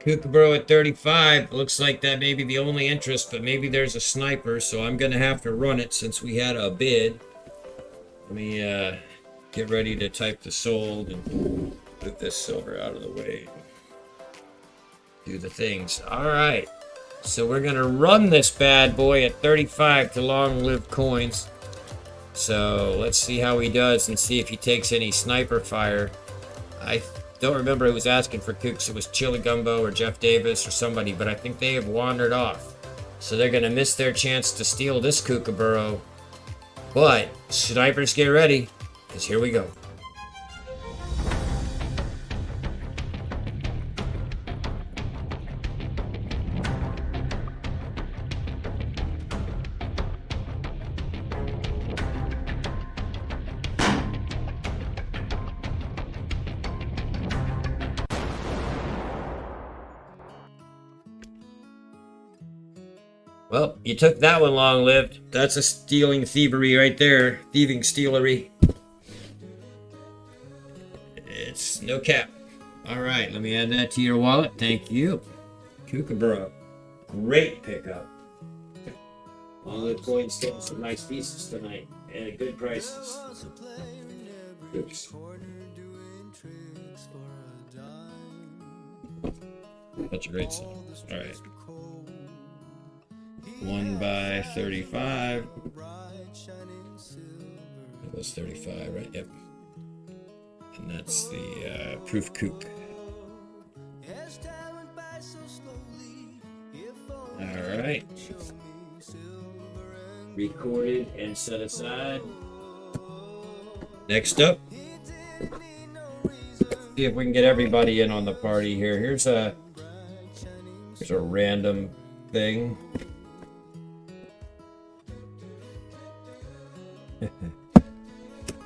Kookaburra at 35. Looks like that may be the only interest, but maybe there's a sniper, so I'm going to have to run it since we had a bid. Let me get ready to type the sold and move this silver out of the way. Do the things. All right. So we're going to run this bad boy at 35 to Long Live Coins. So let's see how he does and see if he takes any sniper fire. I don't remember who was asking for Kooks. It was Chili Gumbo or Jeff Davis or somebody, but I think they have wandered off. So they're going to miss their chance to steal this Kookaburra. But snipers, get ready, because here we go. Well, you took that one long lived. That's a stealing thievery right there. Thieving stealery. It's no cap. All right, let me add that to your wallet. Thank you. Kookaburra. Great pickup. All the coins getting some nice pieces tonight and at good prices. Oops. That's a great song. All right. 1 by 35. That was 35, right? Yep. And that's the proof kook. All right. Recorded and set aside. Next up, see if we can get everybody in on the party here. Here's a random thing.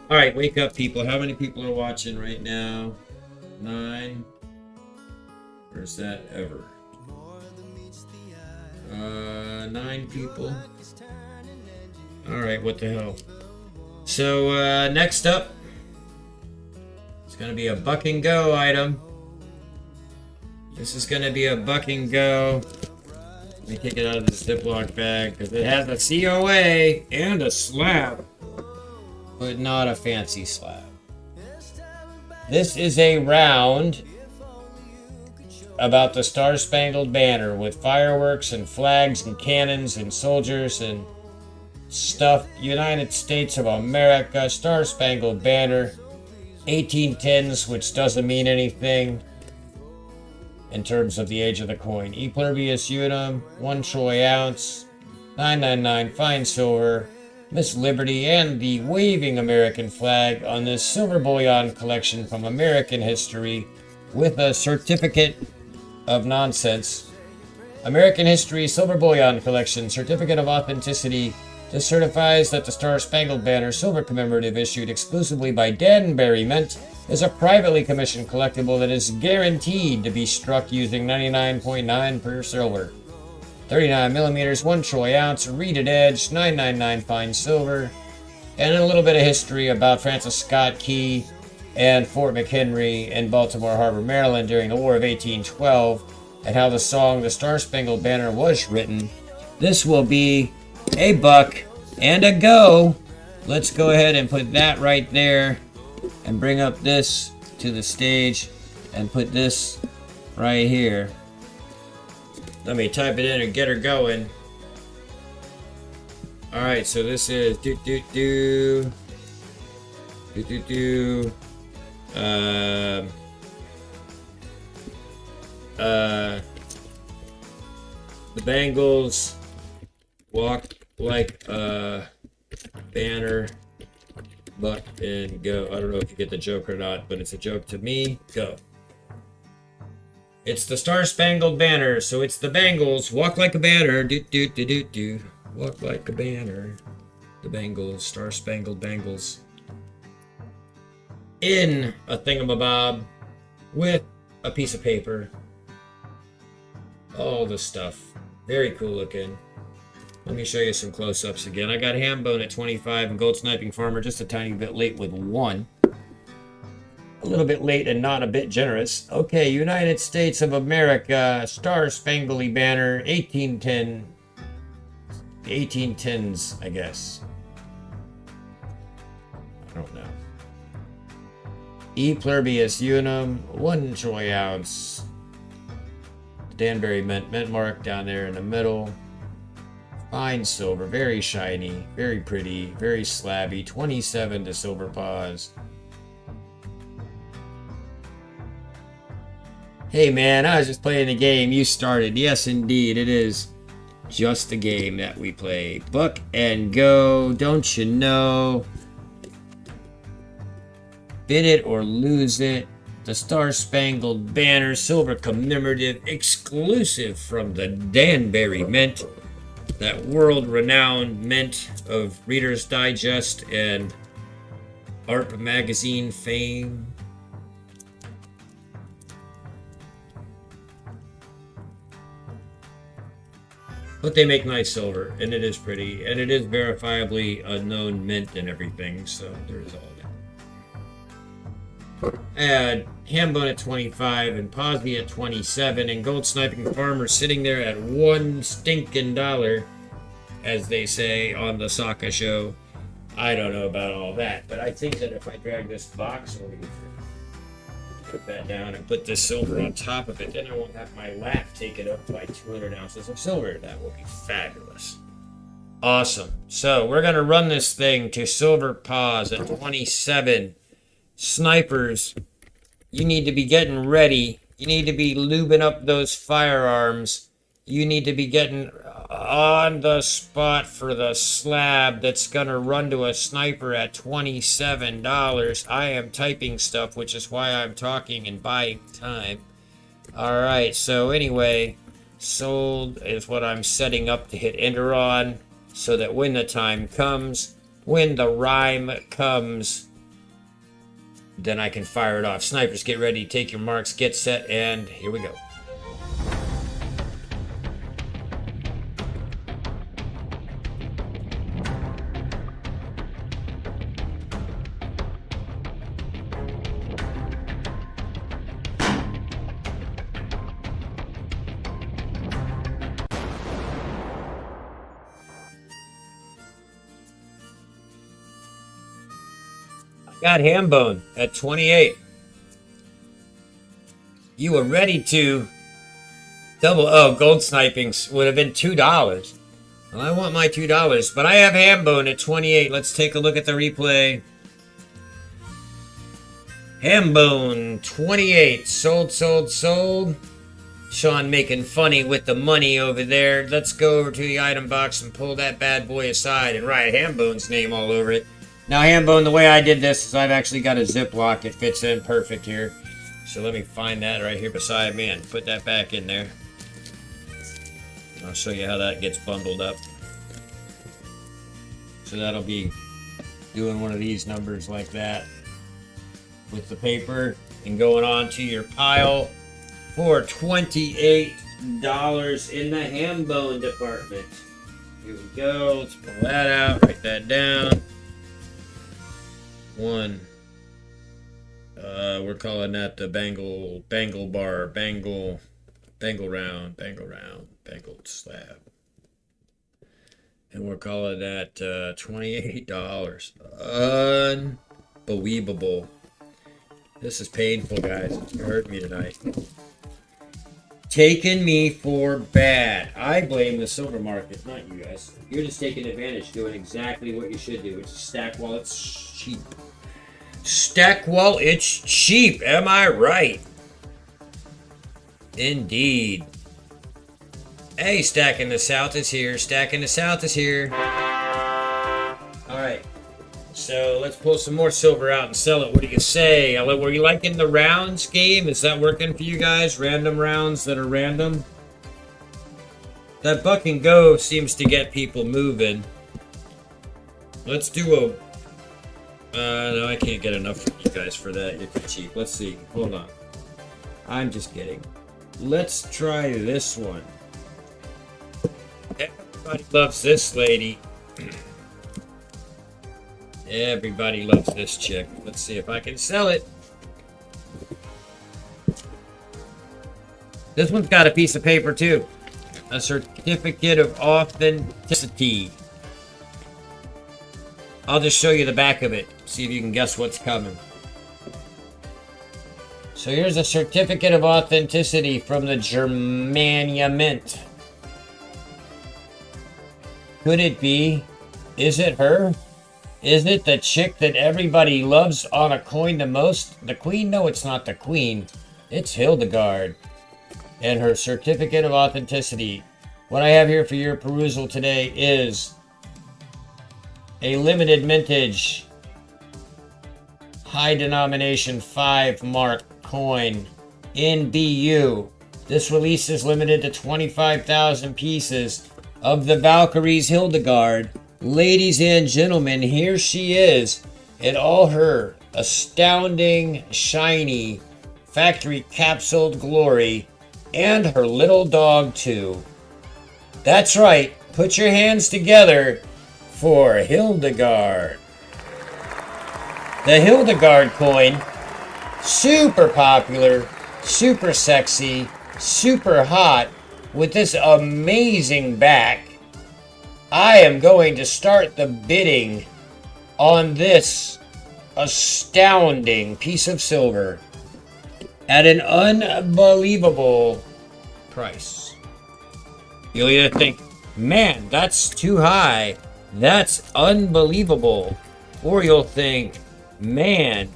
All right, wake up, people. How many people are watching right now? 9. Where's that ever? 9 people. All right, what the hell? So next up, it's gonna be a buck and go item. This is gonna be a buck and go. Let me take it out of the Ziploc bag because it has a COA and a slab, but not a fancy slab. This is a round about the Star Spangled Banner with fireworks and flags and cannons and soldiers and stuff. United States of America, Star Spangled Banner, 1810s, which doesn't mean anything in terms of the age of the coin. E pluribus unum, 1 troy ounce, 999 fine silver, Miss Liberty, and the waving American flag on this silver bullion collection from American History with a certificate of nonsense. American History Silver Bullion Collection, Certificate of Authenticity. This certifies that the Star Spangled Banner silver commemorative issued exclusively by Danbury Mint is a privately commissioned collectible that is guaranteed to be struck using 99.9 per silver. 39 millimeters, 1 troy ounce, reeded edge, 999 fine silver, and a little bit of history about Francis Scott Key and Fort McHenry in Baltimore Harbor, Maryland during the War of 1812, and how the song The Star Spangled Banner was written. This will be a buck and a go. Let's go ahead and put that right there and bring up this to the stage and put this right here. Let me type it in and get her going. All right, so this is the Bengals walk like a banner, buck and go. I don't know if you get the joke or not, but it's a joke to me. Go. It's the Star Spangled Banner, so it's the Bengals walk like a banner. Walk like a banner. The Bengals, Star Spangled Bengals. In a thingamabob with a piece of paper. All the stuff. Very cool looking. Let me show you some close-ups again. I got Hambone at 25 and Gold Sniping Farmer just a tiny bit late with 1. A little bit late and not a bit generous. Okay, United States of America, Star Spangled Banner, 1810. 1810s, I guess. I don't know. E pluribus unum, 1 troy ounce. Danbury mint mark down there in the middle. Fine silver, very shiny, very pretty, very slabby. 27 to silver paws. Hey man, I was just playing the game you started. Yes, indeed, it is just a game that we play. Buck and go, don't you know? Bid it or lose it. The Star Spangled Banner silver commemorative exclusive from the Danbury Mint. That world-renowned mint of Reader's Digest and Art Magazine fame. But they make nice silver, and it is pretty, and it is verifiably a known mint and everything, so there's all that. Add Hambone at 25 and Posby at 27, and Gold Sniping Farmer sitting there at $1 stinking, as they say on the Sokka show. I don't know about all that, but I think that if I drag this box over here, put that down and put this silver on top of it, then I won't have my lap taken up by 200 ounces of silver. That will be fabulous. Awesome. So we're going to run this thing to silver pause at 27. Snipers, you need to be getting ready. You need to be lubing up those firearms. You need to be getting on the spot for the slab that's going to run to a sniper at $27. I am typing stuff, which is why I'm talking and buying time. All right, so anyway, sold is what I'm setting up to hit enter on, so that when the time comes, when the rhyme comes, then I can fire it off. Snipers, get ready, take your marks, get set, and here we go. Got Hambone at 28. You were ready to double. Oh, gold snipings would have been $2. Well, I want my $2, but I have Hambone at 28. Let's take a look at the replay. Hambone 28. Sold, sold, sold. Sean making funny with the money over there. Let's go over to the item box and pull that bad boy aside and write Hambone's name all over it. Now, Hambone, the way I did this is I've actually got a Ziploc. It fits in perfect here. So let me find that right here beside me and put that back in there. I'll show you how that gets bundled up. So that'll be doing one of these numbers like that with the paper and going on to your pile for $28 in the Hambone department. Here we go. Let's pull that out, write that down. One. We're calling that the bangle bar, bangle round, bangle slab. And we're calling that $28. Unbelievable. This is painful, guys. It's hurt me tonight. Taking me for bad. I blame the silver market, not you guys. You're just taking advantage, doing exactly what you should do, which is stack while it's cheap. Stack while it's cheap, am I right? Indeed. Hey, Stack in the South is here. Stack in the South is here. Alright. So let's pull some more silver out and sell it. What do you say? Were you liking the rounds game? Is that working for you guys? Random rounds that are random? That buck and go seems to get people moving. Let's do a... no, I can't get enough from you guys for that. You're too cheap. Let's see. Hold on. I'm just kidding. Let's try this one. Everybody loves this lady. Everybody loves this chick. Let's see if I can sell it. This one's got a piece of paper too. A certificate of authenticity. I'll just show you the back of it. See if you can guess what's coming. So here's a certificate of authenticity from the Germania Mint. Could it be? Is it her? Is it the chick that everybody loves on a coin the most? The queen? No, it's not the queen. It's Hildegard. And her certificate of authenticity. What I have here for your perusal today is a limited mintage high denomination 5 mark coin in BU. This release is limited to 25,000 pieces of the Valkyrie's Hildegard. Ladies and gentlemen, here she is in all her astounding, shiny, factory capsuled glory, and her little dog too. That's right. Put your hands together for Hildegard. The Hildegard coin, super popular, super sexy, super hot, with this amazing back. I am going to start the bidding on this astounding piece of silver at an unbelievable price. You'll either think, man, that's too high, that's unbelievable, or you'll think, man,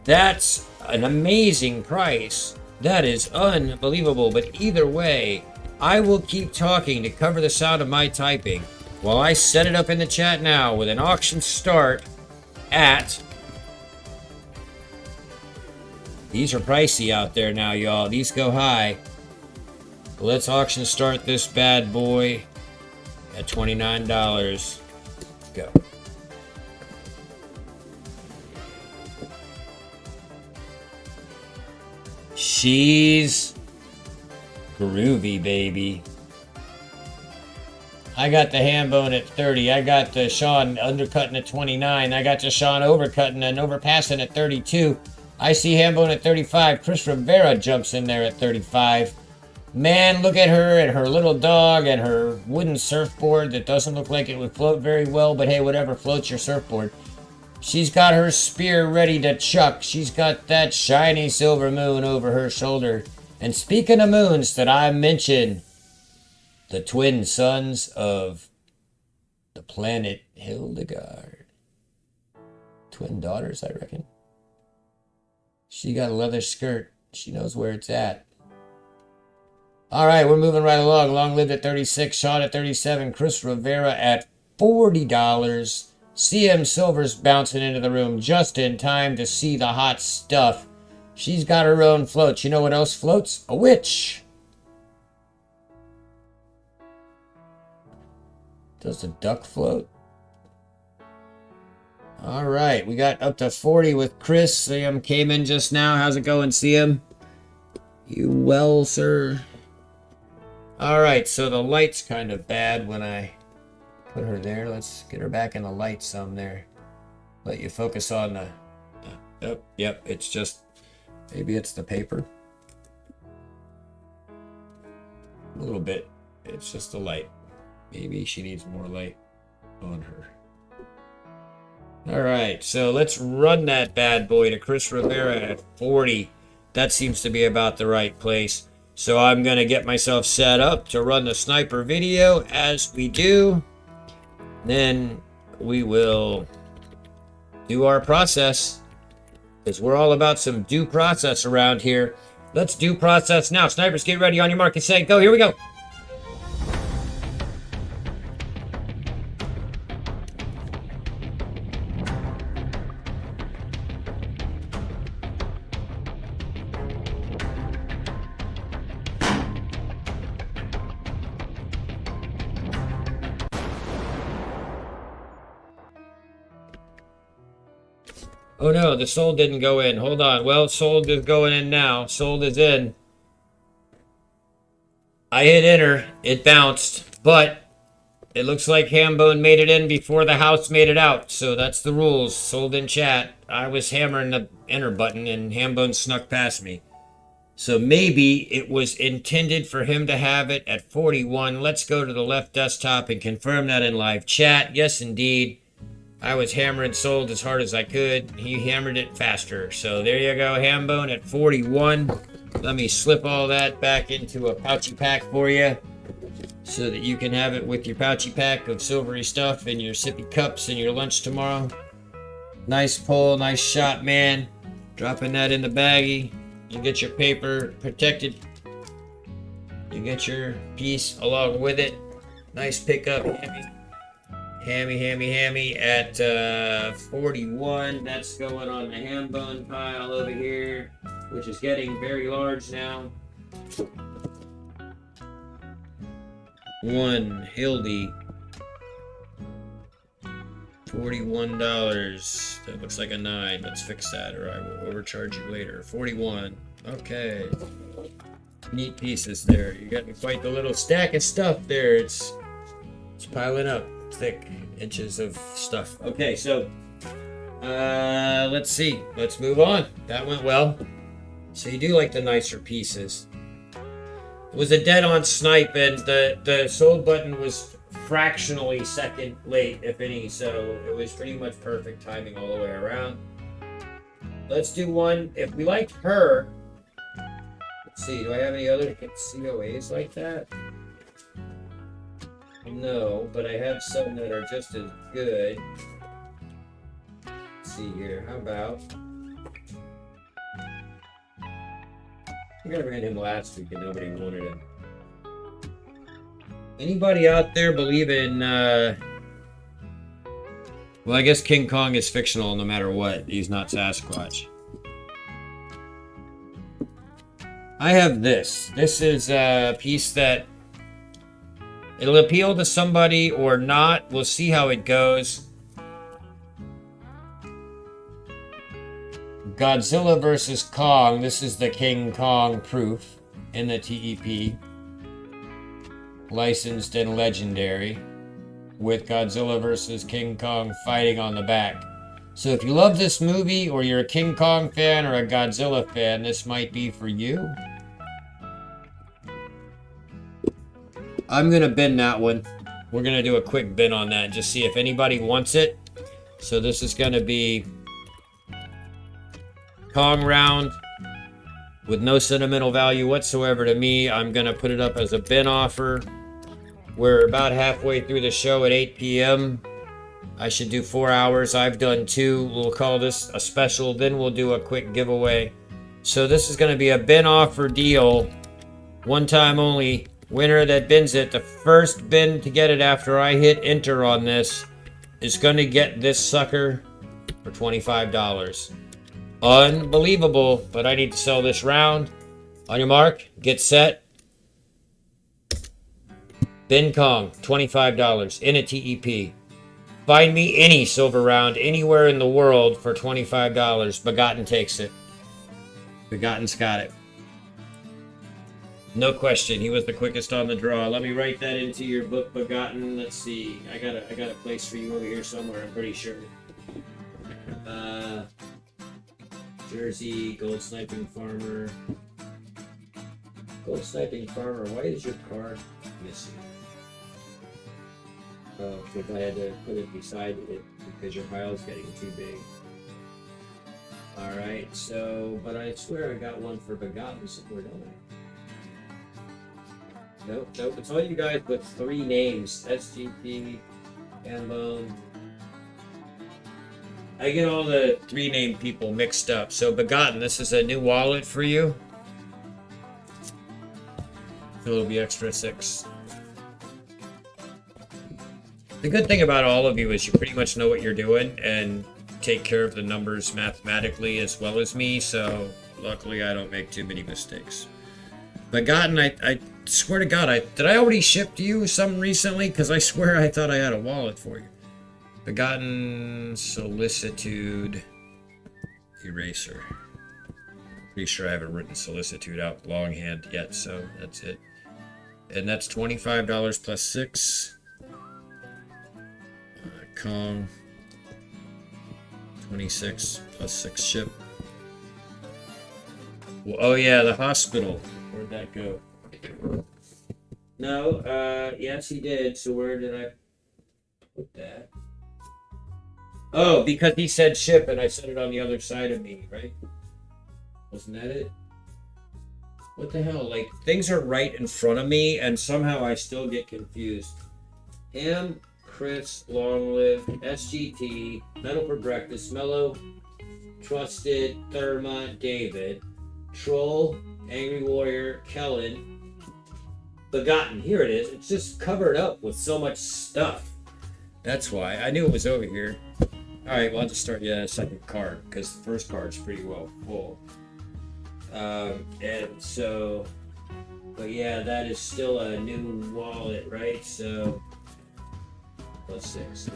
that's an amazing price, that is unbelievable. But either way, I will keep talking to cover the sound of my typing while I set it up in the chat now with an auction start at... These are pricey out there now, y'all. These go high. Let's auction start this bad boy at $29. Go. She's groovy, baby. I got the ham bone at 30. I got the Sean undercutting at 29. I got the Sean overcutting and overpassing at 32. I see ham bone at 35. Chris Rivera jumps in there at 35. Man, look at her and her little dog and her wooden surfboard that doesn't look like it would float very well, but hey, whatever floats your surfboard. She's got her spear ready to chuck. She's got that shiny silver moon over her shoulder. And speaking of moons that I mentioned, the twin sons of the planet Hildegard. Twin daughters, I reckon. She got a leather skirt. She knows where it's at. All right, we're moving right along. Long lived at 36, Sean at 37, Chris Rivera at $40. CM Silver's bouncing into the room just in time to see the hot stuff. She's got her own floats. You know what else floats? A witch. Does the duck float? All right, we got up to 40 with Chris. CM came in just now. How's it going, CM? You well, sir? All right, so the light's kind of bad when I put her there. Let's get her back in the light some there. Let you focus on the yep, it's just, maybe it's the paper. A little bit. It's just the light. Maybe she needs more light on her. All right, so let's run that bad boy to Chris Rivera at 40. That seems to be about the right place. So I'm going to get myself set up to run the sniper video. As we do, then we will do our process, because we're all about some due process around here. Let's do process now. Snipers, get ready on your mark and say, go. Here we go. Oh no, the sold didn't go in. Hold on. Well, sold is going in now. Sold is in. I hit enter. It bounced. But it looks like Hambone made it in before the house made it out. So that's the rules. Sold in chat. I was hammering the enter button and Hambone snuck past me. So maybe it was intended for him to have it at 41. Let's go to the left desktop and confirm that in live chat. Yes, indeed. I was hammering sold as hard as I could. He hammered it faster. So there you go, Hambone at 41. Let me slip all that back into a pouchy pack for you so that you can have it with your pouchy pack of silvery stuff and your sippy cups and your lunch tomorrow. Nice pull, nice shot, man. Dropping that in the baggie. You get your paper protected. You get your piece along with it. Nice pickup, Hammy at 41. That's going on the ham bun pile over here, which is getting very large now. One Hildy, $41. That looks like a 9. Let's fix that, or I will overcharge you later. 41. Okay. Neat pieces there. You got quite the little stack of stuff there. It's piling up, thick inches of stuff. Okay, so let's see. Let's move on. That went well. So you do like the nicer pieces. It was a dead-on snipe, and the sold button was fractionally second late, if any. So it was pretty much perfect timing all the way around. Let's do one. If we liked her. Let's see, do I have any other COAs like that? No, but I have some that are just as good. Let's see here, how about... I think I ran him last week and nobody wanted him. Anybody out there believe in... Well, I guess King Kong is fictional no matter what. He's not Sasquatch. I have this. This is a piece that it'll appeal to somebody or not. We'll see how it goes. Godzilla versus Kong. This is the King Kong proof in the TEP. Licensed and legendary. With Godzilla versus King Kong fighting on the back. So if you love this movie, or you're a King Kong fan or a Godzilla fan, this might be for you. I'm going to bin that one. We're going to do a quick bin on that, just see if anybody wants it. So this is going to be Kong round with no sentimental value whatsoever to me. I'm going to put it up as a bin offer. We're about halfway through the show at 8 p.m. I should do 4 hours. I've done 2. We'll call this a special. Then we'll do a quick giveaway. So this is going to be a bin offer deal. One time only. Winner that bins it. The first bin to get it after I hit enter on this is going to get this sucker for $25. Unbelievable. But I need to sell this round. On your mark. Get set. Bin Kong. $25. In a TEP. Find me any silver round anywhere in the world for $25. Begotten takes it. Begotten's got it. No question. He was the quickest on the draw. Let me write that into your book, Begotten. Let's see. I got a place for you over here somewhere, I'm pretty sure. Jersey, Gold Sniping Farmer. Gold Sniping Farmer, why is your card missing? Oh, because I had to put it beside it because your pile's getting too big. Alright, so, but I swear I got one for Begotten somewhere, don't I? Nope, it's all you guys with 3 names. SGP, Gambone. I get all the 3 name people mixed up. So Begotten, this is a new wallet for you. So it'll be extra 6. The good thing about all of you is you pretty much know what you're doing and take care of the numbers mathematically as well as me, so luckily I don't make too many mistakes. Begotten, I swear to God, did I already ship to you some recently? Because I swear I thought I had a wallet for you. Begotten Solicitude Eraser. Pretty sure I haven't written Solicitude out longhand yet, so that's it. And that's $25 plus 6. Kong 26 plus 6 ship. Well, oh yeah, the hospital. Where'd that go? No, yes he did. So where did I put that? Oh, because he said ship and I said it on the other side of me, right? Wasn't that it? What the hell? Like, things are right in front of me and somehow I still get confused. Ham, Chris, Long Live, SGT, Metal for Breakfast, Mellow, Trusted, Therma, David, Troll, Angry Warrior, Kellen, Begotten. Here it is. It's just covered up with so much stuff. That's why. I knew it was over here. Alright, well, I'll just start a second card, because the first card's pretty well full. And so, but yeah, that is still a new wallet, right? So, plus 6.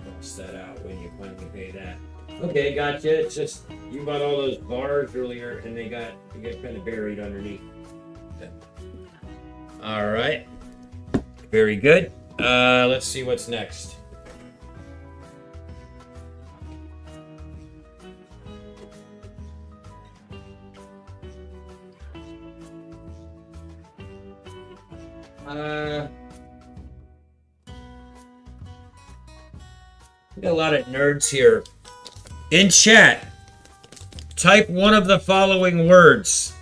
Cross that out when you finally pay that. Okay, gotcha. It's just you bought all those bars earlier, and they got kind of buried underneath. All right, very good. Let's see what's next. We got a lot of nerds here. In chat, type one of the following words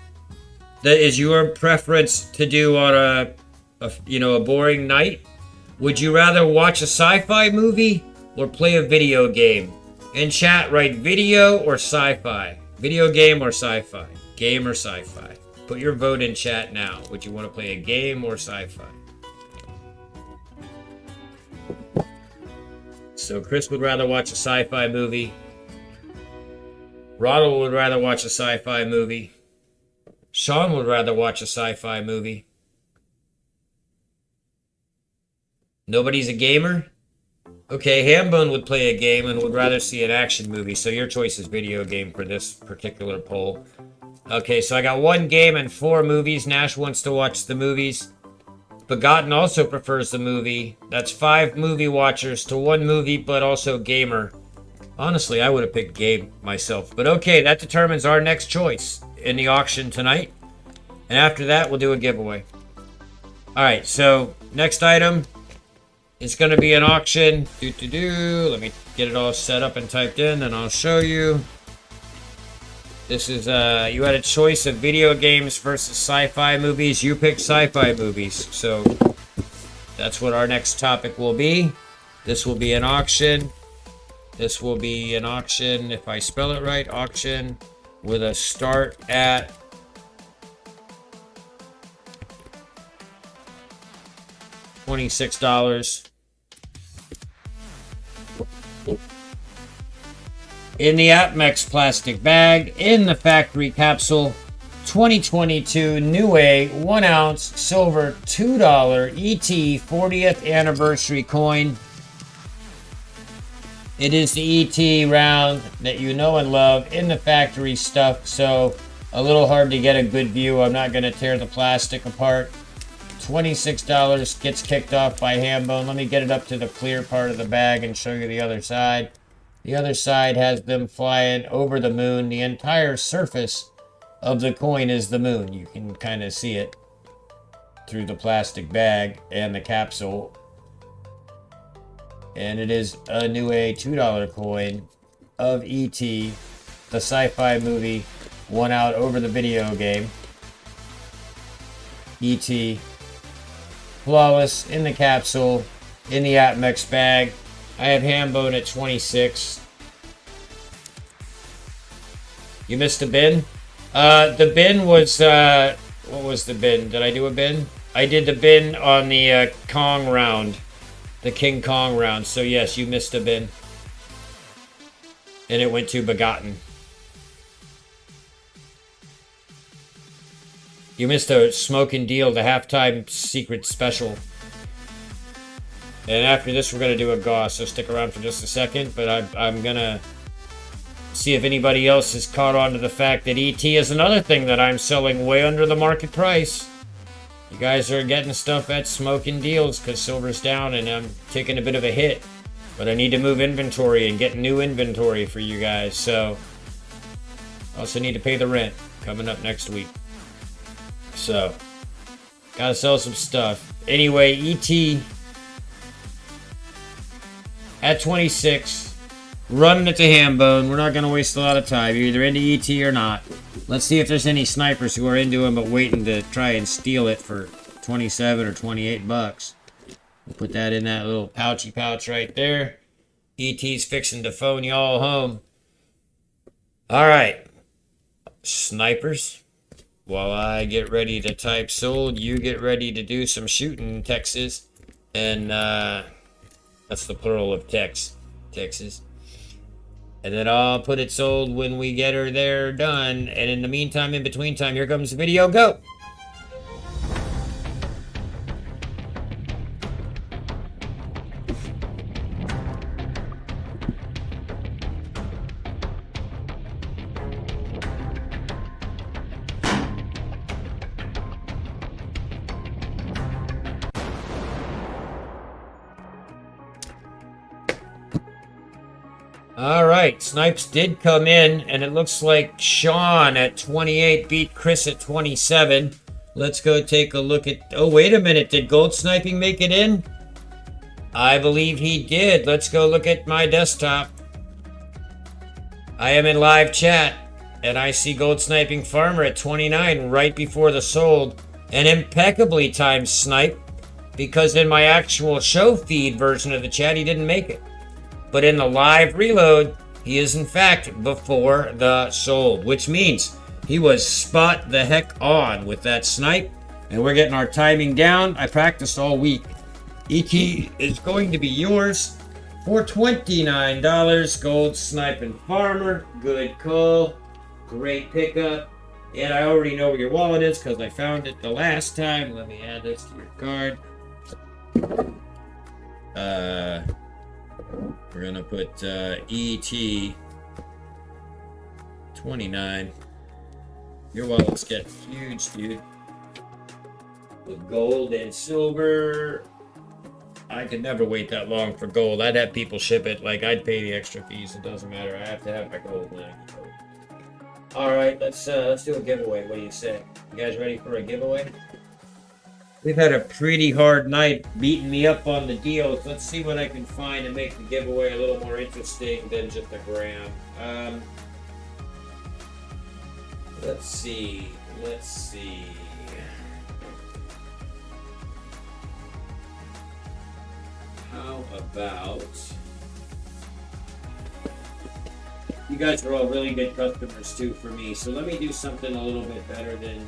that is your preference to do on a boring night. Would you rather watch a sci-fi movie or play a video game? In chat, write video or sci-fi. Video game or sci-fi. Game or sci-fi. Put your vote in chat now. Would you want to play a game or sci-fi? So Chris would rather watch a sci-fi movie. Ronald would rather watch a sci-fi movie. Sean would rather watch a sci-fi movie. Nobody's a gamer? Okay, Hambone would play a game and would rather see an action movie, so your choice is video game for this particular poll. Okay, so I got 1 game and 4 movies. Nash wants to watch the movies. Begotten also prefers the movie. That's 5 movie watchers to 1 movie, but also gamer. Honestly, I would have picked game myself. But okay, that determines our next choice in the auction tonight. And after that, we'll do a giveaway. Alright, so next item is going to be an auction. Let me get it all set up and typed in, and I'll show you. This is, you had a choice of video games versus sci-fi movies. You picked sci-fi movies. So that's what our next topic will be. This will be an auction. This will be an auction, if I spell it right, auction with a start at $26. In the APMEX plastic bag, in the factory capsule, 2022 New A 1 ounce silver $2 ET 40th anniversary coin. It is the ET round that you know and love in the factory stuff, so a little hard to get a good view. I'm not going to tear the plastic apart. $26 gets kicked off by Hambone. Let me get it up to the clear part of the bag and show you the other side. The other side has them flying over the moon. The entire surface of the coin is the moon. You can kind of see it through the plastic bag and the capsule. And it is a New A $2 coin of E.T., the sci-fi movie, won out over the video game. E.T. flawless in the capsule, in the APMEX bag. I have Hambone at 26. You missed a bin? The bin was, what was the bin? Did I do a bin? I did the bin on the Kong round. The King Kong round. So yes, you missed a bin. And it went to Begotten. You missed a smoking deal, the halftime secret special. And after this, we're going to do a Gauss, so stick around for just a second. But I'm going to see if anybody else has caught on to the fact that ET is another thing that I'm selling way under the market price. You guys are getting stuff at smoking deals because silver's down and I'm taking a bit of a hit. But I need to move inventory and get new inventory for you guys. So, I also need to pay the rent coming up next week. So, gotta sell some stuff. Anyway, ET at 26, running it to Hambone. We're not gonna waste a lot of time. You're either into ET or not. Let's see if there's any snipers who are into him but waiting to try and steal it for 27 or 28 bucks. We'll put that in that little pouchy pouch right there. ET's fixing to phone y'all home. Alright. Snipers. While I get ready to type sold, you get ready to do some shooting, Texas. And that's the plural of Texas. And then I'll put it sold when we get her there done. And in the meantime, in between time, here comes the video. Go! All right, snipes did come in, and it looks like Sean at 28 beat Chris at 27. Let's go take a look at... Oh, wait a minute. Did gold sniping make it in? I believe he did. Let's go look at my desktop. I am in live chat, and I see gold sniping farmer at 29 right before the sold. An impeccably timed snipe, because in my actual show feed version of the chat, he didn't make it. But in the live reload, he is in fact before the sold, which means he was spot the heck on with that snipe. And we're getting our timing down. I practiced all week. ET is going to be yours for $29. Gold sniping farmer. Good call. Great pickup. And I already know where your wallet is because I found it the last time. Let me add this to your card. We're gonna put ET 29. Your wallets get huge, dude. With gold and silver, I could never wait that long for gold. I'd have people ship it. Like, I'd pay the extra fees. It doesn't matter. I have to have my gold when I get gold. All right, let's do a giveaway. What do you say? You guys ready for a giveaway? We've had a pretty hard night beating me up on the deals. Let's see what I can find and make the giveaway a little more interesting than just a gram. Let's see. How about... You guys are all really good customers too for me, so let me do something a little bit better than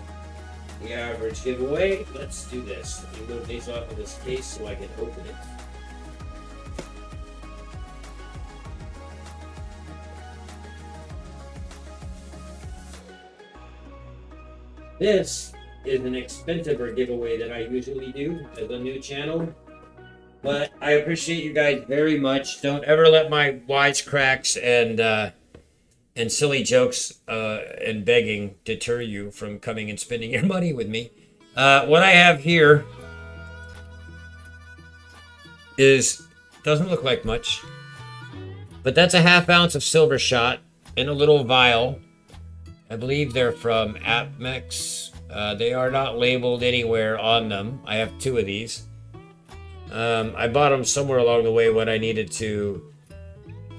the average giveaway. Let's do this. Let me move these off of this case so I can open it. This is an expensive giveaway than I usually do as a new channel, but I appreciate you guys very much. Don't ever let my wisecracks and silly jokes and begging deter you from coming and spending your money with me. What I have here doesn't look like much, but that's a ½ ounce of silver shot in a little vial. I believe they're from Apmex. They are not labeled anywhere on them. I have 2 of these. I bought them somewhere along the way when I needed to.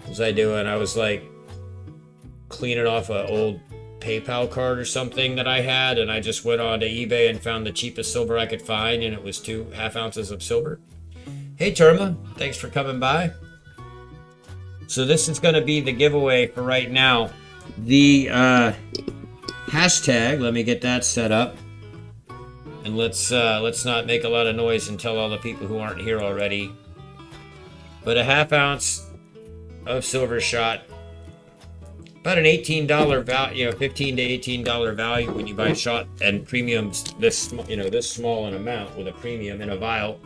What was I doing? I was like cleaning off an old PayPal card or something that I had, and I just went on to eBay and found the cheapest silver I could find, and it was 2 ½ ounces of silver. Hey Terma, thanks for coming by. So this is going to be the giveaway for right now. The hashtag, let me get that set up, and let's not make a lot of noise and tell all the people who aren't here already. But a ½ ounce of silver shot, about an $18 value, $15 to $18 value when you buy shot and premiums this small an amount with a premium in a vial.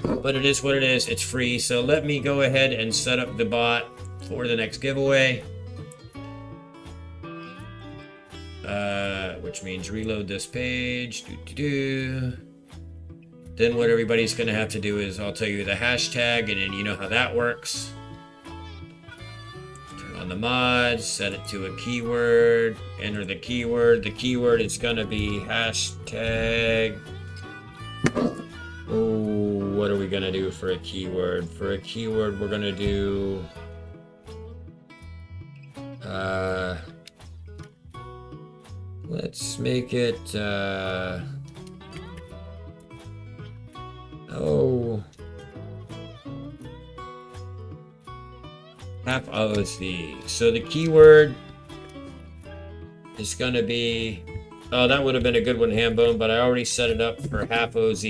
But it is what it is. It's free. So let me go ahead and set up the bot for the next giveaway. Which means reload this page. Then what everybody's going to have to do is I'll tell you the hashtag, and then you know how that works. Turn on the mods, set it to a keyword, enter the keyword. The keyword is going to be hashtag. Oh, what are we going to do for a keyword? For a keyword, we're going to do... let's make it, half OZ. So the keyword is going to be, oh, that would have been a good one, Hambone, but I already set it up for half OZ.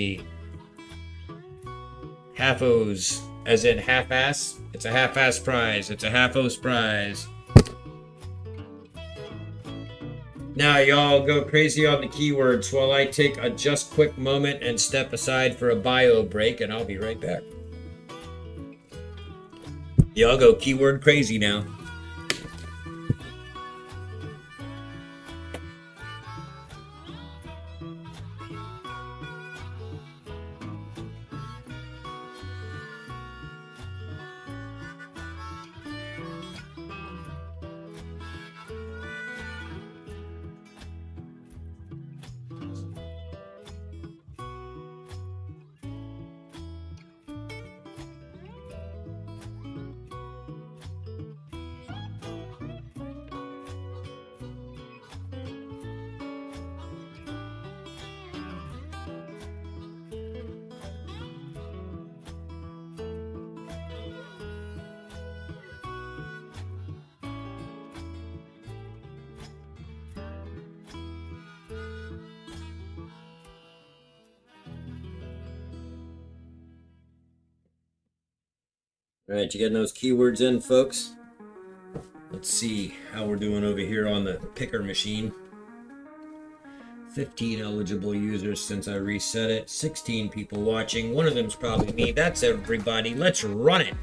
Half O's, as in half-ass. It's a half-ass prize. It's a half-O's prize. Now, y'all go crazy on the keywords while I take a just quick moment and step aside for a bio break, and I'll be right back. Y'all go keyword crazy now. All right, you getting those keywords in, folks? Let's see how we're doing over here on the picker machine. 15 eligible users since I reset it. 16 people watching. One of them's probably me. That's everybody. Let's run it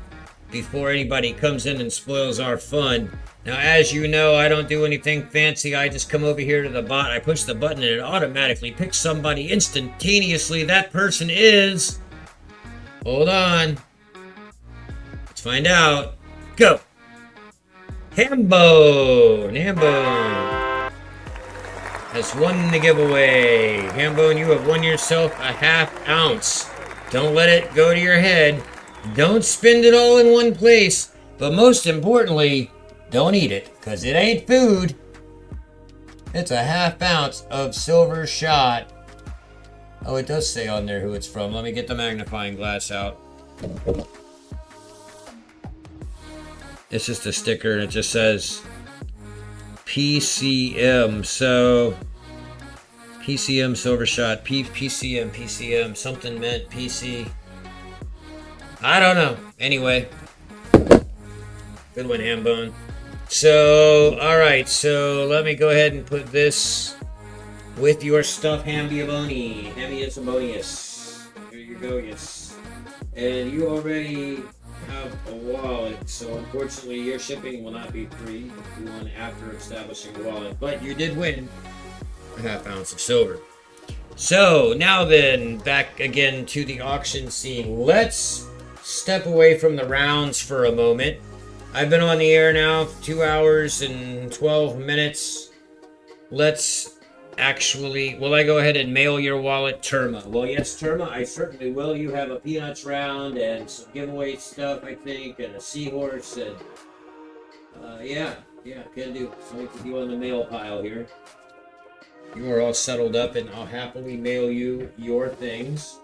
before anybody comes in and spoils our fun. Now, as you know, I don't do anything fancy. I just come over here to the bot. I push the button and it automatically picks somebody instantaneously. That person is... Hold on. Let's find out. Go. Hambone. Hambone has won the giveaway. Hambone, you have won yourself a ½ ounce. Don't let it go to your head. Don't spend it all in one place. But most importantly, don't eat it, because it ain't food. It's a ½ ounce of silver shot. Oh, it does say on there who it's from. Let me get the magnifying glass out. It's just a sticker and it just says PCM. So PCM silver shot. PCM. Something meant PC. I don't know. Anyway. Good one, Hambone. So, alright. So, let me go ahead and put this with your stuff, Hambiaboni. Hambiabonius. Here you go, yes. And you already have a wallet, so unfortunately your shipping will not be free if you want after establishing a wallet. But you did win a ½ ounce of silver. So, now then, back again to the auction scene. Let's step away from the rounds for a moment. I've been on the air now for 2 hours and 12 minutes. Let's actually, will I go ahead and mail your wallet, Terma? Well, yes, Terma, I certainly will. You have a Peanuts round and some giveaway stuff, I think, and a seahorse, and yeah, can do. So we put you on the mail pile here. You are all settled up, and I'll happily mail you your things.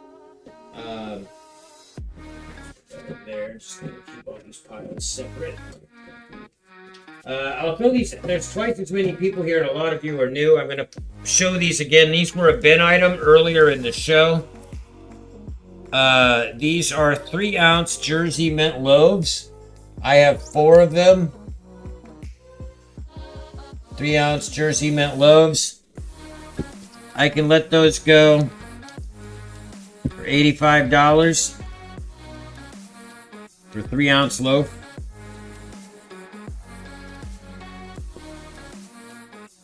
There, just gonna keep all these piles separate. I'll fill these. There's twice as many people here, and a lot of you are new. I'm gonna show these again. These were a bin item earlier in the show. These are 3-ounce Jersey mint loaves. I have 4 of them. 3-ounce Jersey mint loaves. I can let those go for $85 for 3-ounce loaf.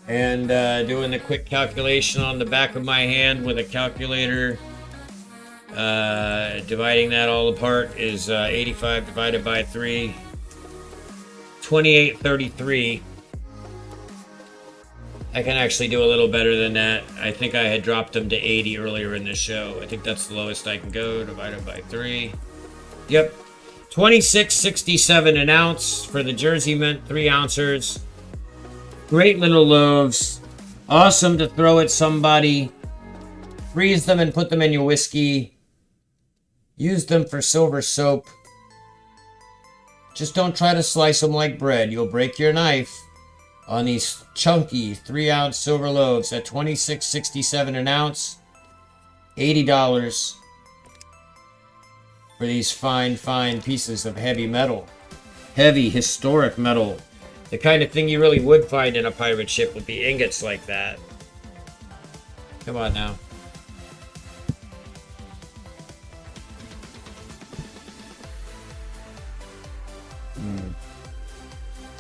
And doing the quick calculation on the back of my hand with a calculator, dividing that all apart is 85 divided by 3, 28.33. I can actually do a little better than that. I think I had dropped them to 80 earlier in the show. I think that's the lowest I can go, divided by 3. Yep, 26.67 an ounce for the Jersey mint 3-ouncers. Great little loaves. Awesome to throw at somebody. Freeze them and put them in your whiskey. Use them for silver soap. Just don't try to slice them like bread. You'll break your knife on these chunky 3-ounce silver loaves at $26.67 an ounce. $80 for these fine pieces of heavy metal. Heavy historic metal. The kind of thing you really would find in a pirate ship would be ingots like that. Come on now.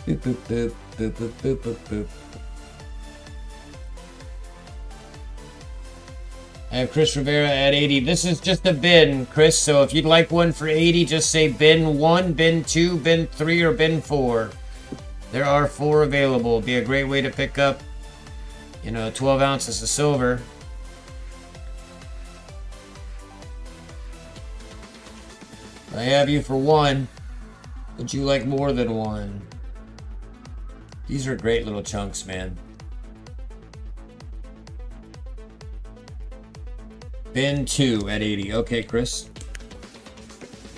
Boop, boop, boop, boop, boop, boop, boop, boop. I have Chris Rivera at 80. This is just a bin, Chris, so if you'd like one for 80, just say bin 1, bin 2, bin 3, or bin 4. There are 4 available. It'd be a great way to pick up, 12 ounces of silver. I have you for 1. Would you like more than 1? These are great little chunks, man. Bin 2 at 80. Okay, Chris.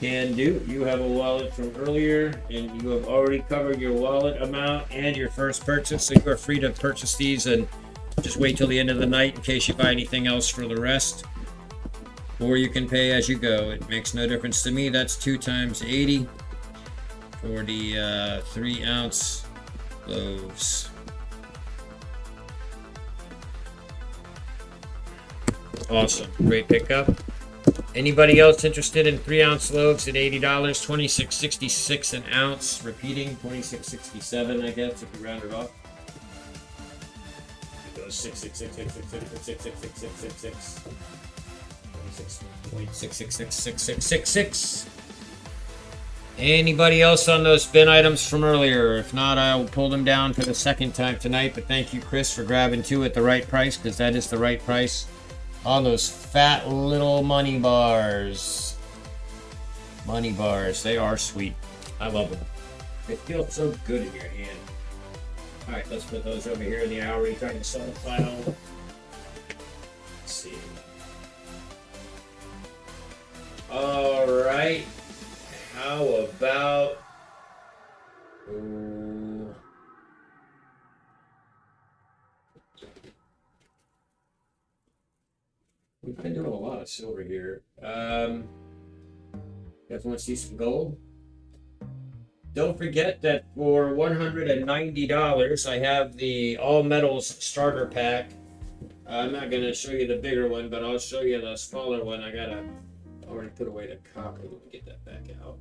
Can do. You have a wallet from earlier, and you have already covered your wallet amount and your first purchase, so you are free to purchase these and just wait till the end of the night in case you buy anything else for the rest. Or you can pay as you go. It makes no difference to me. That's 2 times 80. for the 3-ounce loaves. Awesome. Great pickup. Anybody else interested in 3-ounce loaves at $80? $26.66 an ounce. Repeating, $26.67, I guess, if you round it off. It goes 66666666666. 26.6666666. Anybody else on those bin items from earlier? If not, I will pull them down for the second time tonight. But thank you, Chris, for grabbing 2 at the right price, because that is the right price on those fat little money bars. Money bars, they are sweet. I love them. They feel so good in your hand. All right, let's put those over here in the Oury trying to sell the file. Let's see. All right. How about... we've been doing a lot of silver here. Guys want to see some gold? Don't forget that for $190, I have the All Metals Starter Pack. I'm not going to show you the bigger one, but I'll show you the smaller one. I already put away the copper. Let me get that back out.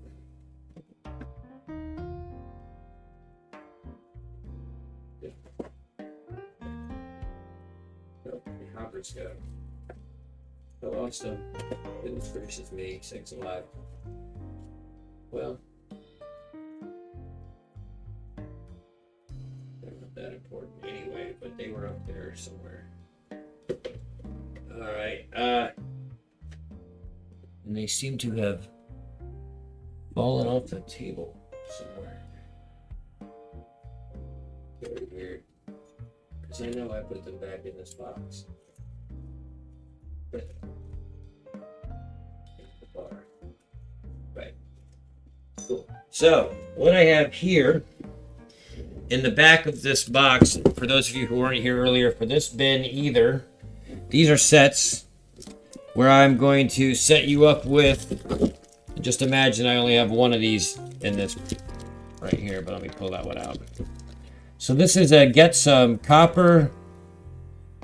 Oh, the copper's got I lost them. Goodness gracious me, sakes alive. Well, they're not that important anyway, but they were up there somewhere. Alright, and they seem to have fallen off the table somewhere. Very weird. Because I know I put them back in this box. Right. Cool. So, what I have here in the back of this box, for those of you who weren't here earlier for this bin either, these are sets where I'm going to set you up with, just imagine I only have one of these in this right here, but let me pull that one out. So this is a get some copper,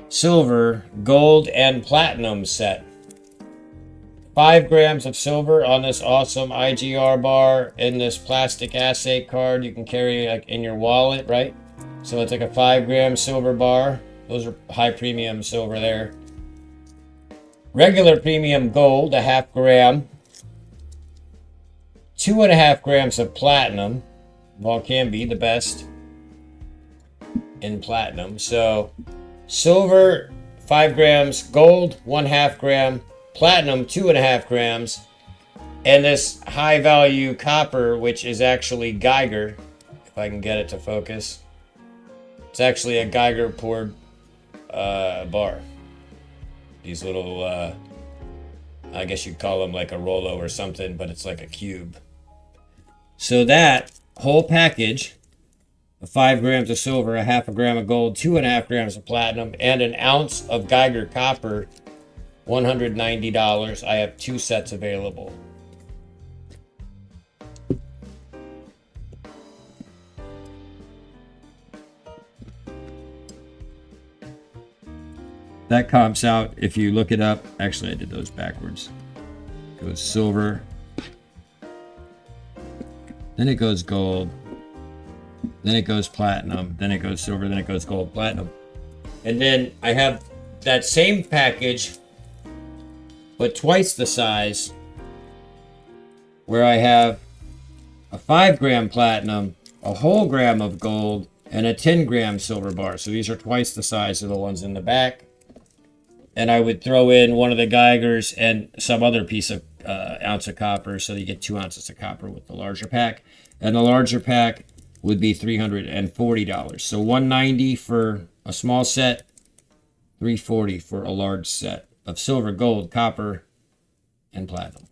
silver, gold, and platinum set. 5 grams of silver on this awesome IGR bar in this plastic assay card you can carry like in your wallet, right? So it's like a 5-gram silver bar. Those are high premium silver there. Regular premium gold, a 0.5 gram. 2.5 grams of platinum. Well, can be the best in platinum. So silver, 5 grams, gold, 1/2 gram, platinum, 2.5 grams, and this high value copper, which is actually Geiger, if I can get it to focus. It's actually a Geiger poured bar. These little, I guess you'd call them like a Rolo or something, but it's like a cube. So that whole package of 5 grams of silver, a 0.5 gram of gold, 2.5 grams of platinum, and an ounce of Geiger copper, $190. I have 2 sets available. That comps out, if you look it up, actually I did those backwards. It goes silver, then it goes gold, then it goes platinum, then it goes silver, then it goes gold, platinum. And then I have that same package, but twice the size, where I have a 5 gram platinum, a whole gram of gold, and a 10 gram silver bar. So these are twice the size of the ones in the back. And I would throw in one of the Geigers and some other piece of ounce of copper, so you get 2 ounces of copper with the larger pack. And the larger pack would be $340. So $190 for a small set, $340 for a large set of silver, gold, copper, and platinum.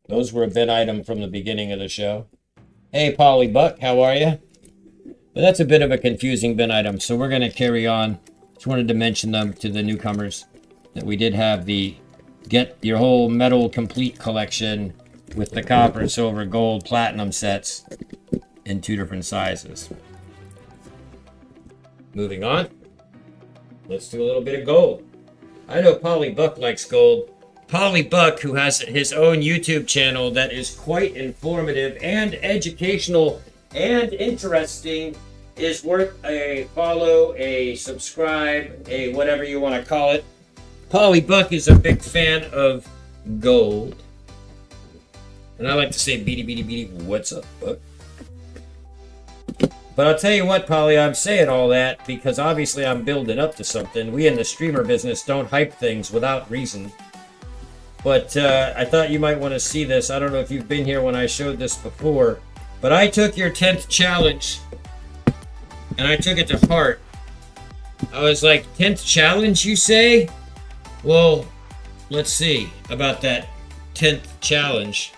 Those were a bin item from the beginning of the show. Hey, Polly Buck, how are you? But that's a bit of a confusing bin item, so we're going to carry on. Just wanted to mention them to the newcomers, that we did have the Get Your Whole Metal Complete collection with the copper, silver, gold, platinum sets in 2 different sizes. Moving on, let's do a little bit of gold. I know Polly Buck likes gold. Polly Buck, who has his own YouTube channel that is quite informative and educational and interesting, is worth a follow, a subscribe, a whatever you want to call it. Polly Buck is a big fan of gold. And I like to say, beady, beady, beady, what's up, Buck? But I'll tell you what, Polly, I'm saying all that because obviously I'm building up to something. We in the streamer business don't hype things without reason. But I thought you might want to see this. I don't know if you've been here when I showed this before. But I took your 10th challenge and I took it to heart. I was like, 10th challenge, you say? Well, let's see about that 10th challenge.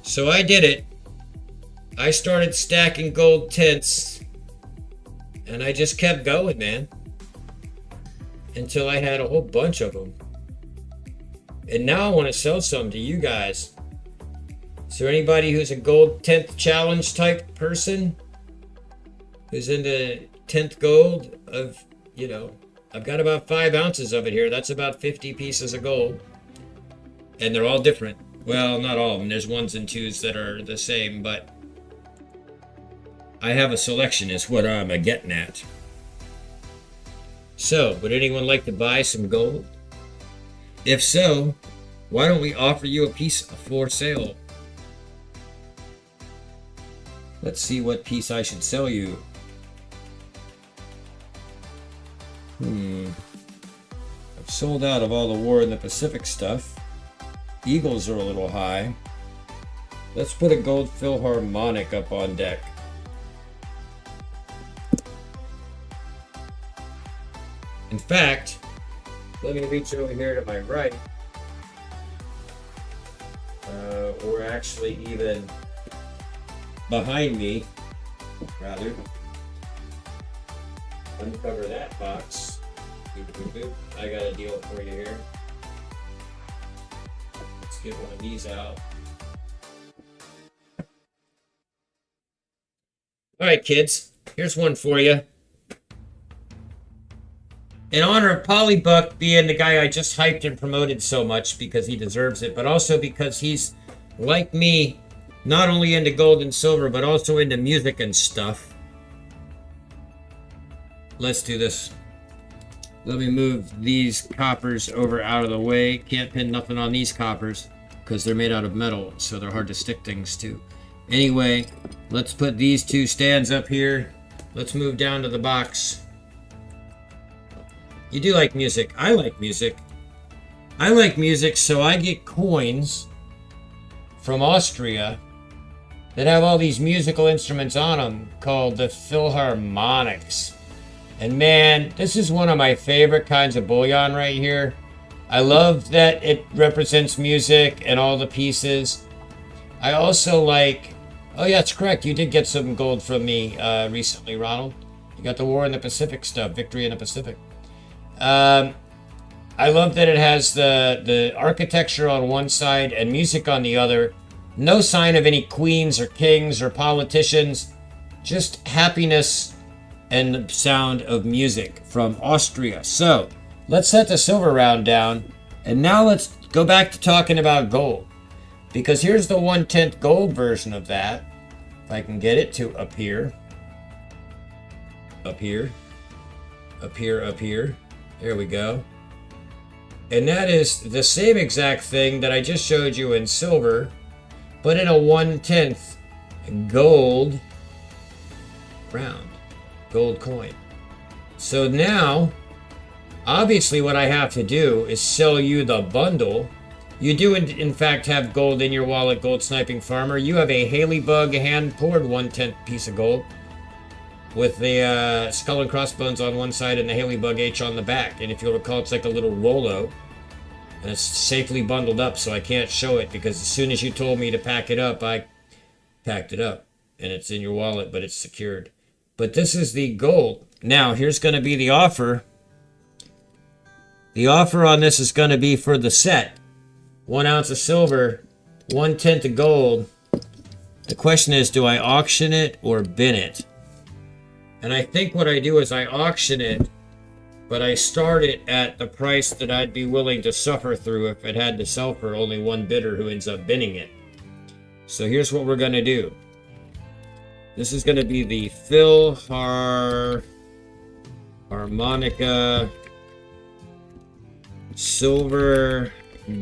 So I did it. I started stacking gold 10ths. And I just kept going, man. Until I had a whole bunch of them. And now I want to sell some to you guys. Is there anybody who's a gold 10th challenge type person? Who's into 10th gold? I've got about 5 ounces of it here. That's about 50 pieces of gold. And they're all different. Well, not all of them. There's 1s and 2s that are the same, but I have a selection is what I'm getting at. So, would anyone like to buy some gold? If so, why don't we offer you a piece for sale? Let's see what piece I should sell you. I've sold out of all the War in the Pacific stuff. Eagles are a little high. Let's put a gold Philharmonic up on deck. In fact, let me reach over here to my right. Or actually even behind me, rather. Uncover that box. I got a deal for you here. Let's get one of these out. Alright, kids. Here's one for you. In honor of Polly Buck being the guy I just hyped and promoted so much because he deserves it, but also because he's, like me, not only into gold and silver, but also into music and stuff. Let's do this. Let me move these coppers over out of the way. Can't pin nothing on these coppers because they're made out of metal, so they're hard to stick things to. Anyway, let's put these 2 stands up here. Let's move down to the box. You do like music. I like music. I like music, so I get coins from Austria that have all these musical instruments on them called the Philharmonics. And man, this is one of my favorite kinds of bullion right here. I love that it represents music and all the pieces. I also like... Oh yeah, it's correct. You did get some gold from me recently, Ronald. You got the War in the Pacific stuff. Victory in the Pacific. I love that it has the architecture on one side and music on the other. No sign of any queens or kings or politicians. Just happiness and the sound of music from Austria. So, let's set the silver round down. And now let's go back to talking about gold. Because here's the 1/10 gold version of that. If I can get it to appear. Up here. Up here, up here. There we go. And that is the same exact thing that I just showed you in silver, but in a 1/10 gold round. Gold coin. So now, obviously what I have to do is sell you the bundle. You do in fact have gold in your wallet, Gold Sniping Farmer. You have a Haley Bug hand-poured 1/10 piece of gold with the skull and crossbones on one side and the Haley Bug H on the back. And if you'll recall, it's like a little Rolo. And it's safely bundled up, so I can't show it because as soon as you told me to pack it up, I packed it up. And it's in your wallet, but it's secured. But this is the gold. Now, here's going to be the offer. The offer on this is going to be for the set. 1 ounce of silver, 1/10 of gold. The question is, do I auction it or bin it? And I think what I do is I auction it, but I start it at the price that I'd be willing to suffer through if it had to sell for only one bidder who ends up binning it. So here's what we're going to do. This is going to be the Harmonica silver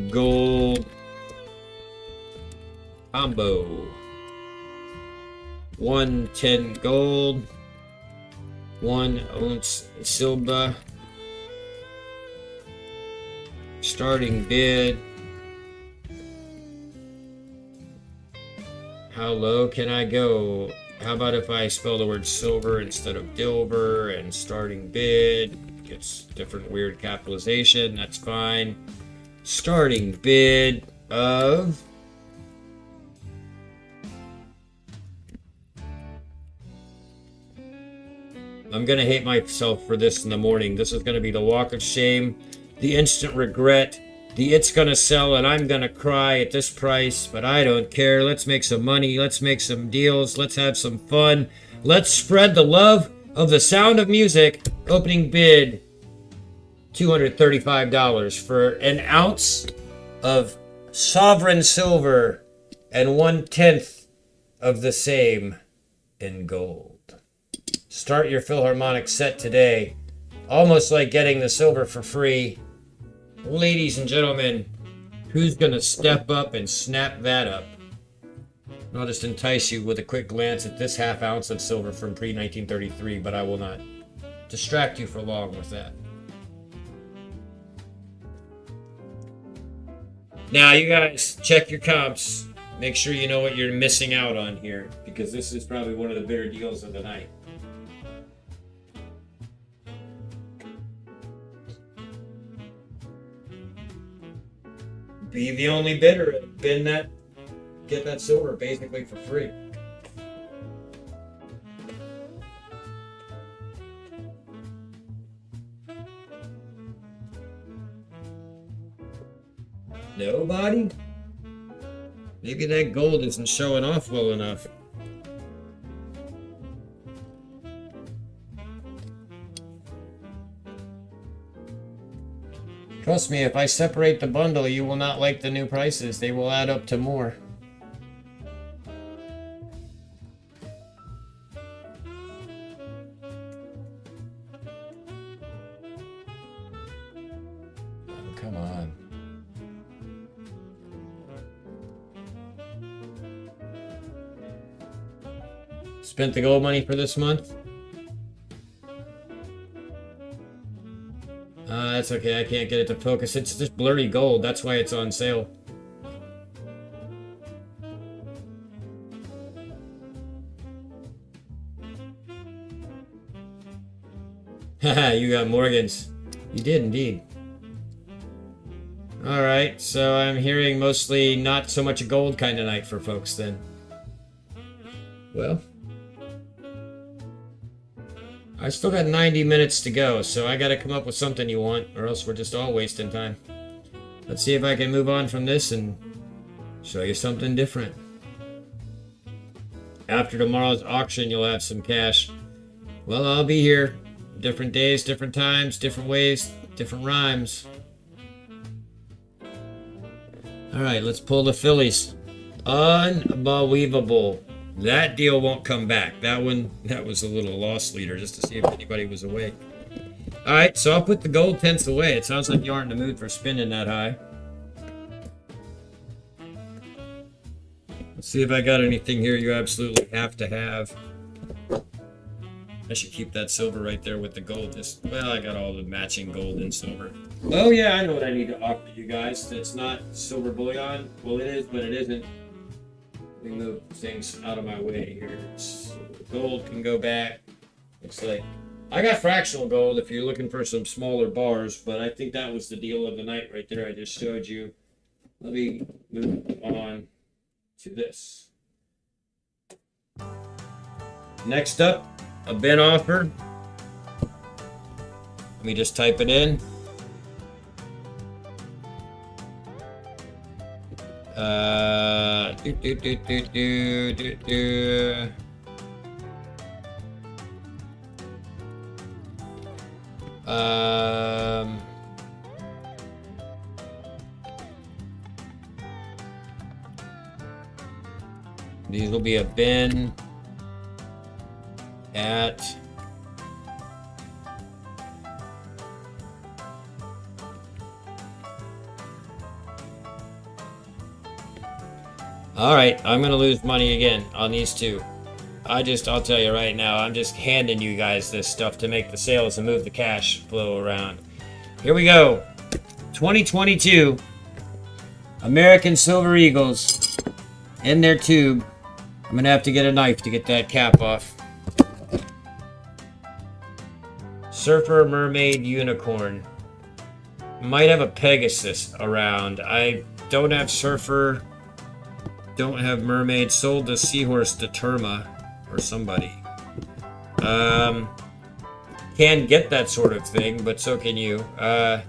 gold combo. 1/10 gold, 1 ounce silver. Starting bid. How low can I go? How about if I spell the word silver instead of dilver, and starting bid gets different weird capitalization. That's fine. Starting bid of I'm going to hate myself for this in the morning. This is going to be the walk of shame, the instant regret, the it's going to sell and I'm going to cry at this price, but I don't care. Let's make some money. Let's make some deals. Let's have some fun. Let's spread the love of the sound of music. Opening bid, $235 for an ounce of sovereign silver and 1/10 of the same in gold. Start your Philharmonic set today. Almost like getting the silver for free. Ladies and gentlemen, who's going to step up and snap that up? I'll just entice you with a quick glance at this half ounce of silver from pre-1933, but I will not distract you for long with that. Now, you guys, check your comps. Make sure you know what you're missing out on here, because this is probably one of the bigger deals of the night. Be the only bidder and bin that, get that silver basically for free. Nobody? Maybe that gold isn't showing off well enough. Trust me, if I separate the bundle, you will not like the new prices. They will add up to more. Oh, come on. Spent the gold money for this month? That's okay, I can't get it to focus. It's just blurry gold, that's why it's on sale. Haha, you got Morgans. You did indeed. Alright, so I'm hearing mostly not so much a gold kind of night for folks then. Well, I still got 90 minutes to go, so I gotta come up with something you want, or else we're just all wasting time. Let's see if I can move on from this and show you something different. After tomorrow's auction, you'll have some cash. Well, I'll be here. Different days, different times, different ways, different rhymes. Alright, let's pull the Phillies. Unbelievable. That deal won't come back. That was a little loss leader just to see if anybody was awake. Alright, so I'll put the gold pence away. It sounds like you aren't in the mood for spinning that high. Let's see if I got anything here you absolutely have to have. I should keep that silver right there with the gold. Well, I got all the matching gold and silver. Oh yeah, I know what I need to offer you guys. That's not silver bullion. Well, it is, but it isn't. Let me move things out of my way here. So gold can go back. Looks like I got fractional gold if you're looking for some smaller bars, but I think that was the deal of the night right there I just showed you. Let me move on to this. Next up, a bin offer. Let me just type it in. Do, do, do, do, do, do, do. These will be a bin at all right, I'm gonna lose money again on these two. I'll tell you right now, I'm just handing you guys this stuff to make the sales and move the cash flow around. Here we go. 2022 American Silver Eagles in their tube. I'm gonna have to get a knife to get that cap off. Surfer, Mermaid, Unicorn. Might have a Pegasus around. I don't have Surfer. Don't have Mermaid. Sold the Seahorse to Terma or somebody. Can get that sort of thing, but so can you. But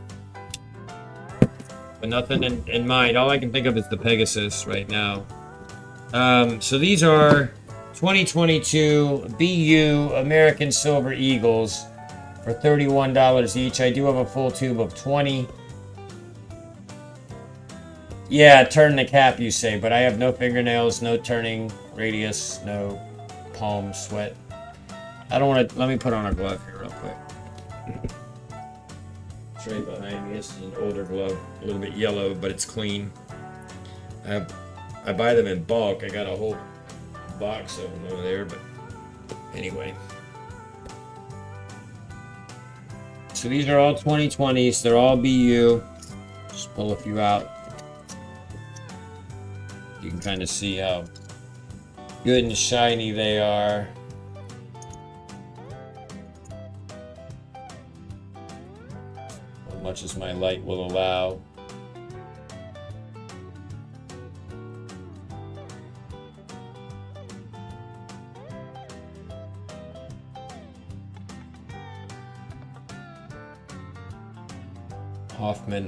nothing in mind. All I can think of is the Pegasus right now. So these are 2022 BU American Silver Eagles for $31 each. I do have a full tube of 20. Yeah, turn the cap, you say, but I have no fingernails, no turning radius, no palm sweat. I don't want to. Let me put on a glove here real quick. It's right behind me. This is an older glove, a little bit yellow, but it's clean. I buy them in bulk. I got a whole box of them over there, but anyway. So these are all 2020s. They're all BU. Just pull a few out. You can kind of see how good and shiny they are. As much as my light will allow.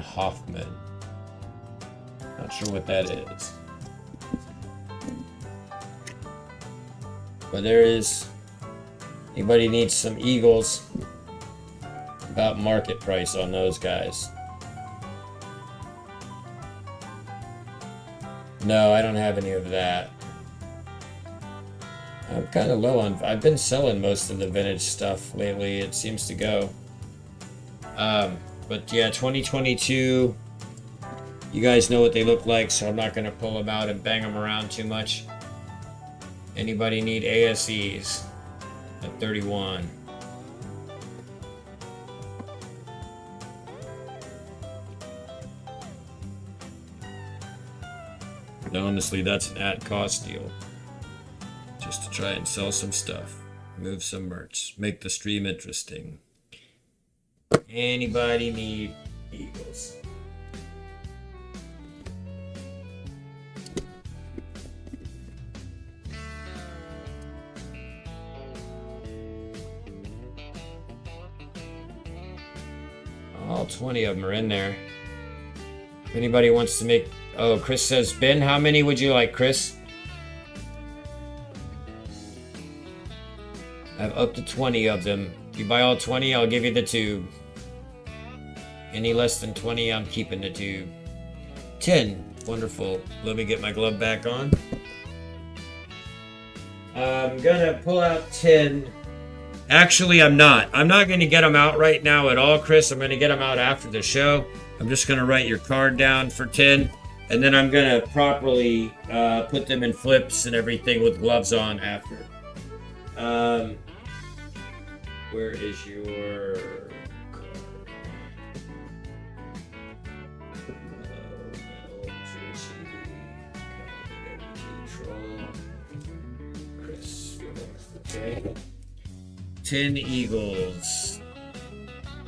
Hoffman. Not sure what that is. But there is. Anybody needs some Eagles? About market price on those guys. No, I don't have any of that. I'm kind of low on. I've been selling most of the vintage stuff lately. It seems to go. But yeah, 2022, you guys know what they look like, so I'm not going to pull them out and bang them around too much. Anybody need ASEs at 31? No, honestly, that's an at-cost deal. Just to try and sell some stuff, move some merch, make the stream interesting. Anybody need Eagles? All 20 of them are in there. If anybody wants to make... Oh, Chris says, Ben, how many would you like, Chris? I have up to 20 of them. If you buy all 20, I'll give you the tube. Any less than 20, I'm keeping the tube. 10. Wonderful. Let me get my glove back on. I'm gonna pull out 10. Actually, I'm not. I'm not gonna get them out right now at all, Chris. I'm gonna get them out after the show. I'm just gonna write your card down for 10. And then I'm gonna properly put them in flips and everything with gloves on after. Where is your card? Chris. Okay. 10 Eagles.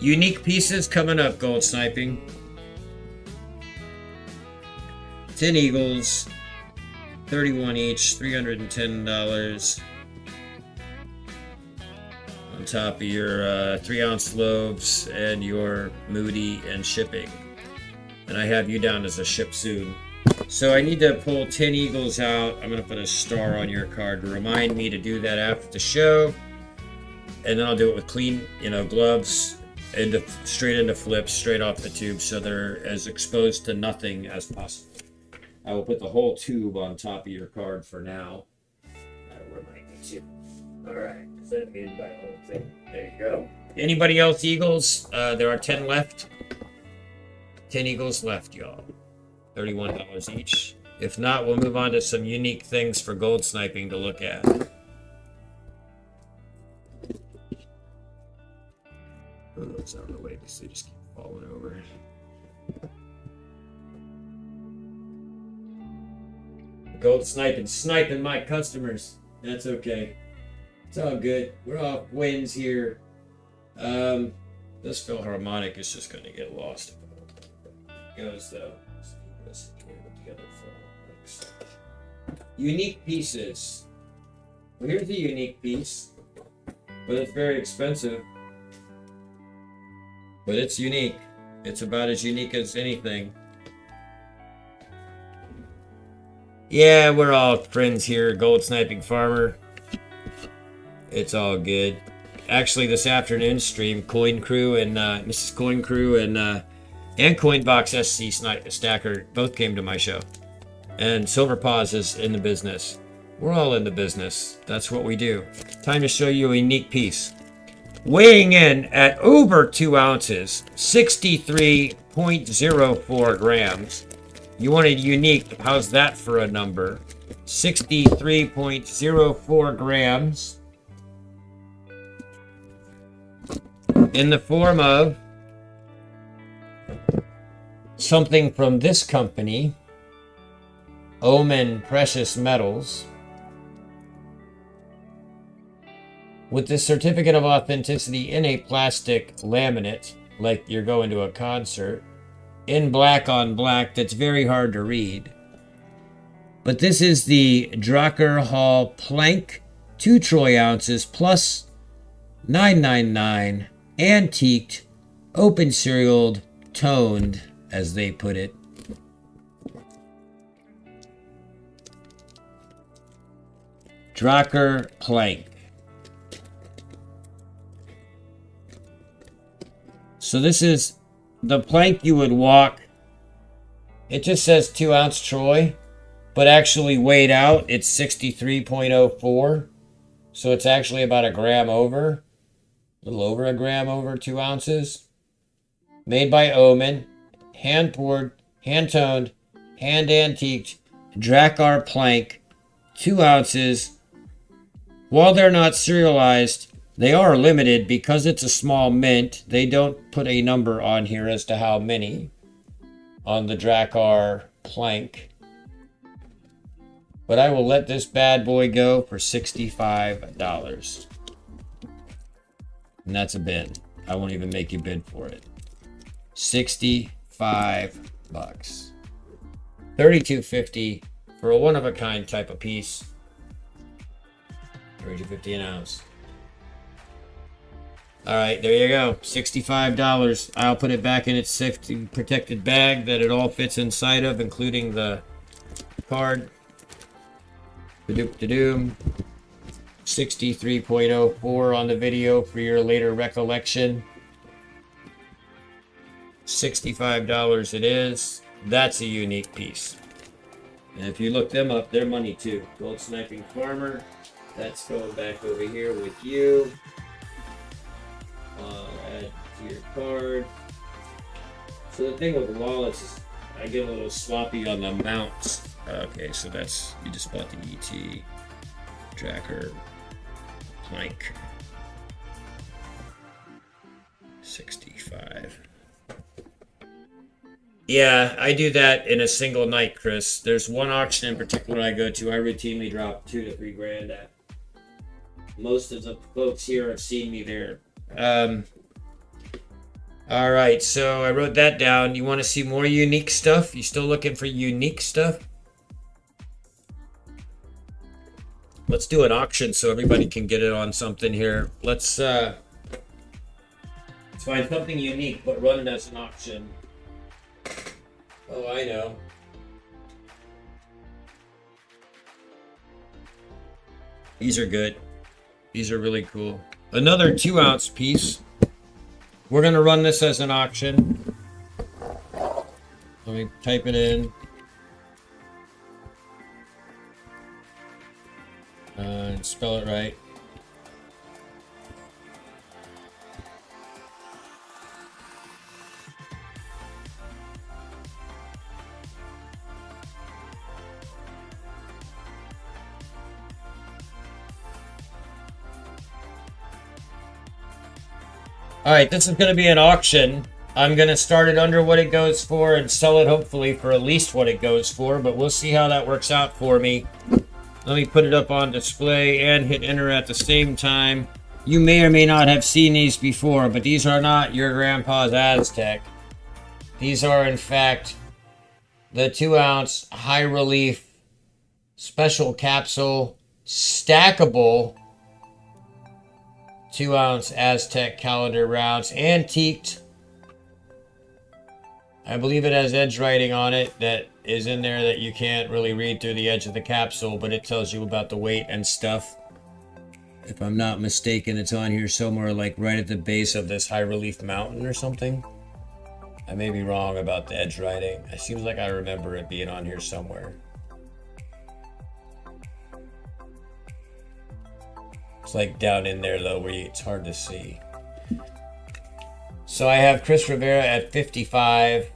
Unique pieces coming up, Gold Sniping. 10 Eagles, 31 each, $310 on top of your 3-ounce loaves and your Moody and shipping. And I have you down as a ship soon. So I need to pull 10 eagles out. I'm going to put a star on your card to remind me to do that after the show. And then I'll do it with clean, gloves, straight into flips, straight off the tube, so they're as exposed to nothing as possible. I will put the whole tube on top of your card for now. That'll remind me too. All right, is that mean by the whole thing? There you go. Anybody else eagles? There are 10 left. 10 eagles left, y'all. $31 each. If not, we'll move on to some unique things for gold sniping to look at. Oh, those out of the way because they just keep falling over. Gold sniping my customers. That's okay. It's all good. We're all wins here. This Philharmonic is just going to get lost. It goes though. Unique pieces. Well, here's a unique piece, but it's very expensive. But it's unique. It's about as unique as anything. Yeah, we're all friends here, Gold Sniping Farmer. It's all good. Actually, this afternoon stream, Coin Crew and Mrs. Coin Crew and Coinbox SC Stacker both came to my show. And Silver Paws is in the business. We're all in the business. That's what we do. Time to show you a unique piece. Weighing in at over 2 ounces, 63.04 grams. You wanted unique. How's that for a number? 63.04 grams. In the form of something from this company, Omen Precious Metals, with the certificate of authenticity in a plastic laminate, like you're going to a concert, in black on black, that's very hard to read. But this is the Drucker Hall Plank, 2 troy ounces, plus 999, antiqued, open serialed, toned, as they put it. Drucker Plank. So this is the plank you would walk. It just says 2 ounce troy, but actually weighed out, it's 63.04. So it's actually about a gram over, a little over a gram over 2 ounces. Made by Omen, hand poured, hand toned, hand antiqued, Drakkar plank, 2 ounces. While they're not serialized, they are limited because it's a small mint. They don't put a number on here as to how many on the Drakkar plank. But I will let this bad boy go for $65. And that's a bid. I won't even make you bid for it. 65 bucks. $32.50 for a one-of-a-kind type of piece. $32.50 an ounce. All right, there you go. $65. I'll put it back in its safety protected bag that it all fits inside of, including the card. Ba-doop-da-doom. 63.04 on the video for your later recollection. $65 it is. That's a unique piece. And if you look them up, they're money too. Gold Sniping Farmer. That's going back over here with you. Add to your card. So the thing with wallets is I get a little sloppy on the mounts. Okay, so that's, you just bought the ET Drakkar plank. 65. Yeah, I do that in a single night, Chris. There's one auction in particular I go to. I routinely drop 2 to 3 grand at. Most of the folks here have seen me there. All right, so I wrote that down. You want to see more unique stuff? You still looking for unique stuff? Let's do an auction so everybody can get it on something here. Let's find something unique, but run it as an auction. Oh, I know. These are good. These are really cool. Another 2-ounce piece. We're going to run this as an auction. Let me type it in. And spell it right. Alright, this is going to be an auction. I'm going to start it under what it goes for and sell it hopefully for at least what it goes for, but we'll see how that works out for me. Let me put it up on display and hit enter at the same time. You may or may not have seen these before, but these are not your grandpa's Aztec. These are in fact the 2-ounce high relief special capsule stackable 2-ounce Aztec calendar rounds, antiqued. I believe it has edge writing on it that is in there that you can't really read through the edge of the capsule, but it tells you about the weight and stuff. If I'm not mistaken, it's on here somewhere, like right at the base of this high relief mountain or something. I may be wrong about the edge writing. It seems like I remember it being on here somewhere. It's like down in there though, where it's hard to see. So I have Chris Rivera at 55.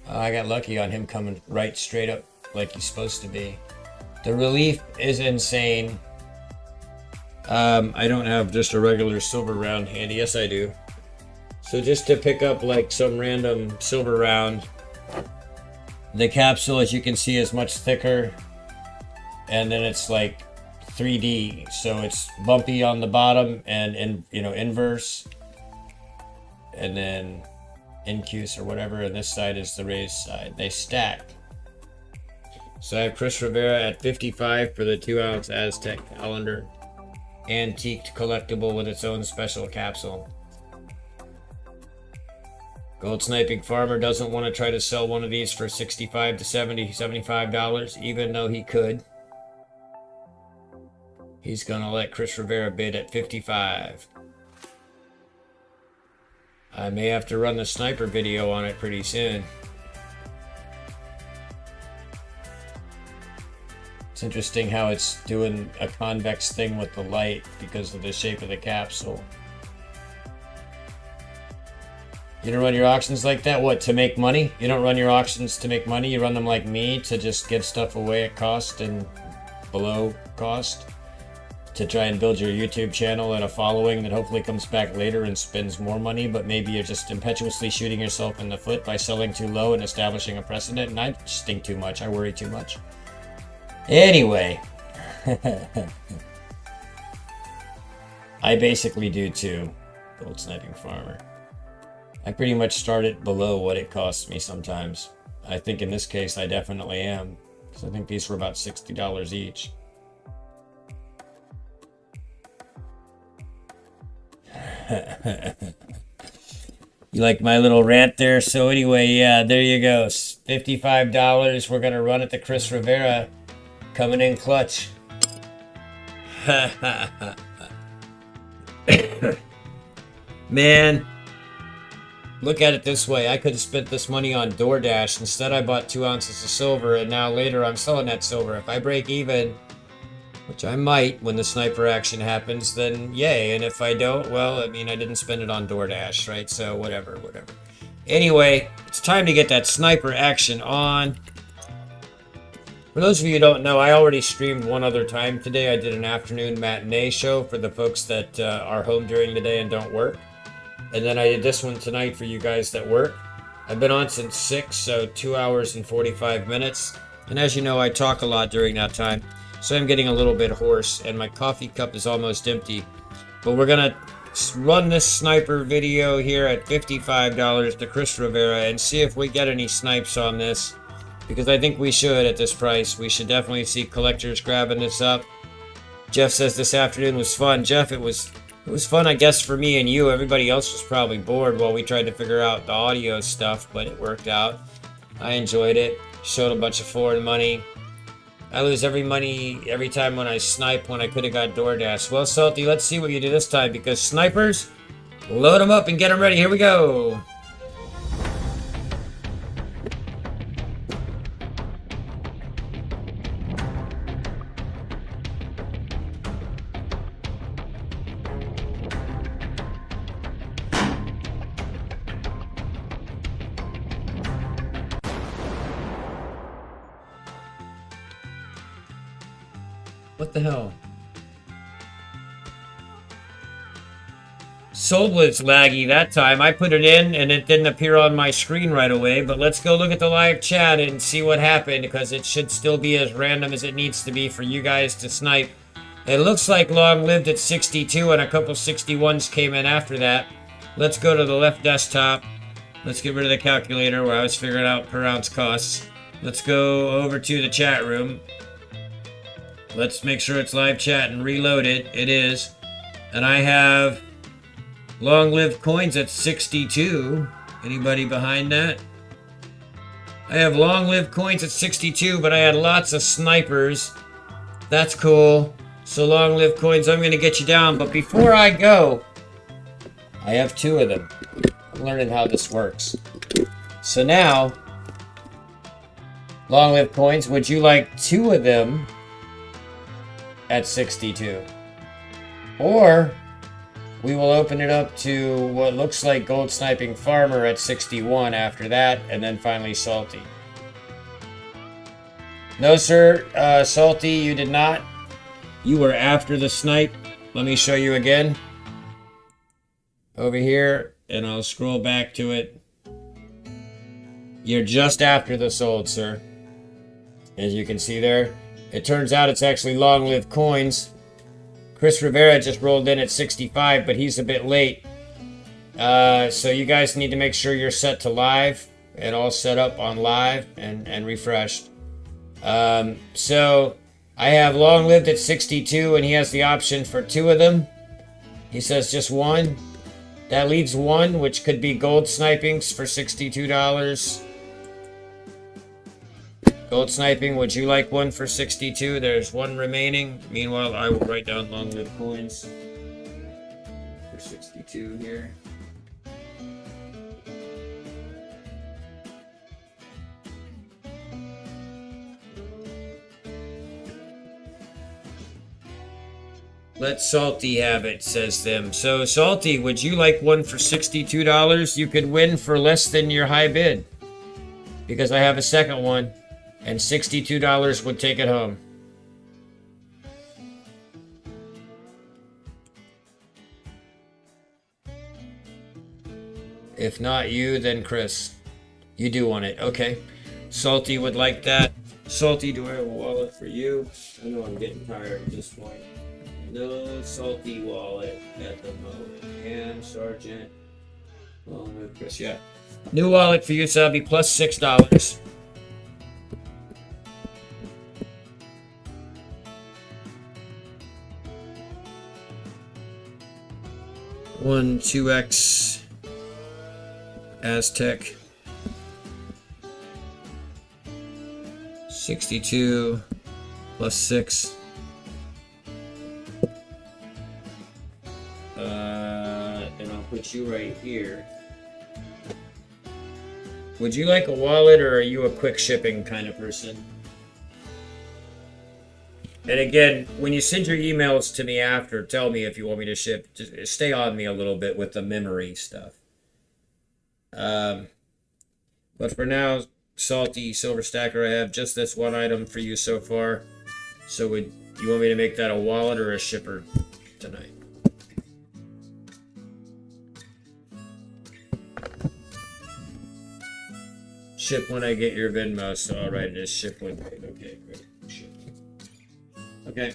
I got lucky on him coming right straight up like he's supposed to be. The relief is insane. I don't have just a regular silver round handy. Yes, I do. So just to pick up like some random silver round, the capsule, as you can see, is much thicker. And then it's like 3D, so it's bumpy on the bottom and inverse, and then incuse or whatever, and this side is the raised side. They stack. So I have Chris Rivera at 55 for the 2-ounce Aztec calendar, antiqued collectible with its own special capsule. Gold Sniping Farmer doesn't want to try to sell one of these for $65 to $75, even though he could. He's gonna let Chris Rivera bid at 55. I may have to run the sniper video on it pretty soon. It's interesting how it's doing a convex thing with the light because of the shape of the capsule. You don't run your auctions like that? What, to make money? You don't run your auctions to make money? You run them like me, to just give stuff away at cost and below cost? To try and build your YouTube channel and a following that hopefully comes back later and spends more money, but maybe you're just impetuously shooting yourself in the foot by selling too low and establishing a precedent, and I just think too much. I worry too much. Anyway. I basically do too, Gold Sniping Farmer. I pretty much start it below what it costs me sometimes. I think in this case I definitely am, because I think these were about $60 each. You like my little rant there? So anyway, yeah, there you go. $55. We're gonna run it to Chris Rivera, coming in clutch. Man, look at it this way. I could have spent this money on DoorDash. Instead, I bought 2 ounces of silver, and now later I'm selling that silver. If I break even, which I might when the sniper action happens, then yay. And if I don't, well, I mean, I didn't spend it on DoorDash, right? So whatever. Anyway, it's time to get that sniper action on. For those of you who don't know, I already streamed one other time today. I did an afternoon matinee show for the folks that are home during the day and don't work. And then I did this one tonight for you guys that work. I've been on since 6, so 2 hours and 45 minutes. And as you know, I talk a lot during that time. So I'm getting a little bit hoarse, and my coffee cup is almost empty. But we're going to run this sniper video here at $55 to Chris Rivera and see if we get any snipes on this. Because I think we should at this price. We should definitely see collectors grabbing this up. Jeff says this afternoon was fun. Jeff, it was fun, I guess, for me and you. Everybody else was probably bored while we tried to figure out the audio stuff, but it worked out. I enjoyed it. Showed a bunch of foreign money. I lose every time when I snipe when I could have got DoorDash. Well, Salty, let's see what you do this time, because snipers, load them up and get them ready. Here we go. What the hell? Sold was laggy that time. I put it in and it didn't appear on my screen right away, but let's go look at the live chat and see what happened, because it should still be as random as it needs to be for you guys to snipe. It looks like Long lived at 62 and a couple 61s came in after that. Let's go to the left desktop. Let's get rid of the calculator where I was figuring out per ounce costs. Let's go over to the chat room. Let's make sure it's live chat and reload it. It is. And I have long-lived coins at 62. Anybody behind that? I have long-lived coins at 62, but I had lots of snipers. That's cool. So long-lived coins, I'm going to get you down. But before I go, I have 2 of them. I'm learning how this works. So now, long-lived coins, would you like 2 of them at 62? Or we will open it up to what looks like Gold Sniping Farmer at 61 after that, and then finally Salty. No, sir, Salty, you did not. You were after the snipe. Let me show you again. Over here, and I'll scroll back to it. You're just after the sold, sir. As you can see there. It turns out it's actually long-lived coins. Chris Rivera just rolled in at 65, but he's a bit late. So you guys need to make sure you're set to live and all set up on live and refreshed. So I have long-lived at 62, and he has the option for 2 of them. He says just 1. That leaves 1, which could be gold snipings for $62. Gold sniping, would you like 1 for 62? There's 1 remaining. Meanwhile, I will write down long-lived coins for 62 here. Let Salty have it, says them. So, Salty, would you like 1 for $62? You could win for less than your high bid, because I have a second one. And $62 would take it home. If not you, then Chris. You do want it. Okay. Salty would like that. Salty, do I have a wallet for you? I know I'm getting tired at this point. No Salty wallet at the moment. And Sergeant. Along with Chris, yeah. New wallet for you, so that'll be plus $6. 2X Aztec 62 plus 6 and I'll put you right here. Would you like a wallet, or are you a quick shipping kind of person? And again, when you send your emails to me after, tell me if you want me to ship. Just stay on me a little bit with the memory stuff. But for now, Salty Silver Stacker, I have just this 1 item for you so far. So would you want me to make that a wallet or a shipper tonight? Ship when I get your Venmo, so I'll write it as ship when. Okay, great. Ship. Okay.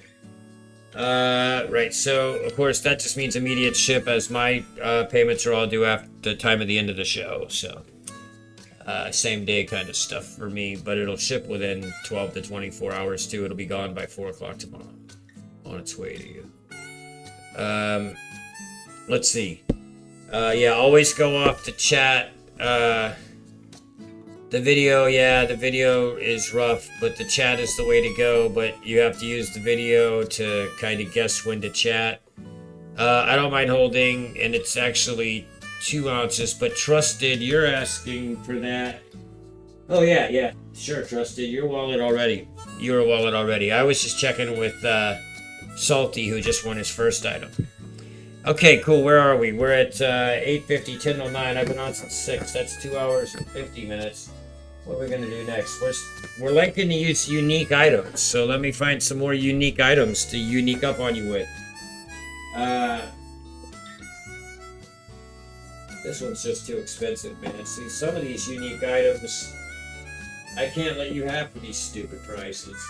Right, so of course that just means immediate ship, as my payments are all due after the time of the end of the show. So same day kind of stuff for me, but it'll ship within 12 to 24 hours too. It'll be gone by 4 o'clock tomorrow, on its way to you. Let's see. Yeah, always go off to chat. The video, yeah, the video is rough, but the chat is the way to go. But you have to use the video to kind of guess when to chat. I don't mind holding, and it's actually 2 ounces. But Trusted, you're asking for that. Oh yeah, sure, Trusted. Your wallet already. Your wallet already. I was just checking with Salty, who just won his first item. Okay, cool. Where are we? We're at 8:50, 10:09. I've been on since 6. That's 2 hours and 50 minutes. What are we going to do next? We're liking to use unique items, so let me find some more unique items to unique up on you with. This one's just too expensive, man. See, some of these unique items, I can't let you have for these stupid prices.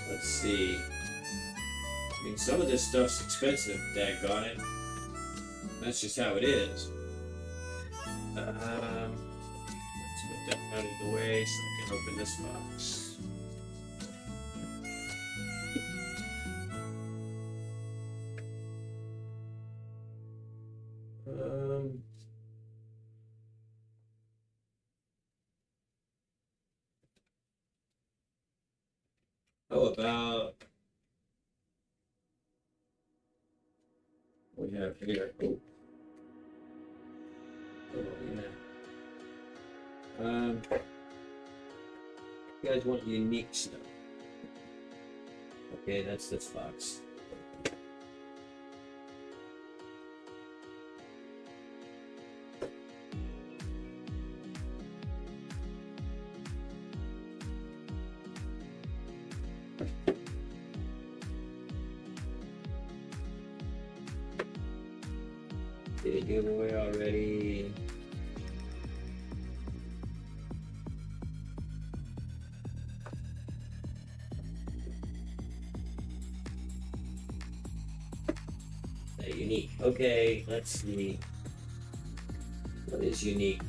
Let's see. I mean, some of this stuff's expensive, daggone it. That's just how it is. Let's put that out of the way so I can open this box. How about we have here? Oh. You guys want unique stuff? Okay, that's this box. Did it give away already? Unique. Okay, let's see. What is unique?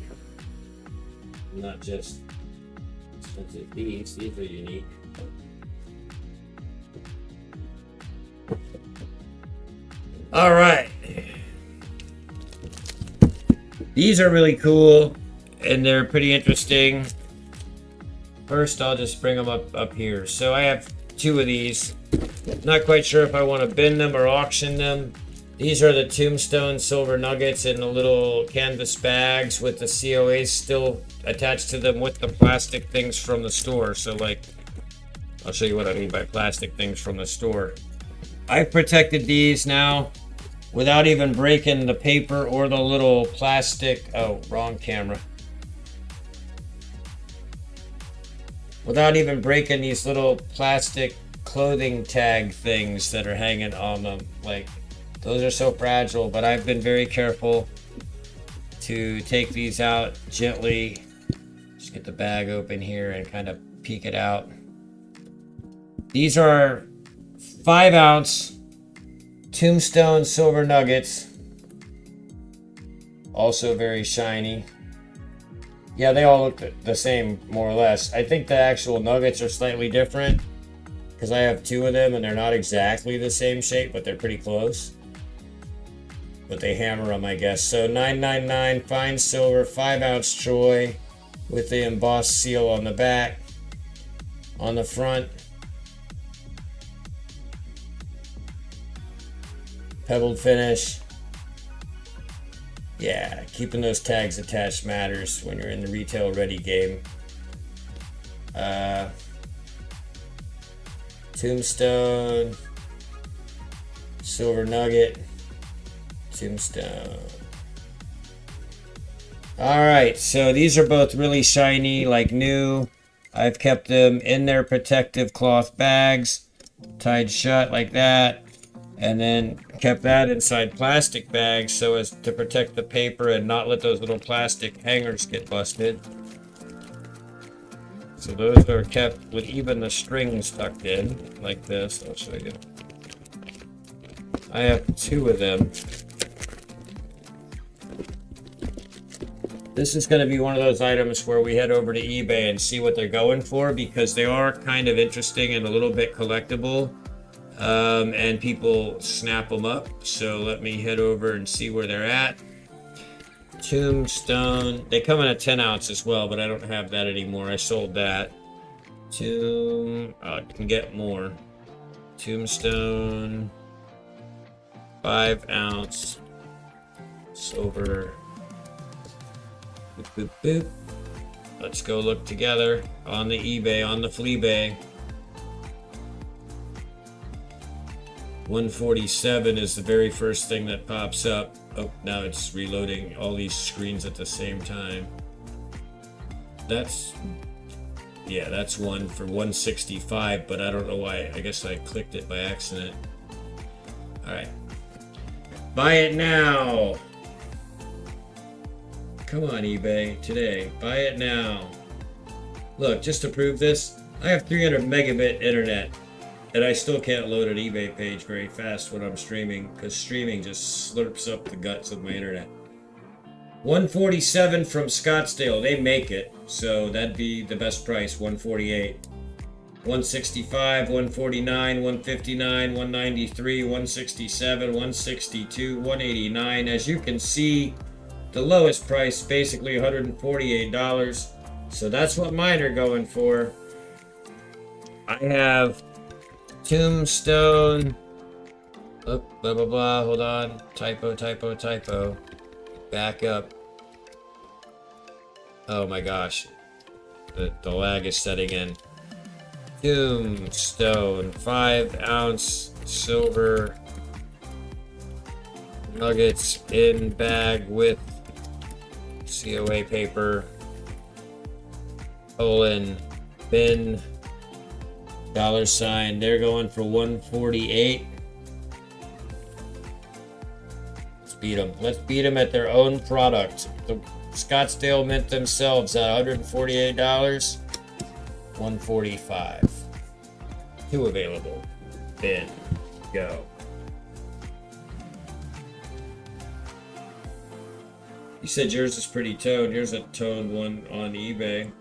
Not just expensive beads. These are unique. All right. These are really cool, and they're pretty interesting. First, I'll just bring them up here. So I have 2 of these. Not quite sure if I want to bin them or auction them. These are the Tombstone silver nuggets in the little canvas bags with the COAs still attached to them with the plastic things from the store. So like, I'll show you what I mean by plastic things from the store. I've protected these now without even breaking the paper or the little plastic. Oh, wrong camera. Without even breaking these little plastic clothing tag things that are hanging on them. Like, those are so fragile, but I've been very careful to take these out gently. Just get the bag open here and kind of peek it out. These are 5-ounce Tombstone silver nuggets. Also very shiny. Yeah, they all look the same, more or less. I think the actual nuggets are slightly different because I have 2 of them and they're not exactly the same shape, but they're pretty close. But they hammer them, I guess. So 999 fine silver, 5-ounce Troy with the embossed seal on the back. On the front, pebbled finish. Yeah, keeping those tags attached matters when you're in the retail ready game. Tombstone, silver nugget, Tombstone. Alright, so these are both really shiny, like new. I've kept them in their protective cloth bags, tied shut like that, and then kept that inside plastic bags so as to protect the paper and not let those little plastic hangers get busted. So those are kept with even the strings tucked in, like this. I'll show you. I have 2 of them. This is going to be one of those items where we head over to eBay and see what they're going for, because they are kind of interesting and a little bit collectible, and people snap them up. So let me head over and see where they're at. Tombstone. They come in a 10 ounce as well, but I don't have that anymore. I sold that. Oh, I can get more. Tombstone. 5 ounce. Silver. Boop, boop, boop. Let's go look together on the eBay, on the Fleabay. 147 is the very first thing that pops up. Oh, now it's reloading all these screens at the same time. That's one for 165, but I don't know why. I guess I clicked it by accident. All right. Buy it now. Come on, eBay, today. Buy it now. Look, just to prove this, I have 300 megabit internet, and I still can't load an eBay page very fast when I'm streaming, because streaming just slurps up the guts of my internet. 147 from Scottsdale, they make it, so that'd be the best price, 148. 165, 149, 159, 193, 167, 162, 189. As you can see, the lowest price, basically $148. So that's what mine are going for. I have Tombstone. Oh, blah, blah, blah. Hold on. Typo. Back up. Oh my gosh. The lag is setting in. Tombstone. 5 ounce silver nuggets in bag with COA paper. Colon. Bin. $. They're going for 148. Let's beat them. Let's beat them at their own product. The Scottsdale Mint themselves at $148. 145. 2 available. Bin. Go. You said yours is pretty toned. Here's a toned one on eBay.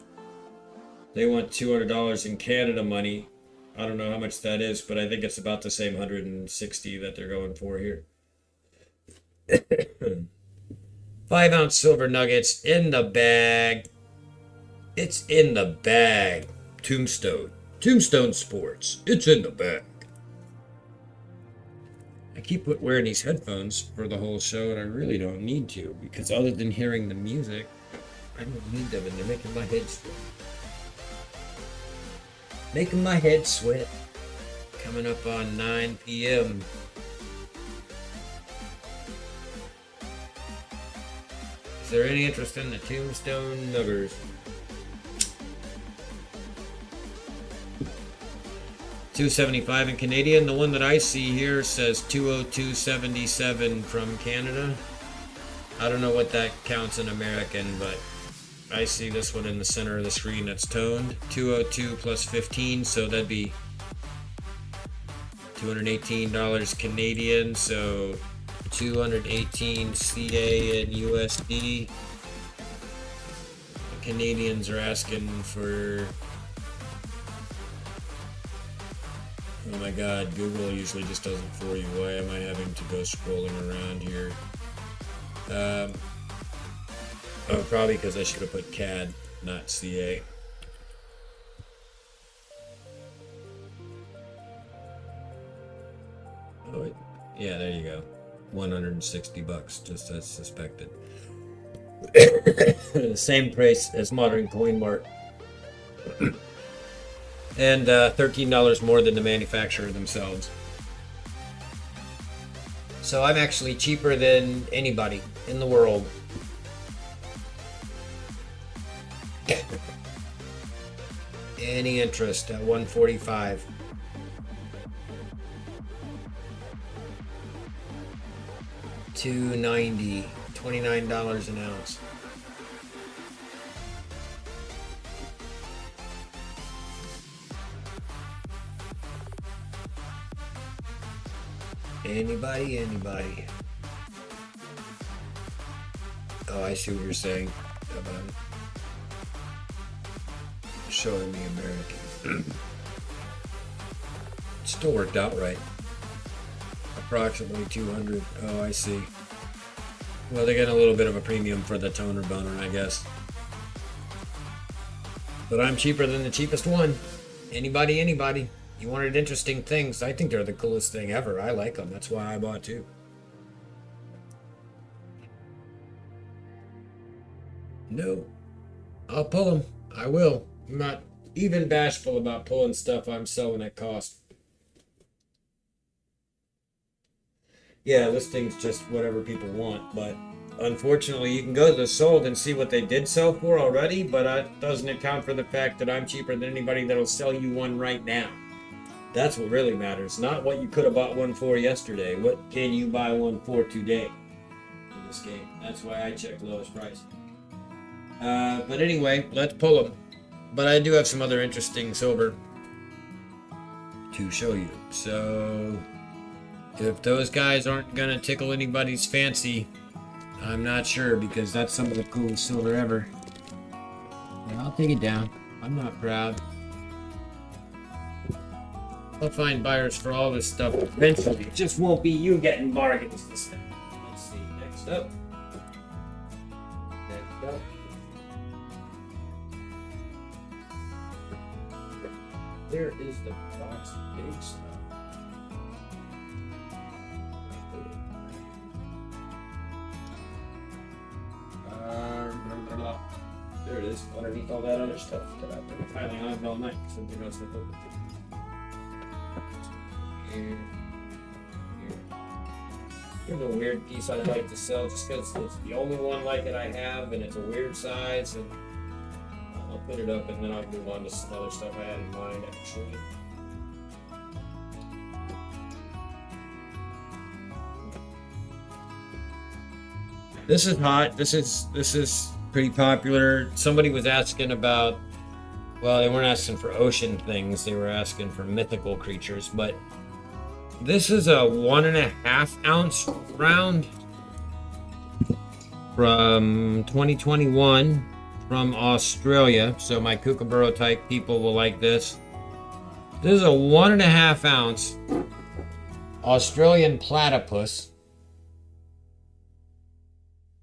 They want $200 in Canada money. I don't know how much that is, but I think it's about the same 160 that they're going for here. 5 ounce silver nuggets in the bag. It's in the bag. Tombstone. Tombstone Sports. It's in the bag. I keep wearing these headphones for the whole show, and I really don't need to, because other than hearing the music, I don't need them, and they're making my head sweat. Making my head sweat. Coming up on 9 p.m. Is there any interest in the Tombstone Nuggers? $275 in Canadian. The one that I see here says $202.77 from Canada. I don't know what that counts in American, but I see this one in the center of the screen that's toned. 202 plus 15, so that'd be $218 Canadian, so 218 CA and USD. The Canadians are asking for... Oh my god, Google usually just does it for you. Why am I having to go scrolling around here? Oh, probably because I should have put CAD, not CA. Oh, yeah, there you go. $160, just as suspected. The same price as Modern Coin Mart. And $13 more than the manufacturer themselves. So I'm actually cheaper than anybody in the world. Any interest at 145? $290, $29 an ounce. Anybody. Oh, I see what you're saying about showing me American. It still worked out right. Approximately 200. Oh, I see. Well, they get a little bit of a premium for the toner boner, I guess. But I'm cheaper than the cheapest one. Anybody. You wanted interesting things. I think they're the coolest thing ever. I like them. That's why I bought two. No. I'll pull them. I will. I'm not even bashful about pulling stuff I'm selling at cost. Yeah, listing's just whatever people want, but unfortunately you can go to the sold and see what they did sell for already, but that doesn't account for the fact that I'm cheaper than anybody that'll sell you one right now. That's what really matters, not what you could have bought one for yesterday. What can you buy one for today in this game? That's why I check lowest price. But anyway, let's pull them. But I do have some other interesting silver to show you. So if those guys aren't gonna tickle anybody's fancy, I'm not sure, because that's some of the coolest silver ever. And I'll take it down. I'm not proud. I'll find buyers for all this stuff eventually. It just won't be you getting bargains this time. Let's see. Next up. There is the box of big stuff. There it is, underneath all that other stuff that I've been piling on all night. Something else to look at. Here. Here's a weird piece I'd like to sell just because it's the only one like it I have, and it's a weird size. And I'll put it up, and then I'll move on to some other stuff I had in mind actually. This is hot. This is pretty popular. Somebody was asking about, well, they weren't asking for ocean things, they were asking for mythical creatures, but this is a 1.5 ounce round from 2021 from Australia. So my Kookaburra type people will like this. This is a 1.5 ounce Australian platypus.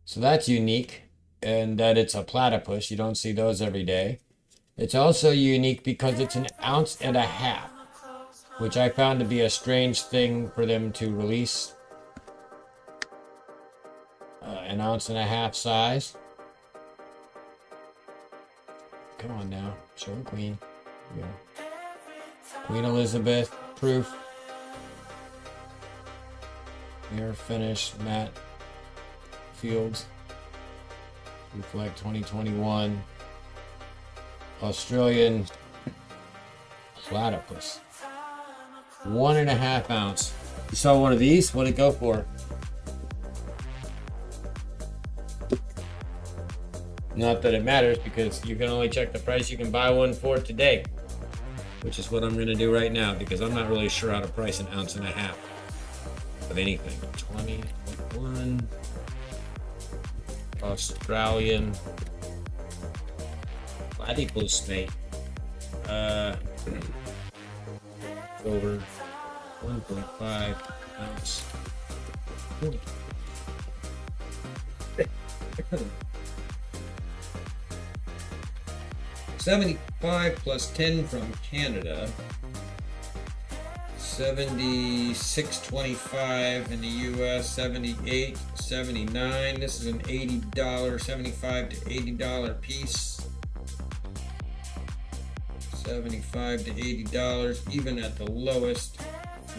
So that's unique, and that it's a platypus. You don't see those every day. It's also unique because it's 1.5 ounces, which I found to be a strange thing for them to release. 1.5 ounce size. Come on now, show the queen. Here we go. Queen Elizabeth proof. Mirror finish matte fields. Reflect 2021 Australian platypus. 1.5 ounce. You saw one of these? What'd it go for? Not that it matters, because you can only check the price you can buy one for today, which is what I'm going to do right now, because I'm not really sure how to price 1.5 ounces of anything. 21 Australian platypus snake. Over 1.5 ounce. 75 plus 10 from Canada. 76.25 in the US, 78, 79. This is an $80, $75 to $80 piece. $75 to $80, even at the lowest.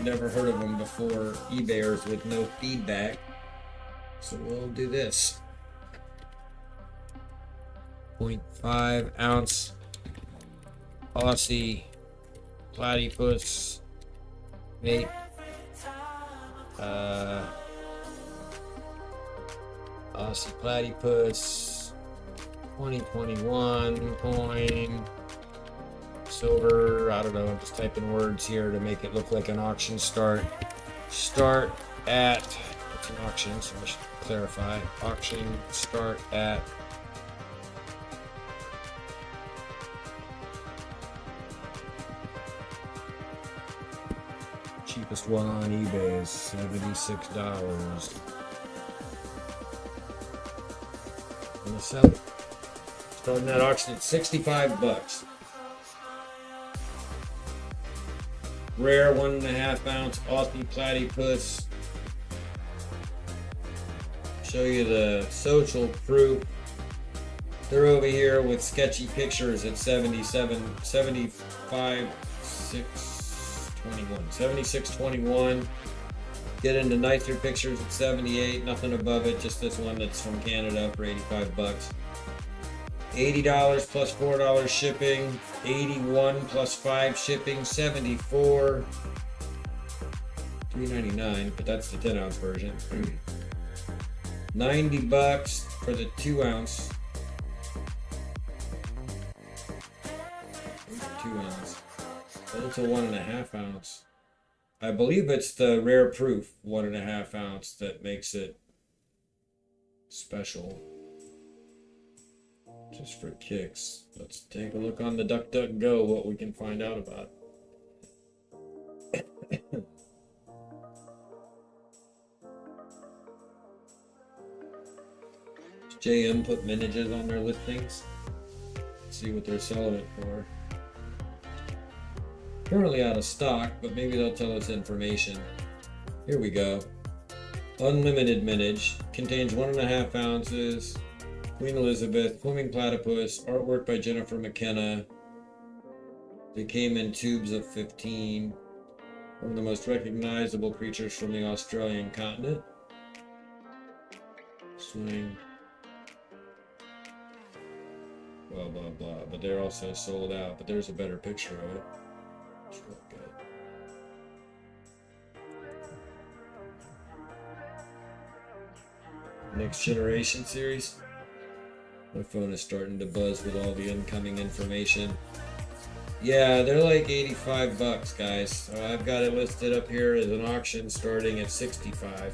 Never heard of them before. eBayers with no feedback. So we'll do this. 0.5 ounce Aussie platypus. Vape. Aussie platypus 2021 coin. Silver, I don't know, I'm just typing words here to make it look like an auction start. Start at, it's an auction, so I should clarify. Auction start at cheapest one on eBay is $76. Gonna sell it. Starting that auction at 65 bucks. Rare 1.5 ounce Aussie platypus. Show you the social proof. They're over here with sketchy pictures at 76.21. Get into nicer pictures at 78, nothing above it, just this one that's from Canada for 85 bucks. $80 plus $4 shipping, 81 plus 5 shipping, 74, $3.99, but that's the 10 ounce version. 90 bucks for the 2 ounce. 2 ounce. That's a 1.5 ounce. I believe it's the rare proof 1.5 ounce that makes it special. Just for kicks. Let's take a look on the DuckDuckGo what we can find out about it. JM put miniatures on their listings. Let's see what they're selling it for. Currently out of stock, but maybe they'll tell us information. Here we go. Unlimited mintage. Contains 1.5 ounces. Queen Elizabeth. Swimming platypus. Artwork by Jennifer McKenna. They came in tubes of 15. One of the most recognizable creatures from the Australian continent. Swing. Blah, blah, blah. But they're also sold out. But there's a better picture of it. It's real good. Next Generation series. My phone is starting to buzz with all the incoming information. Yeah, they're like 85 bucks, guys. I've got it listed up here as an auction starting at 65.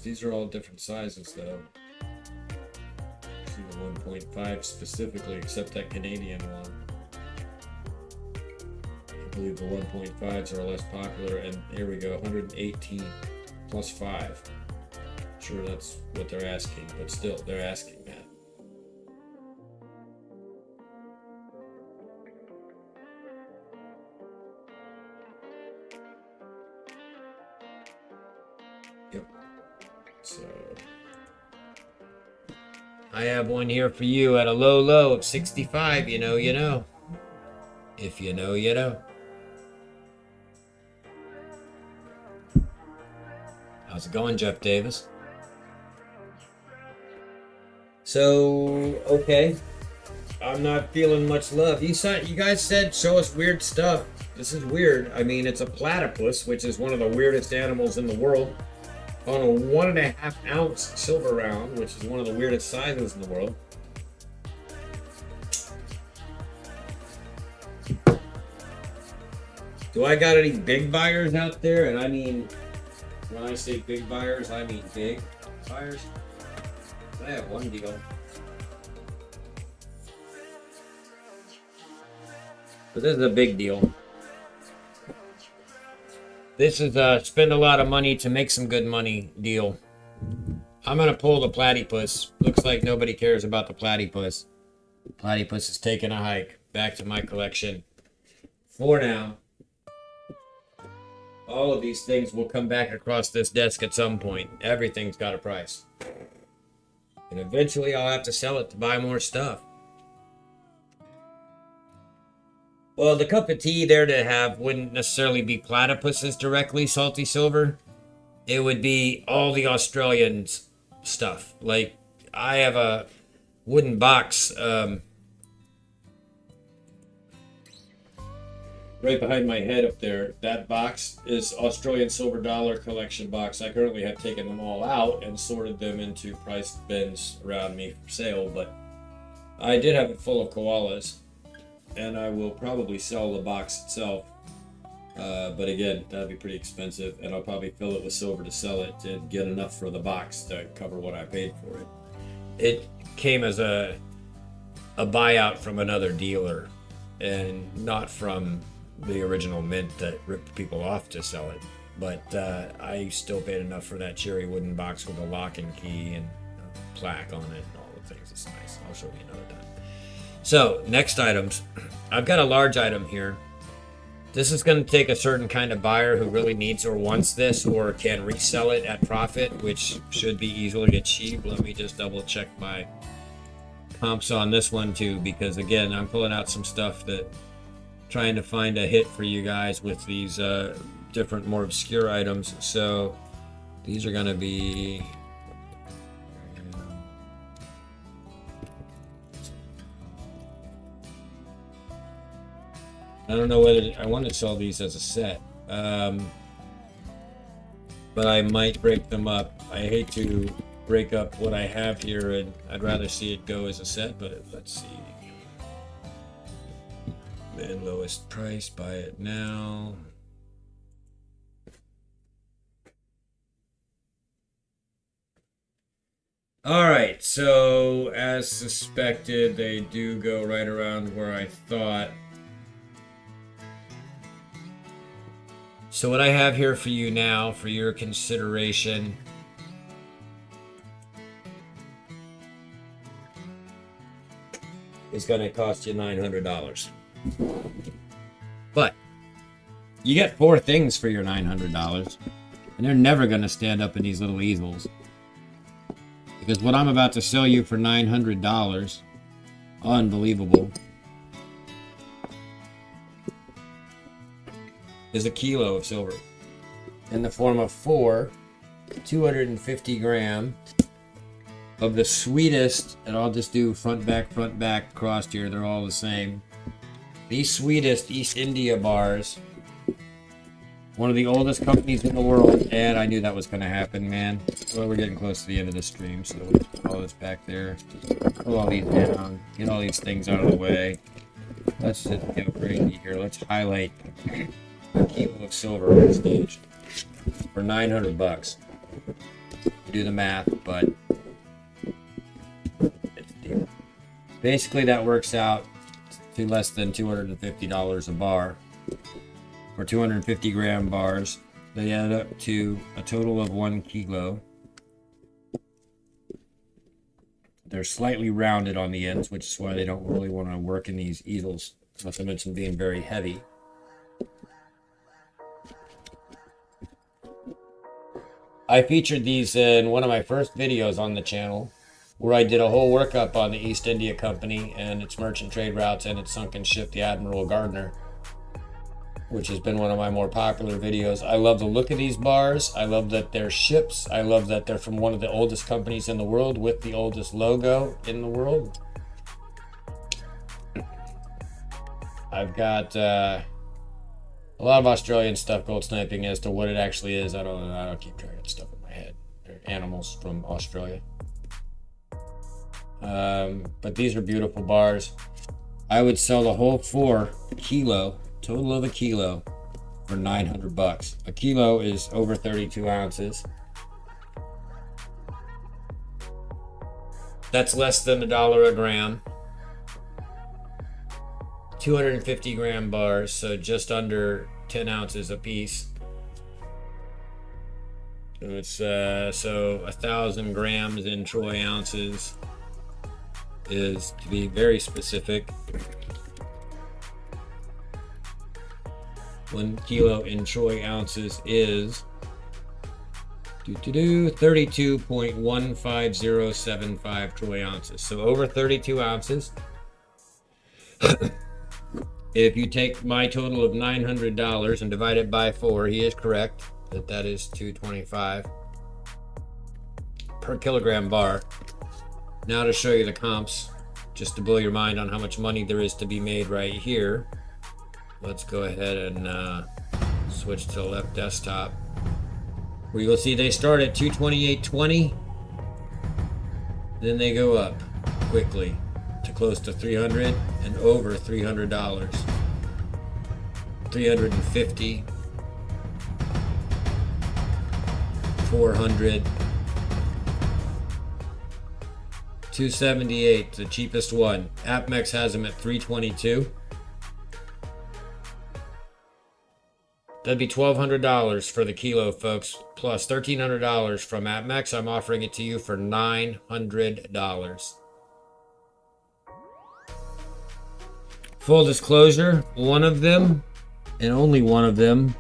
These are all different sizes, though. See the 1.5 specifically, except that Canadian one. I believe the 1.5s are less popular, and here we go, 118 plus 5. Sure, that's what they're asking, but still, they're asking that. Yep. So I have one here for you at a low of 65. You know, you know. If you know, you know. How's it going, Jeff Davis? So, okay. I'm not feeling much love. You guys said show us weird stuff. This is weird. I mean, it's a platypus, which is one of the weirdest animals in the world, on a 1.5 ounce silver round, which is one of the weirdest sizes in the world. Do I got any big buyers out there? And I mean, when I say big buyers, I mean big buyers. I have one deal. But this is a big deal. This is a spend a lot of money to make some good money deal. I'm going to pull the platypus. Looks like nobody cares about the platypus. Platypus is taking a hike. Back to my collection. For now. All of these things will come back across this desk at some point. Everything's got a price. And eventually I'll have to sell it to buy more stuff. Well, the cup of tea there to have wouldn't necessarily be platypuses directly, salty silver. It would be all the Australian stuff. Like, I have a wooden box right behind my head up there. That box is Australian silver dollar collection box. I currently have taken them all out and sorted them into price bins around me for sale, but I did have it full of koalas, and I will probably sell the box itself. But again, that'd be pretty expensive, and I'll probably fill it with silver to sell it and get enough for the box to cover what I paid for it. It came as a buyout from another dealer, and not from the original mint that ripped people off to sell it. But I still paid enough for that cherry wooden box with a lock and key and a plaque on it and all the things. It's nice. I'll show you another time. So, next items. I've got a large item here. This is going to take a certain kind of buyer who really needs or wants this or can resell it at profit, which should be easily achieved. Let me just double check my comps on this one too, because again, I'm pulling out some stuff that trying to find a hit for you guys with these different, more obscure items. So these are going to be... I don't know whether I want to sell these as a set, but I might break them up. I hate to break up what I have here, and I'd rather see it go as a set, but let's see. Man, lowest price, buy it now. All right, so as suspected, they do go right around where I thought. So what I have here for you now, for your consideration, is going to cost you $900. But you get 4 things for your $900, and they're never going to stand up in these little easels. Because what I'm about to sell you for $900, unbelievable, is a kilo of silver in the form of 4 250 gram of the sweetest, and I'll just do front back crossed here, they're all the same, the sweetest East India bars, one of the oldest companies in the world. And I knew that was going to happen, man. Well, we're getting close to the end of the stream, so we'll put all this back there, pull all these down, get all these things out of the way. Let's just go crazy here. Let's highlight a kilo of silver on the stage for $900. Do the math, but it's a deal. Basically, that works out to less than $250 a bar. For 250 gram bars, they add up to a total of 1 kilo. They're slightly rounded on the ends, which is why they don't really want to work in these easels, not to mention being very heavy. I featured these in one of my first videos on the channel, where I did a whole workup on the East India Company and its merchant trade routes and its sunken ship, the Admiral Gardner, which has been one of my more popular videos. I love the look of these bars. I love that they're ships. I love that they're from one of the oldest companies in the world with the oldest logo in the world. I've got a lot of Australian stuff gold sniping as to what it actually is. I don't keep track of stuff in my head. They're animals from Australia. But these are beautiful bars. I would sell the whole 4 kilo, total of a kilo, for $900. A kilo is over 32 ounces. That's less than $1 a gram. 250 gram bars, so just under 10 ounces a piece. It's so 1,000 grams in troy ounces is, to be very specific, 1 kilo in troy ounces is 32.15075 troy ounces. So over 32 ounces. If you take my total of $900 and divide it by 4, he is correct that is $225 per kilogram bar. Now to show you the comps, just to blow your mind on how much money there is to be made right here, let's go ahead and switch to the left desktop, where you'll see they start at $228.20, then they go up quickly to close to $300 and over $300, $350, $400, $278, the cheapest one. AppMex has them at $322. That'd be $1,200 for the kilo, folks, plus $1,300 from APMEX. I'm offering it to you for $900. Full disclosure, one of them, and only one of them,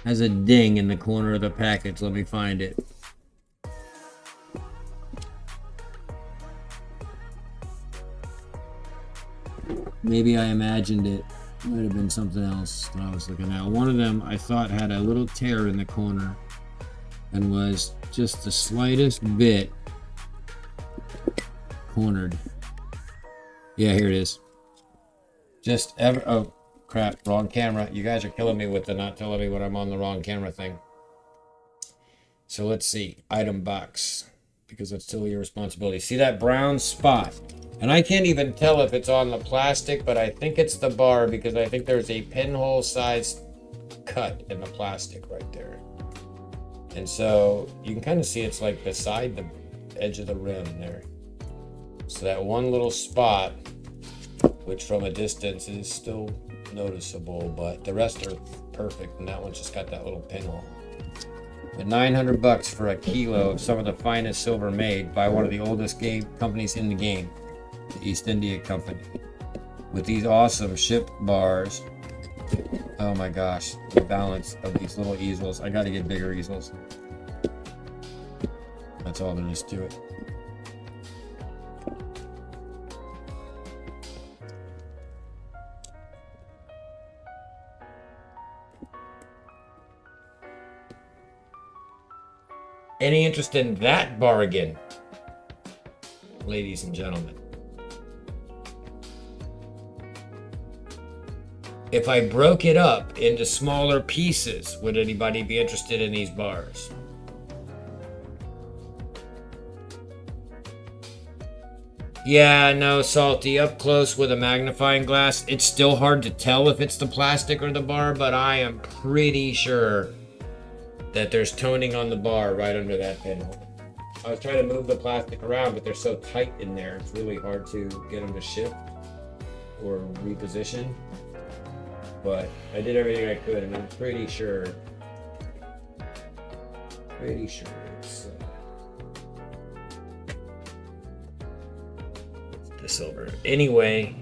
has a ding in the corner of the package. Let me find it. Maybe I imagined it. Might have been something else that I was looking at. One of them I thought had a little tear in the corner and was just the slightest bit cornered. Yeah, here it is. Oh crap, wrong camera. You guys are killing me with the not telling me when I'm on the wrong camera thing. So let's see, item box, because that's still your responsibility. See that brown spot? And I can't even tell if it's on the plastic, but I think it's the bar because I think there's a pinhole sized cut in the plastic right there. And so you can kind of see it's like beside the edge of the rim there. So that one little spot, which from a distance is still noticeable, but the rest are perfect. And that one's just got that little pinhole. But $900 for a kilo of some of the finest silver made by one of the oldest companies in the game. The East India Company, with these awesome ship bars. Oh my gosh, the balance of these little easels. I gotta get bigger easels. That's all there is to it. Any interest in that bargain, ladies and gentlemen? If I broke it up into smaller pieces, would anybody be interested in these bars? Yeah, no, Salty, up close with a magnifying glass, it's still hard to tell if it's the plastic or the bar, but I am pretty sure that there's toning on the bar right under that pinhole. I was trying to move the plastic around, but they're so tight in there, it's really hard to get them to shift or reposition. But I did everything I could, and I'm pretty sure it's the silver. Anyway,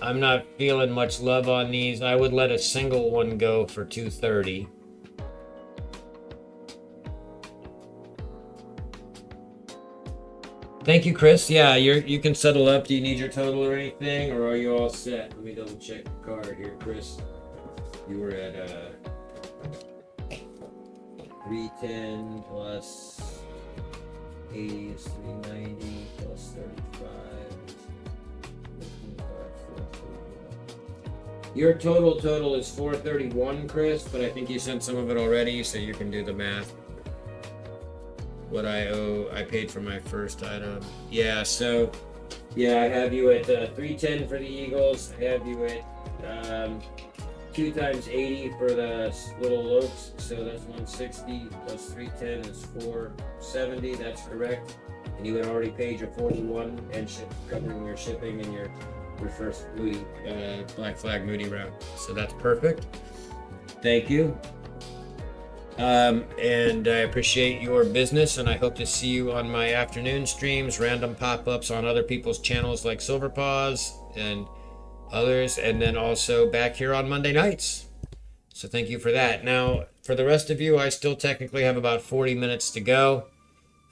I'm not feeling much love on these. I would let a single one go for $230. Thank you, Chris. Yeah, you can settle up. Do you need your total or anything, or are you all set? Let me double check the card here, Chris. You were at 310 plus 80 is 390 plus 35. Your total is 431, Chris, but I think you sent some of it already, so you can do the math. What I owe, I paid for my first item. Yeah, so, yeah, I have you at 310 for the Eagles. I have you at 2 times 80 for the little loaves. So that's 160 plus 310 is 470. That's correct. And you had already paid your 41 and covering your shipping and your first Moody, Black Flag Moody round. So that's perfect. Thank you. And I appreciate your business, and I hope to see you on my afternoon streams, random pop-ups on other people's channels like Silver Paws and others, and then also back here on Monday nights. So thank you for that. Now, for the rest of you, I still technically have about 40 minutes to go.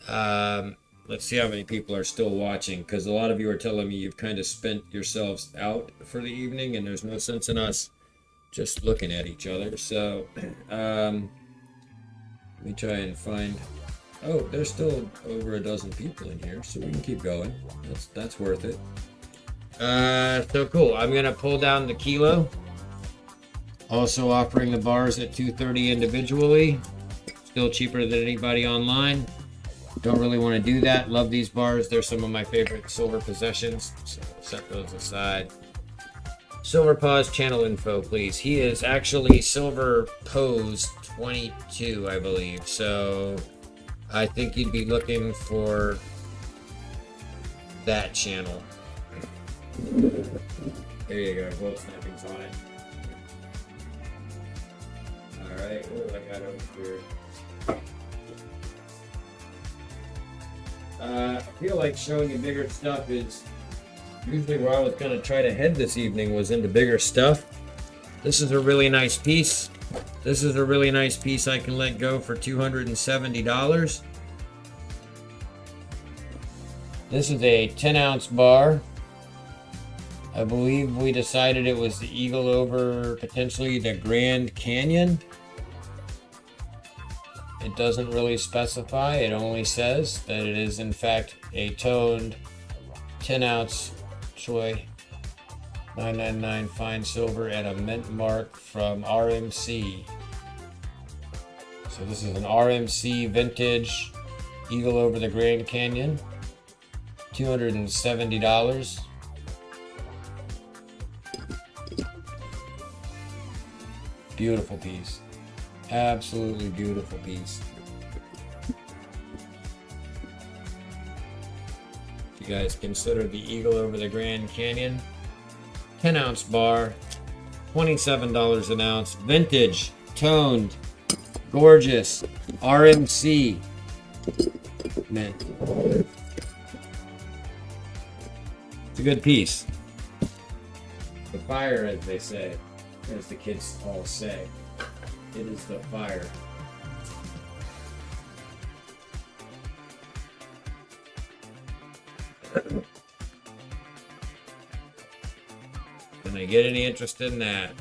Let's see how many people are still watching, because a lot of you are telling me you've kind of spent yourselves out for the evening, and there's no sense in us just looking at each other. So, let me try and find. Oh, there's still over a dozen people in here, so we can keep going. That's worth it. So cool. I'm gonna pull down the kilo. Also offering the bars at $230 individually. Still cheaper than anybody online. Don't really want to do that. Love these bars. They're some of my favorite silver possessions. So set those aside. Silver Paws channel info, please. He is actually Silver Pose 22, I believe. So I think you'd be looking for that channel. There you go. Both snappings on it. Alright, what do I got over here? I feel like showing you bigger stuff is usually where I was going to try to head this evening, was into bigger stuff. This is a really nice piece. This is a really nice piece I can let go for $270. This is a 10-ounce bar. I believe we decided it was the eagle over potentially the Grand Canyon. It doesn't really specify. It only says that it is in fact a toned 10-ounce Choi 999 fine silver and a mint mark from RMC. So this is an RMC vintage eagle over the Grand Canyon. $270. Beautiful piece. Absolutely beautiful piece. If you guys consider the eagle over the Grand Canyon, 10-ounce bar, $27 an ounce, vintage, toned, gorgeous, RMC mint. It's a good piece. The fire, as they say, as the kids all say. It is the fire. When I get any interest in that.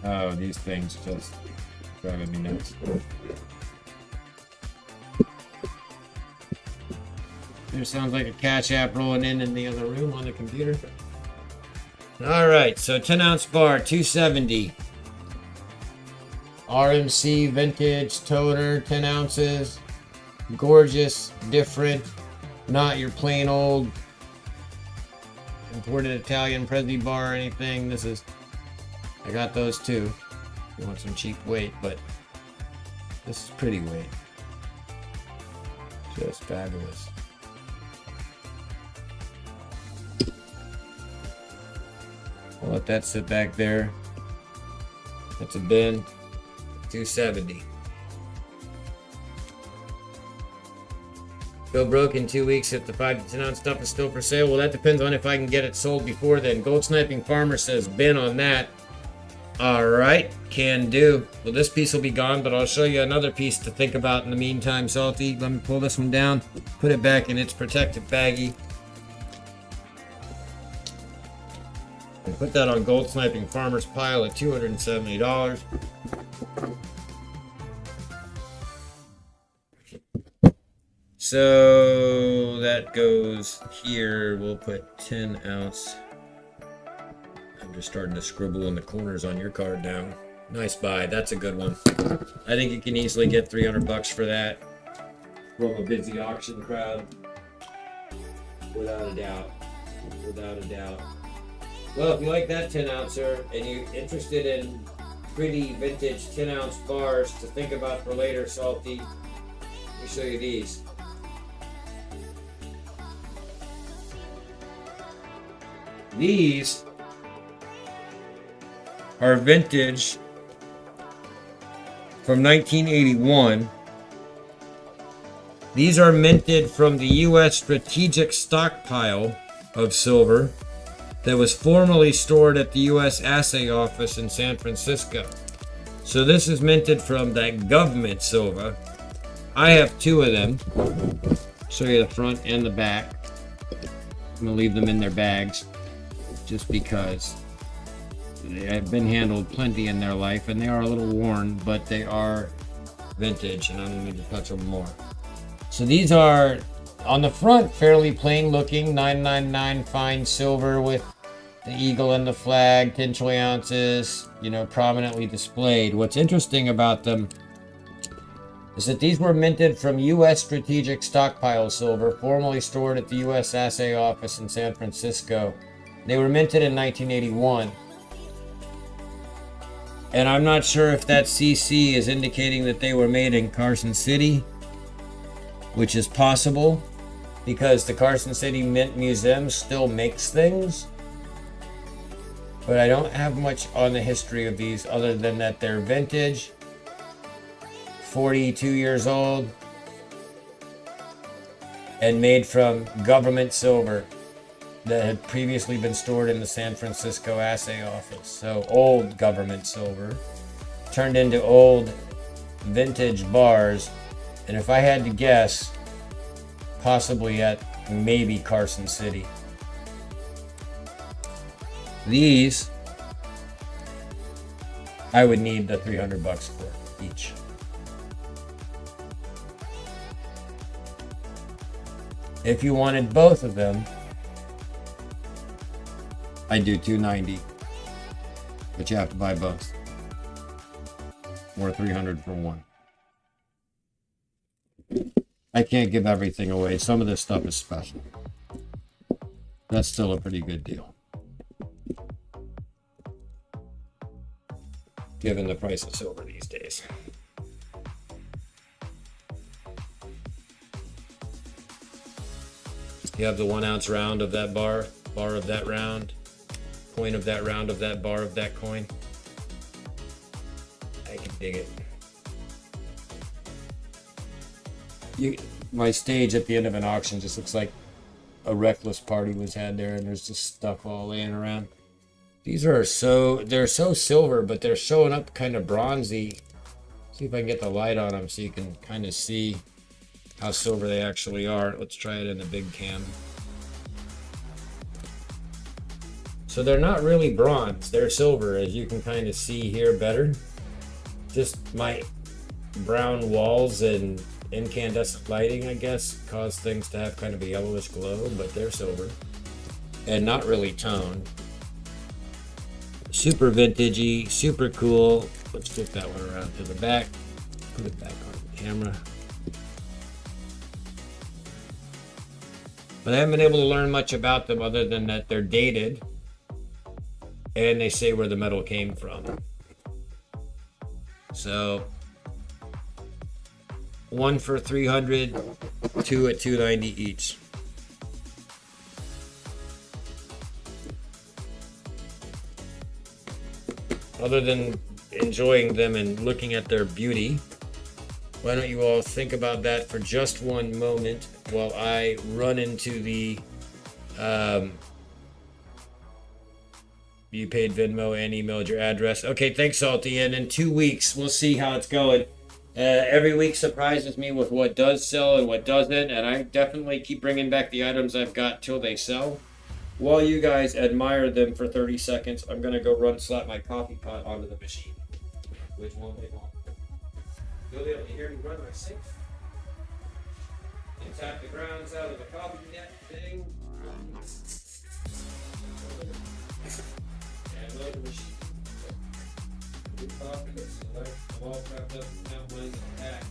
Oh, these things just driving me nuts. There sounds like a catch app rolling in the other room on the computer. All right, so 10-ounce bar, $270. RMC vintage toner, 10 ounces. Gorgeous, different, not your plain old imported Italian Prezi bar or anything. This is, I got those too. If you want some cheap weight, but this is pretty weight. Just fabulous. I'll let that sit back there. That's a bin. $270. Go broke in 2 weeks if the 5 to 10 ounce stuff is still for sale. Well, that depends on if I can get it sold before then. Gold Sniping Farmer says bin on that. Alright, can do. Well, this piece will be gone, but I'll show you another piece to think about in the meantime, Salty. Let me pull this one down, put it back in its protective baggie. And put that on Gold Sniping Farmer's pile at $270. So that goes here. We'll put 10 ounce. I'm just starting to scribble in the corners on your card now. Nice buy. That's a good one. I think you can easily get $300 for that from a busy auction crowd. Without a doubt. Without a doubt. Well, if you like that 10 ouncer and you're interested in pretty vintage 10 ounce bars to think about for later, Salty, let me show you these. These are vintage from 1981. These are minted from the U.S. strategic stockpile of silver that was formerly stored at the U.S. Assay Office in San Francisco. So this is minted from that government silver. I have 2 of them. Show you the front and the back. I'm gonna leave them in their bags just because they have been handled plenty in their life and they are a little worn, but they are vintage and I don't need to touch them more. So these are on the front fairly plain looking 999 fine silver with the eagle and the flag, 10 troy ounces, you know, prominently displayed. What's interesting about them is that these were minted from U.S. strategic stockpile silver, formerly stored at the U.S. Assay Office in San Francisco. They were minted in 1981. And I'm not sure if that CC is indicating that they were made in Carson City, which is possible because the Carson City Mint Museum still makes things. But I don't have much on the history of these other than that they're vintage, 42 years old, and made from government silver that had previously been stored in the San Francisco assay office. So old government silver turned into old vintage bars. And if I had to guess, possibly at maybe Carson City. These I would need the $300 for each. If you wanted both of them, I do $290, but you have to buy both, or $300 for one. I can't give everything away. Some of this stuff is special. That's still a pretty good deal, given the price of silver these days. You have the 1 ounce round of that bar of that round, coin of that round of that bar of that coin. I can dig it. My stage at the end of an auction just looks like a reckless party was had there, and there's just stuff all laying around. These are they're so silver, but they're showing up kind of bronzy. See if I can get the light on them so you can kind of see how silver they actually are. Let's try it in the big cam. So they're not really bronze, they're silver, as you can kind of see here better. Just my brown walls and incandescent lighting, I guess, cause things to have kind of a yellowish glow, but they're silver and not really toned. Super vintagey, super cool. Let's flip that one around to the back, put it back on the camera. But I haven't been able to learn much about them other than that they're dated and they say where the metal came from. So 1 for $300, 2 at $290 each. Other than enjoying them and looking at their beauty, why don't you all think about that for just one moment while I run into the you paid Venmo and emailed your address. Okay, thanks, Salty. And in 2 weeks, we'll see how it's going. Every week surprises me with what does sell and what doesn't, and I definitely keep bringing back the items I've got till they sell. While you guys admire them for 30 seconds, I'm going to go slap my coffee pot onto the machine, which won't take long. You'll be able to hear me run my sink. And tap the grounds out of the coffee net thing. And load the machine. New coffee. I'm all wrapped up and now money's in the pack.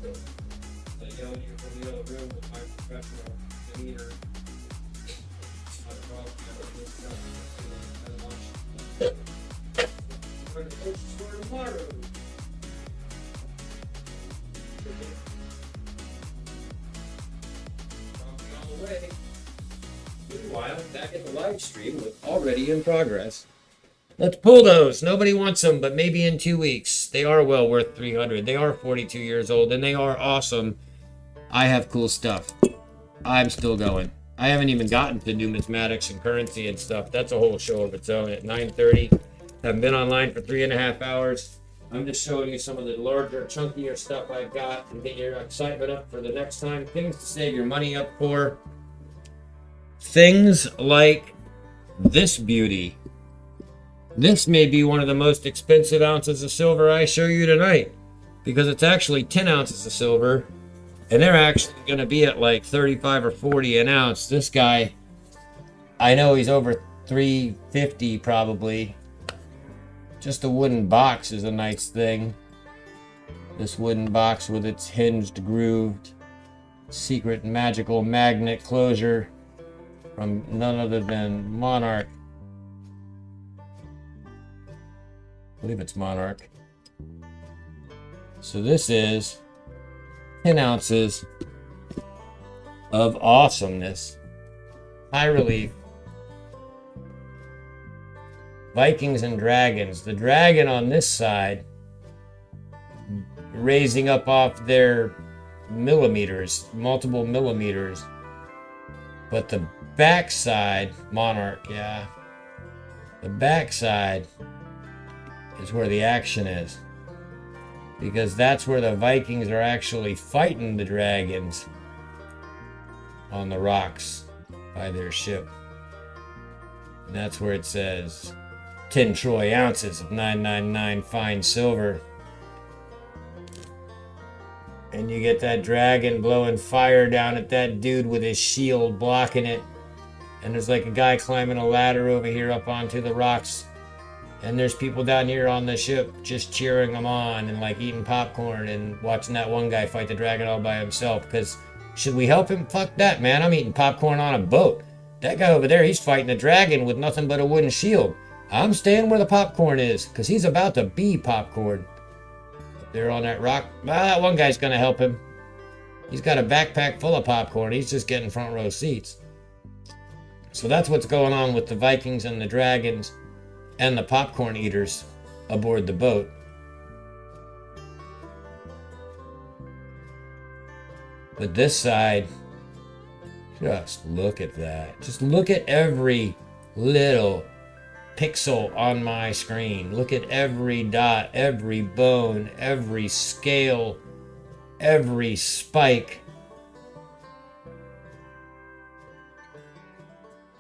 I yell at you from the other room with my professional demeanor. Not a problem. I'm going to post the store tomorrow. On the way. Meanwhile, back at the live stream with already in progress. Let's pull those. Nobody wants them, but maybe in 2 weeks. They are well worth $300. They are 42 years old, and they are awesome. I have cool stuff. I'm still going. I haven't even gotten to numismatics and currency and stuff. That's a whole show of its own at 9:30. Haven't been online for 3.5 hours. I'm just showing you some of the larger, chunkier stuff I've got and get your excitement up for the next time. Things to save your money up for. Things like this beauty. This may be one of the most expensive ounces of silver I show you tonight, because it's actually 10 ounces of silver, and they're actually going to be at like 35 or 40 an ounce. This guy, I know he's over 350 probably. Just a wooden box is a nice thing. This wooden box with its hinged, grooved, secret magical magnet closure from none other than Monarch. I believe it's Monarch. So this is 10 ounces of awesomeness. High relief. Vikings and dragons. The dragon on this side raising up off their millimeters, multiple millimeters. But the backside, monarch, yeah. The backside is where the action is. Because that's where the Vikings are actually fighting the dragons on the rocks by their ship. And that's where it says 10 troy ounces of 999 fine silver. And you get that dragon blowing fire down at that dude with his shield blocking it. And there's like a guy climbing a ladder over here up onto the rocks. And there's people down here on the ship just cheering them on and like eating popcorn and watching that one guy fight the dragon all by himself. Because should we help him? Fuck that, man. I'm eating popcorn on a boat. That guy over there, he's fighting a dragon with nothing but a wooden shield. I'm staying where the popcorn is because he's about to be popcorn. Up there on that rock. Well, that one guy's going to help him. He's got a backpack full of popcorn. He's just getting front row seats. So that's what's going on with the Vikings and the dragons and the popcorn eaters aboard the boat. But this side, just look at that. Just look at every little pixel on my screen. Look at every dot, every bone, every scale, every spike,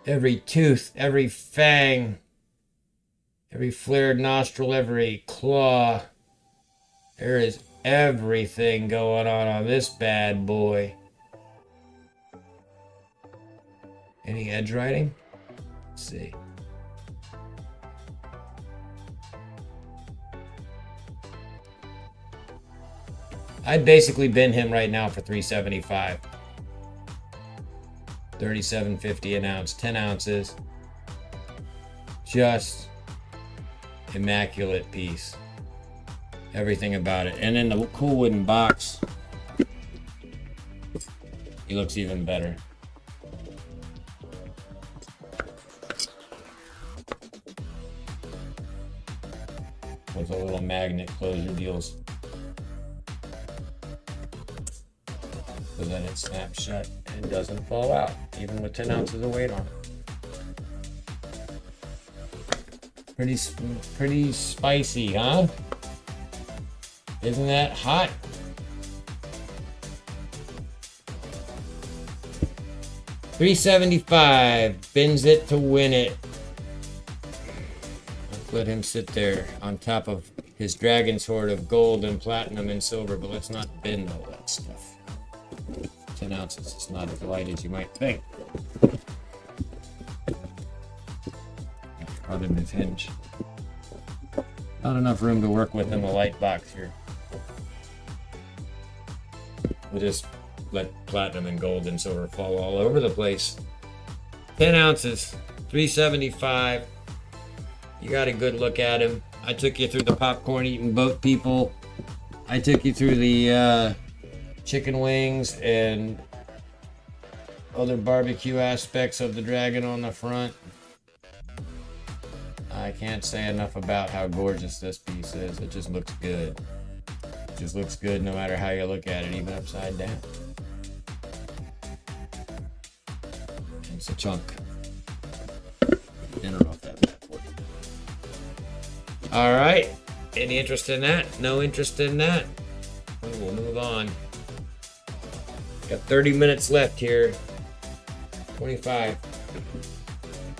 every tooth, every fang, every flared nostril, every claw. There is everything going on this bad boy. Any edge writing? Let's see. I'd basically bin him right now for $375. $37.50 an ounce, 10 ounces. Just immaculate piece. Everything about it. And in the cool wooden box, he looks even better. With a little magnet closure deals. So that it snaps shut and doesn't fall out, even with 10 ounces of weight on it. Pretty spicy, huh? Isn't that hot? $375, bins it to win it. Let's let him sit there on top of his dragon sword of gold and platinum and silver, but let's not bin all that stuff. 10 ounces is not as light as you might think. Other than his hinge. Not enough room to work with in the light box here. We'll just let platinum and gold and silver fall all over the place. 10 ounces, $375. You got a good look at him. I took you through the popcorn eating boat people. I took you through the chicken wings and other barbecue aspects of the dragon on the front. I can't say enough about how gorgeous this piece is. It just looks good. It just looks good no matter how you look at it, even upside down. It's a chunk. Dinner off that bad boy. All right. Any interest in that? No interest in that? We'll move on. Got 30 minutes left here. 25.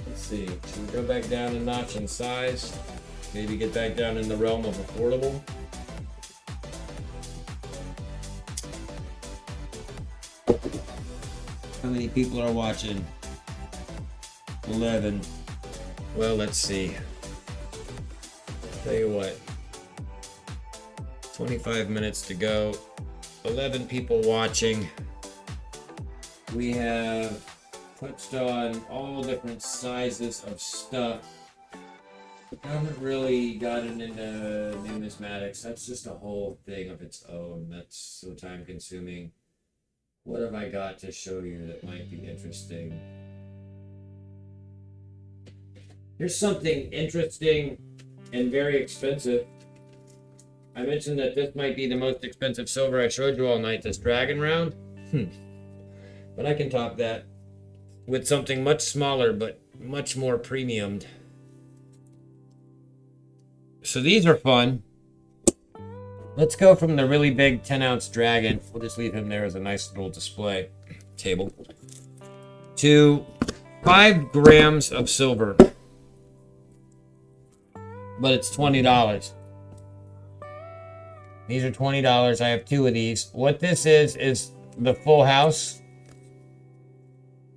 Let's see. Should we go back down a notch in size? Maybe get back down in the realm of affordable? How many people are watching? 11. Well, let's see. Tell you what. 25 minutes to go. 11 people watching. We have touched on all different sizes of stuff. I haven't really gotten into numismatics. That's just a whole thing of its own. That's so time consuming. What have I got to show you that might be interesting? Here's something interesting and very expensive. I mentioned that this might be the most expensive silver I showed you all night, this dragon round. But I can top that with something much smaller but much more premiumed. So these are fun. Let's go from the really big 10-ounce dragon. We'll just leave him there as a nice little display table. To 5 grams of silver. But it's $20. These are $20. I have 2 of these. What this is the full house.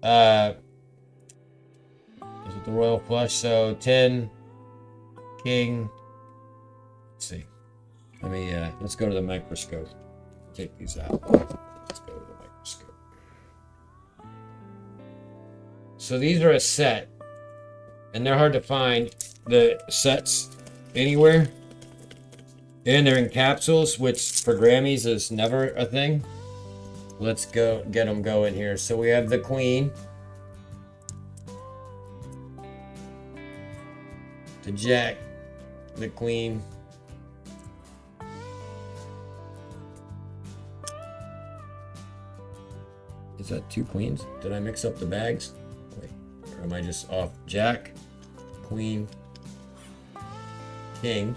Is it the royal flush? So 10, king. Let's see. Let's go to the microscope. Take these out. Let's go to the microscope. So these are a set, and they're hard to find, the sets, anywhere. And they're in capsules, which for Grammys is never a thing. Let's go get them going here. So we have the queen, the jack, the queen, is that 2 queens? Did I mix up the bags? Wait, or am I just off? Jack, queen, king,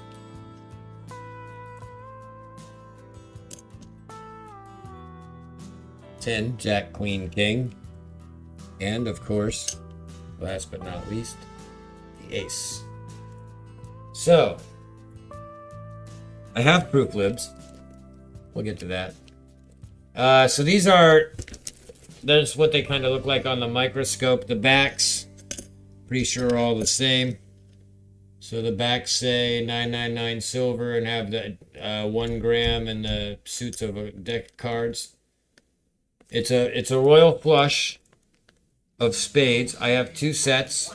ten, jack, queen, king, and of course, last but not least, the ace. So, I have proof libs. We'll get to that. So there's what they kind of look like on the microscope. The backs, pretty sure are all the same. So the backs say 999 silver and have the 1 gram and the suits of a deck of cards. It's a royal flush of spades. I have 2 sets.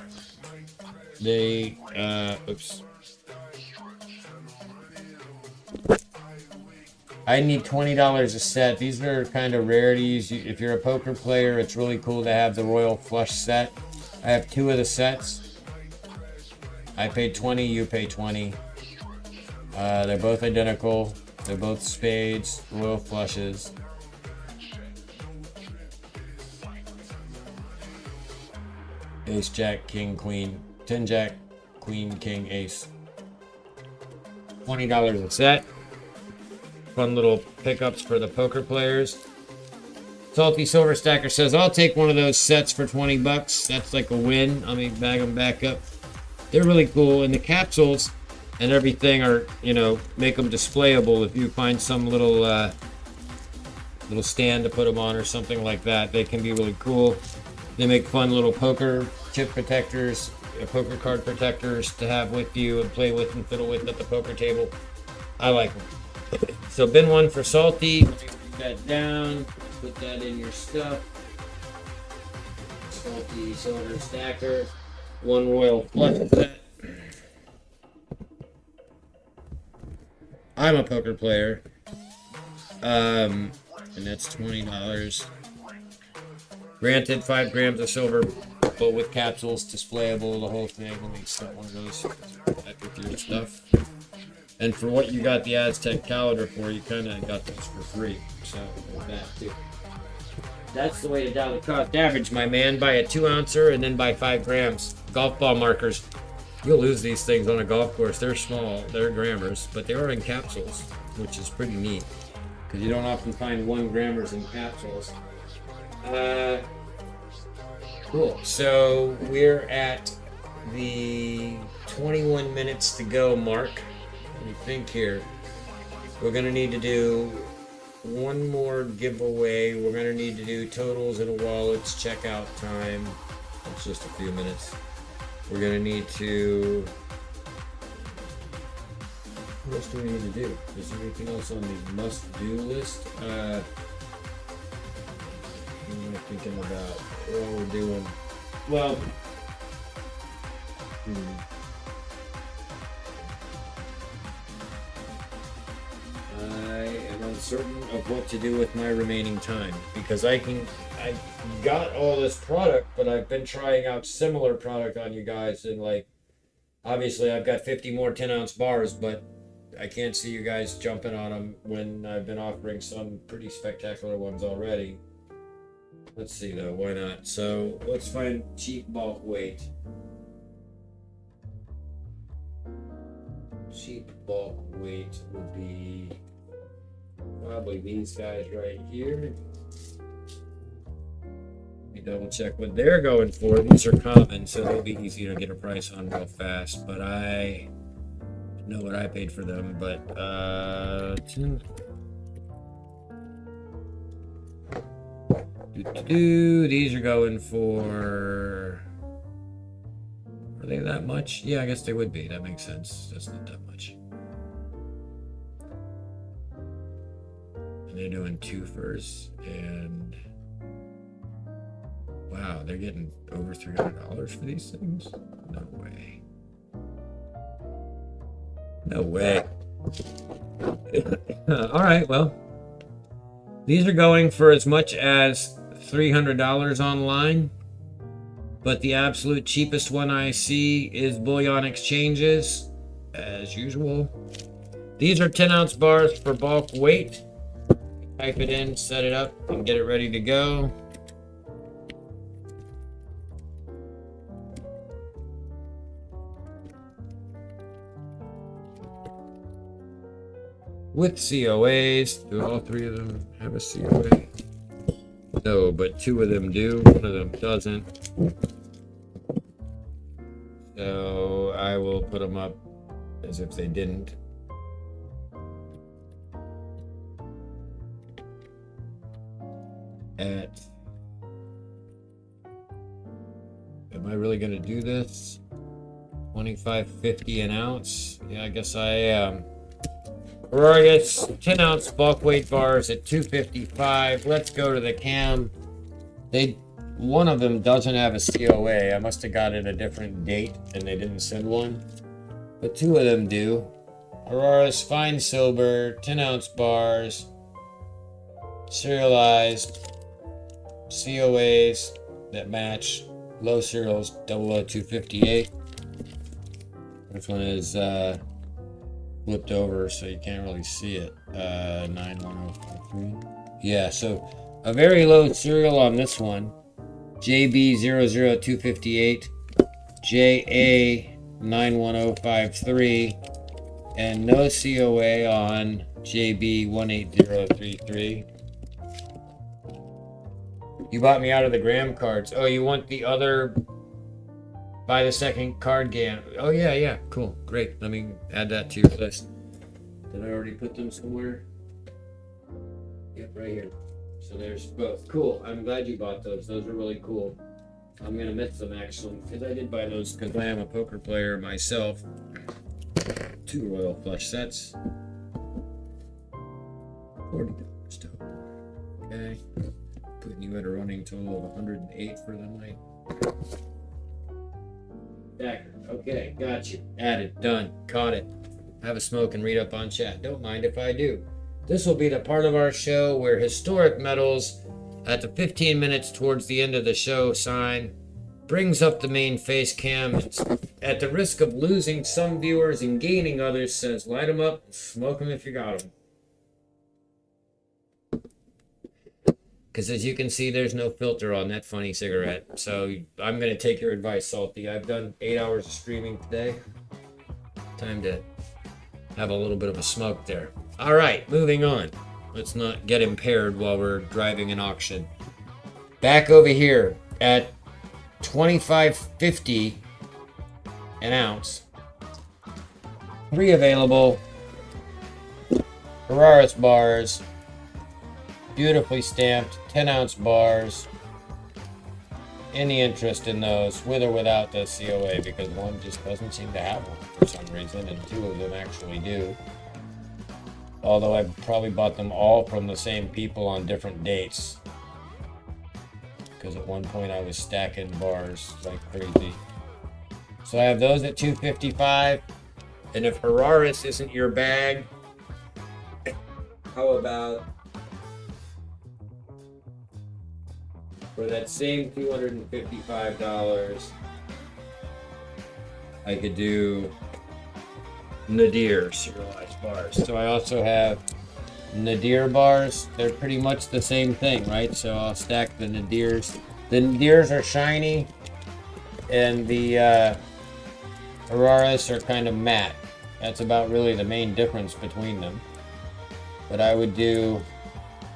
They oops. I need $20 a set. These are kind of rarities. If you're a poker player, it's really cool to have the royal flush set. I have 2 of the sets. I paid 20, you pay 20. They're both identical. They're both spades, royal flushes. Ace, jack, king, queen. 10 jack, queen, king, ace. $20 a set. Fun little pickups for the poker players. Salty Silver Stacker says, I'll take one of those sets for 20 bucks. That's like a win. Let me bag them back up. They're really cool. And the capsules and everything are, make them displayable. If you find some little stand to put them on or something like that, they can be really cool. They make fun little poker chip protectors, poker card protectors to have with you and play with and fiddle with at the poker table. I like them. So bin 1 for Salty. Let me put that down. Put that in your stuff. Salty Silver Stacker. 1 royal flush set. I'm a poker player. And that's $20. Granted, 5 grams of silver, but with capsules, displayable, the whole thing. Let me set one of those back with your stuff. And for what you got the Aztec calendar for, you kind of got those for free. So, there's that too. That's the way to dollar cost average, my man. Buy a 2-ouncer and then buy 5 grams. Golf ball markers. You'll lose these things on a golf course. They're small, they're grammars, but they are in capsules, which is pretty neat. Because you don't often find 1 grammars in capsules. Cool. So, we're at the 21 minutes to go mark. Let me think here. We're going to need to do one more giveaway. We're going to need to do totals and wallets, checkout time. It's just a few minutes. We're going to need to... What else do we need to do? Is there anything else on the must-do list? What am I thinking about? What we're doing? Well... uncertain of what to do with my remaining time, because I got all this product, but I've been trying out similar product on you guys, and like, obviously I've got 50 more 10-ounce bars, but I can't see you guys jumping on them when I've been offering some pretty spectacular ones already. Let's see though, why not? So let's find cheap bulk weight. Cheap bulk weight would be probably these guys right here. Let me double check what they're going for. These are common, so they'll be easy to get a price on real fast, but I know what I paid for them. But these are going for, are they that much? Yeah, I guess they would be. That makes sense. That's not that much. And they're doing 2 furs, and wow, they're getting over $300 for these things? No way. No way. All right, well, these are going for as much as $300 online, but the absolute cheapest one I see is Bullion Exchanges, as usual. These are 10-ounce bars for bulk weight. Type it in, set it up, and get it ready to go. With COAs. Do all 3 of them have a COA? No, but 2 of them do. 1 of them doesn't. So I will put them up as if they didn't. At, am I really going to do this? $25.50 an ounce? Yeah, I guess I am. Aureus 10-ounce bulk weight bars at $2.55. Let's go to the cam. One of them doesn't have a COA. I must have got it a different date and they didn't send one. But 2 of them do. Aurora's fine silver 10-ounce bars, serialized COAs that match low serials 00258. This one is flipped over so you can't really see it. 91053. Yeah, so a very low serial on this one. JB00258, JA91053, and no COA on JB18033. You bought me out of the gram cards. Oh, you want the other buy the second card game? Oh yeah, cool, great. Let me add that to your list. Did I already put them somewhere? Yep, right here. So there's both. Cool. I'm glad you bought those. Those are really cool. I'm gonna miss them actually, because I did buy those because I am a poker player myself. 2 royal flush sets. $40 total. Okay. Putting you at a running total of 108 for the night. Dagger. Okay, got you. Added. Done. Caught it. Have a smoke and read up on chat. Don't mind if I do. This will be the part of our show where Historic Metals, at the 15 minutes towards the end of the show sign, brings up the main face cam and, at the risk of losing some viewers and gaining others, says light them up and smoke them if you got them. Because as you can see, there's no filter on that funny cigarette. So I'm going to take your advice, Salty. I've done 8 hours of streaming today. Time to have a little bit of a smoke there. All right, moving on. Let's not get impaired while we're driving an auction. Back over here at $25.50 an ounce. 3 available. Ferraris bars. Beautifully stamped 10-ounce bars. Any interest in those, with or without the COA, because one just doesn't seem to have one for some reason, and 2 of them actually do. Although I've probably bought them all from the same people on different dates. Because at one point I was stacking bars like crazy. So I have those at $2.55. And if Ferraris isn't your bag, how about for that same $255, I could do Nadir serialized bars. So I also have Nadir bars. They're pretty much the same thing, right? So I'll stack the Nadirs. The Nadirs are shiny, and the Auroras are kind of matte. That's about really the main difference between them. But I would do,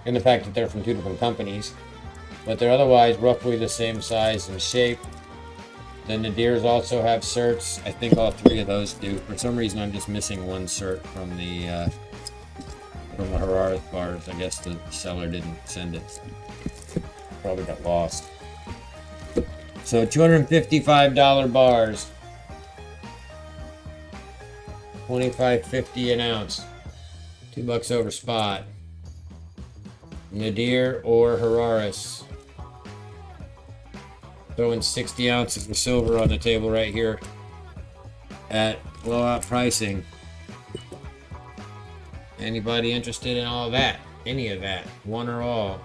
and the fact that they're from two different companies, but they're otherwise roughly the same size and shape. The Nadirs also have certs. I think all three of those do. For some reason, I'm just missing one cert from the Hararth bars. I guess the seller didn't send it. Probably got lost. So $255 bars. $25.50 an ounce. $2 over spot. Nadir or Hararis. Throwing 60 ounces of silver on the table right here at blowout pricing. Anybody interested in all of that? Any of that? One or all?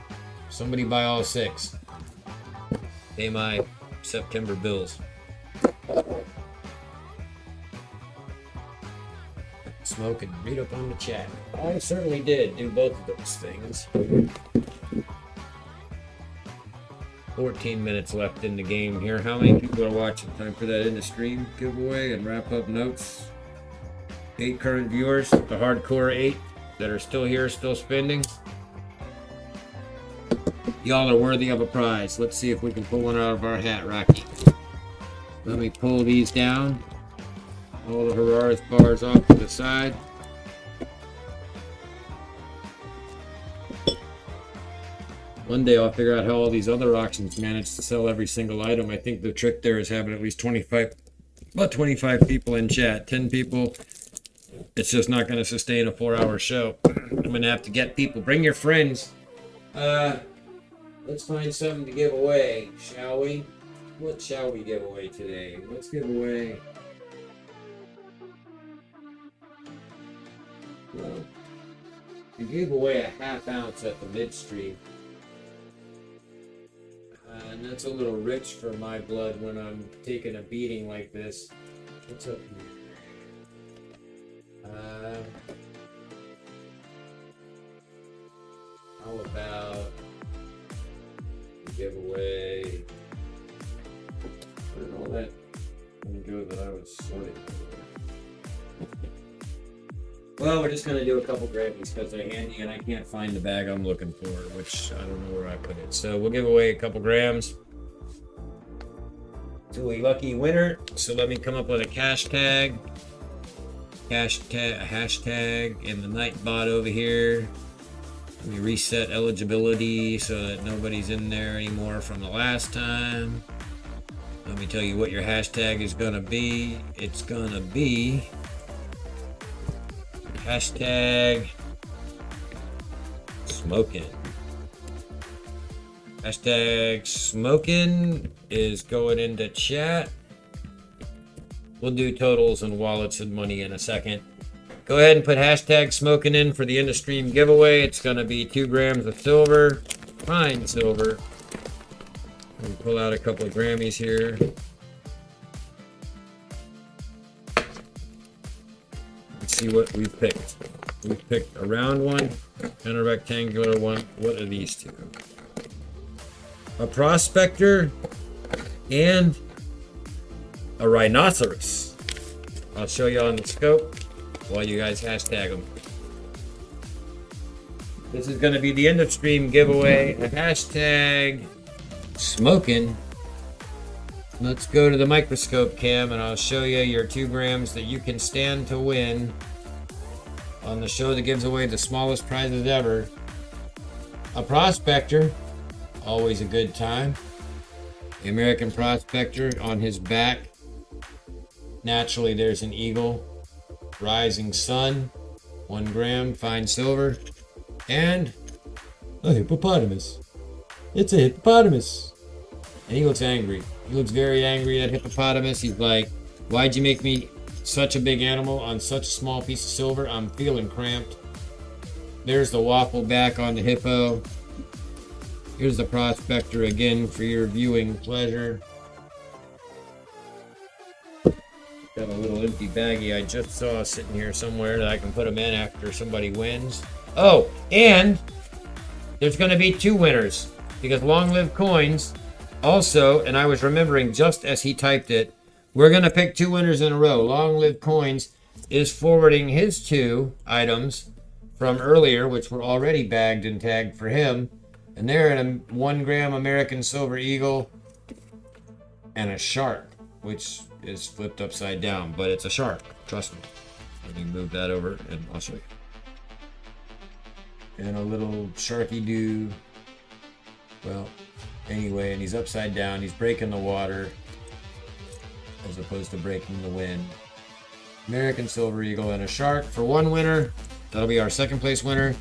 Somebody buy all 6. Pay my September bills. Smoke and read up on the chat. I certainly did do both of those things. 14 minutes left in the game here. How many people are watching? Time for that in the stream giveaway and wrap up notes. 8 current viewers, the hardcore 8 that are still here, still spending. Y'all are worthy of a prize. Let's see if we can pull one out of our hat, Rocky. Let me pull these down. All the Hararth bars off to the side. One day I'll figure out how all these other auctions manage to sell every single item. I think the trick there is having at least 25 people in chat. 10 people, it's just not going to sustain a 4-hour show. I'm going to have to get people. Bring your friends. Let's find something to give away, shall we? What shall we give away today? Let's give away... Well, we gave away a ½ ounce at the midstream. And that's a little rich for my blood when I'm taking a beating like this. What's up here? How about give away? Where did all that go that I was sorting? Well, we're just going to do a couple Grammys because they're handy and I can't find the bag I'm looking for, which I don't know where I put it. So we'll give away a couple grams to a lucky winner. So let me come up with a hashtag in the Nightbot over here. Let me reset eligibility so that nobody's in there anymore from the last time. Let me tell you what your hashtag is going to be. It's going to be... Hashtag smoking. Hashtag smoking is going into chat. We'll do totals and wallets and money in a second. Go ahead and put hashtag smoking in for the in the stream giveaway. It's going to be 2 grams of silver, fine silver. And pull out a couple of Grammys here. See what we've picked. We've picked a round one and a rectangular one. What are these two? A prospector and a rhinoceros. I'll show you on the scope while you guys hashtag them. This is going to be the end of stream giveaway. A hashtag smoking. Let's go to the microscope cam and I'll show you your 2 grams that you can stand to win on the show that gives away the smallest prizes ever. A prospector, always a good time. The American prospector, on his back, naturally there's an eagle, rising sun, 1 gram, fine silver, and a hippopotamus. It's a hippopotamus. And he looks angry. He looks very angry at hippopotamus. He's like, why'd you make me such a big animal on such a small piece of silver? I'm feeling cramped. There's the waffle back on the hippo. Here's the prospector again for your viewing pleasure. Got a little empty baggie I just saw sitting here somewhere that I can put them in after somebody wins. Oh, and there's going to be 2 winners because Long Live Coins also, and I was remembering just as he typed it, we're going to pick 2 winners in a row. Long Live Coins is forwarding his 2 items from earlier, which were already bagged and tagged for him. And they're in a 1 gram American Silver Eagle and a shark, which is flipped upside down, but it's a shark. Trust me. Let me move that over and I'll show you. And a little sharky doo. Well, anyway, and he's upside down. He's breaking the water as opposed to breaking the wind. American Silver Eagle and a shark for 1 winner. That'll be our 2nd place winner.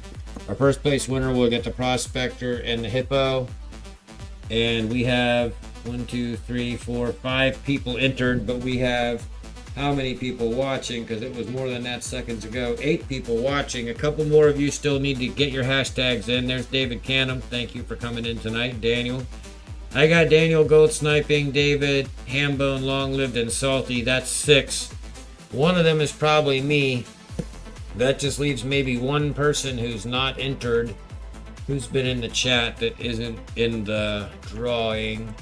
Our 1st place winner will get the prospector and the hippo. And we have 1, 2, 3, 4, 5 people entered, but we have how many people watching? Because it was more than that seconds ago. 8 people watching. A couple more of you still need to get your hashtags in. There's David Canham. Thank you for coming in tonight. Daniel. I got Daniel Gold Sniping, David, Hambone, Long Lived, and Salty. That's 6. One of them is probably me. That just leaves maybe 1 person who's not entered, who's been in the chat that isn't in the drawing.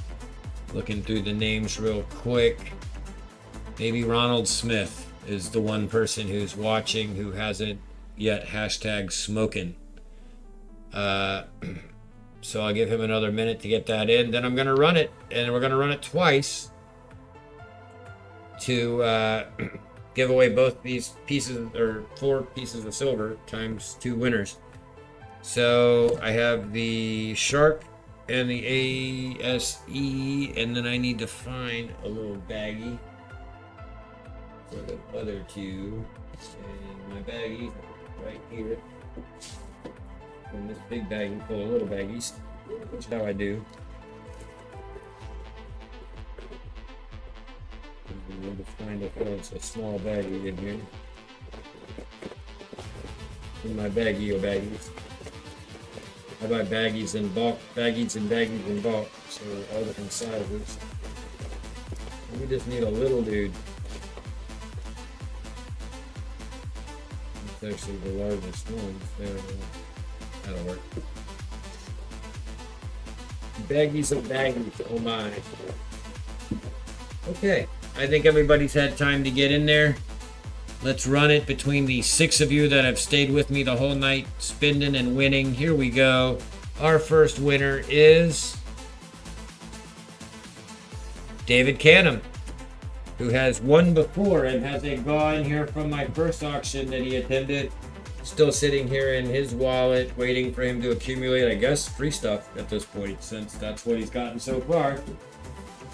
Looking through the names real quick. Maybe Ronald Smith is the 1 person who's watching who hasn't yet hashtag smoking. So I'll give him another minute to get that in. Then I'm going to run it, and we're going to run it twice to give away both these pieces, or 4 pieces of silver times 2 winners. So I have the shark and the ASE, and then I need to find a little baggie for the other 2. And my baggie right here. And this big baggie full of little baggies, which is how I do. We'll just find a small baggie in here. In my baggie of baggies. I buy baggies in bulk, baggies in bulk, so all different sizes. We just need a little dude. It's actually the largest one. There, that'll work. Baggies of baggies, oh my. Okay, I think everybody's had time to get in there. Let's run it between the 6 of you that have stayed with me the whole night, spending and winning. Here we go. Our first winner is David Canham, who has won before and has a gaw in here from my first auction that he attended. Still sitting here in his wallet, waiting for him to accumulate, I guess, free stuff at this point, since that's what he's gotten so far.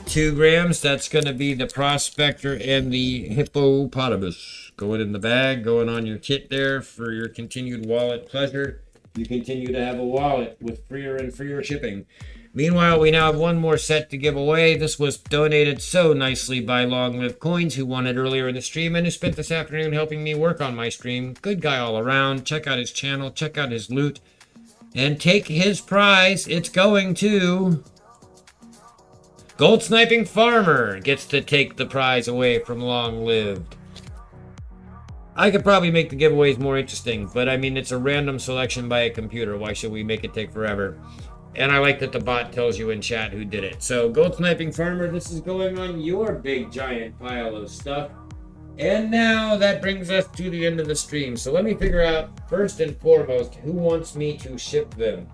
2 grams, that's going to be the prospector and the hippopotamus. Going in the bag, going on your kit there for your continued wallet pleasure. You continue to have a wallet with freer and freer shipping. Meanwhile, we now have 1 more set to give away. This was donated so nicely by Long Live Coins, who won it earlier in the stream and who spent this afternoon helping me work on my stream. Good guy all around. Check out his channel, check out his loot, and take his prize. It's going to Gold Sniping Farmer. Gets to take the prize away from Long Lived. I could probably make the giveaways more interesting, but I mean, it's a random selection by a computer. Why should we make it take forever? And I like that the bot tells you in chat who did it. So, Gold Sniping Farmer, this is going on your big giant pile of stuff. And now that brings us to the end of the stream. So let me figure out, first and foremost, who wants me to ship them.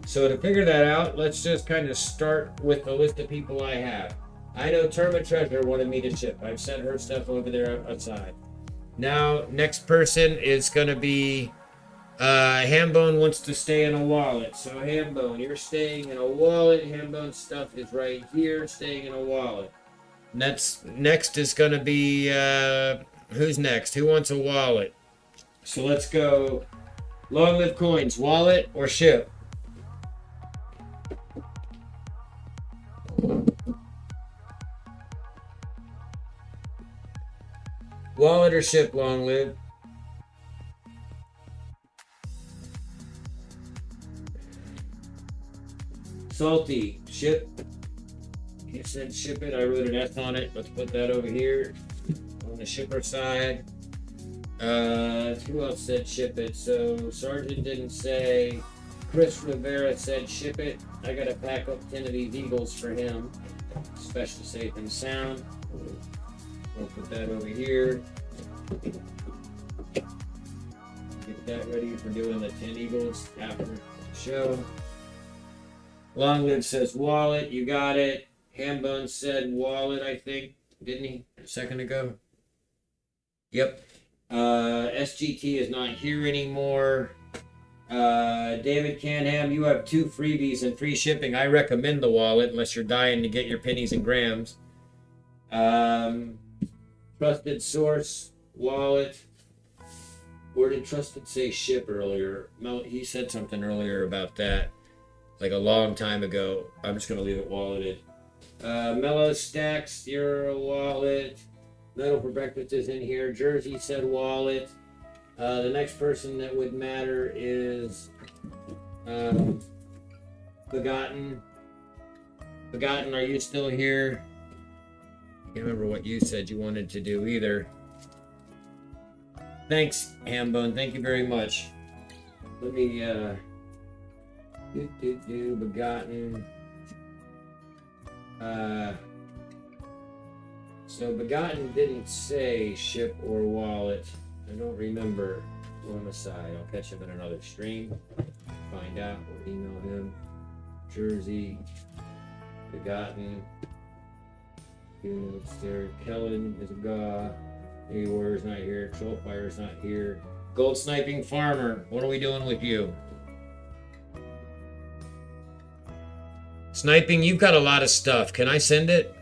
So to figure that out, let's just kind of start with the list of people I have. I know Terma Treasure wanted me to ship. I've sent her stuff over there outside. Now, next person is going to be Hambone wants to stay in a wallet. So Hambone, you're staying in a wallet. Hambone's stuff is right here, staying in a wallet. Next is going to be, who's next? Who wants a wallet? So let's go Long Live Coins, wallet or ship? Wallet or ship, Long Live? Salty, ship. You said ship it. I wrote an S on it. Let's put that over here on the shipper side. Who else said ship it? So Sergeant didn't say. Chris Rivera said ship it. I gotta pack up 10 of these Eagles for him. Special safe and sound. We'll put that over here. Get that ready for doing the 10 Eagles after the show. Long Live says wallet. You got it. Hambone said wallet, I think. Didn't he? A second ago? Yep. SGT is not here anymore. David Canham, you have 2 freebies and free shipping. I recommend the wallet unless you're dying to get your pennies and grams. Trusted Source, wallet. Or did Trusted say ship earlier? Mel, he said something earlier about that, like a long time ago. I'm just going to leave it walleted. Mellow Stacks, you're a wallet. Metal for Breakfast is in here. Jersey said wallet. The next person that would matter is Begotten. Begotten, are you still here? I can't remember what you said you wanted to do either. Thanks, Hambone. Thank you very much. Let me Begotten. So Begotten didn't say ship or wallet. I don't remember. On the side, I'll catch him in another stream. Find out or email him. Jersey, Begotten. There. Kellen is a guy. Warrior's not here. Trollfire's not here. Gold Sniping Farmer, what are we doing with you? Sniping, you've got a lot of stuff. Can I send it?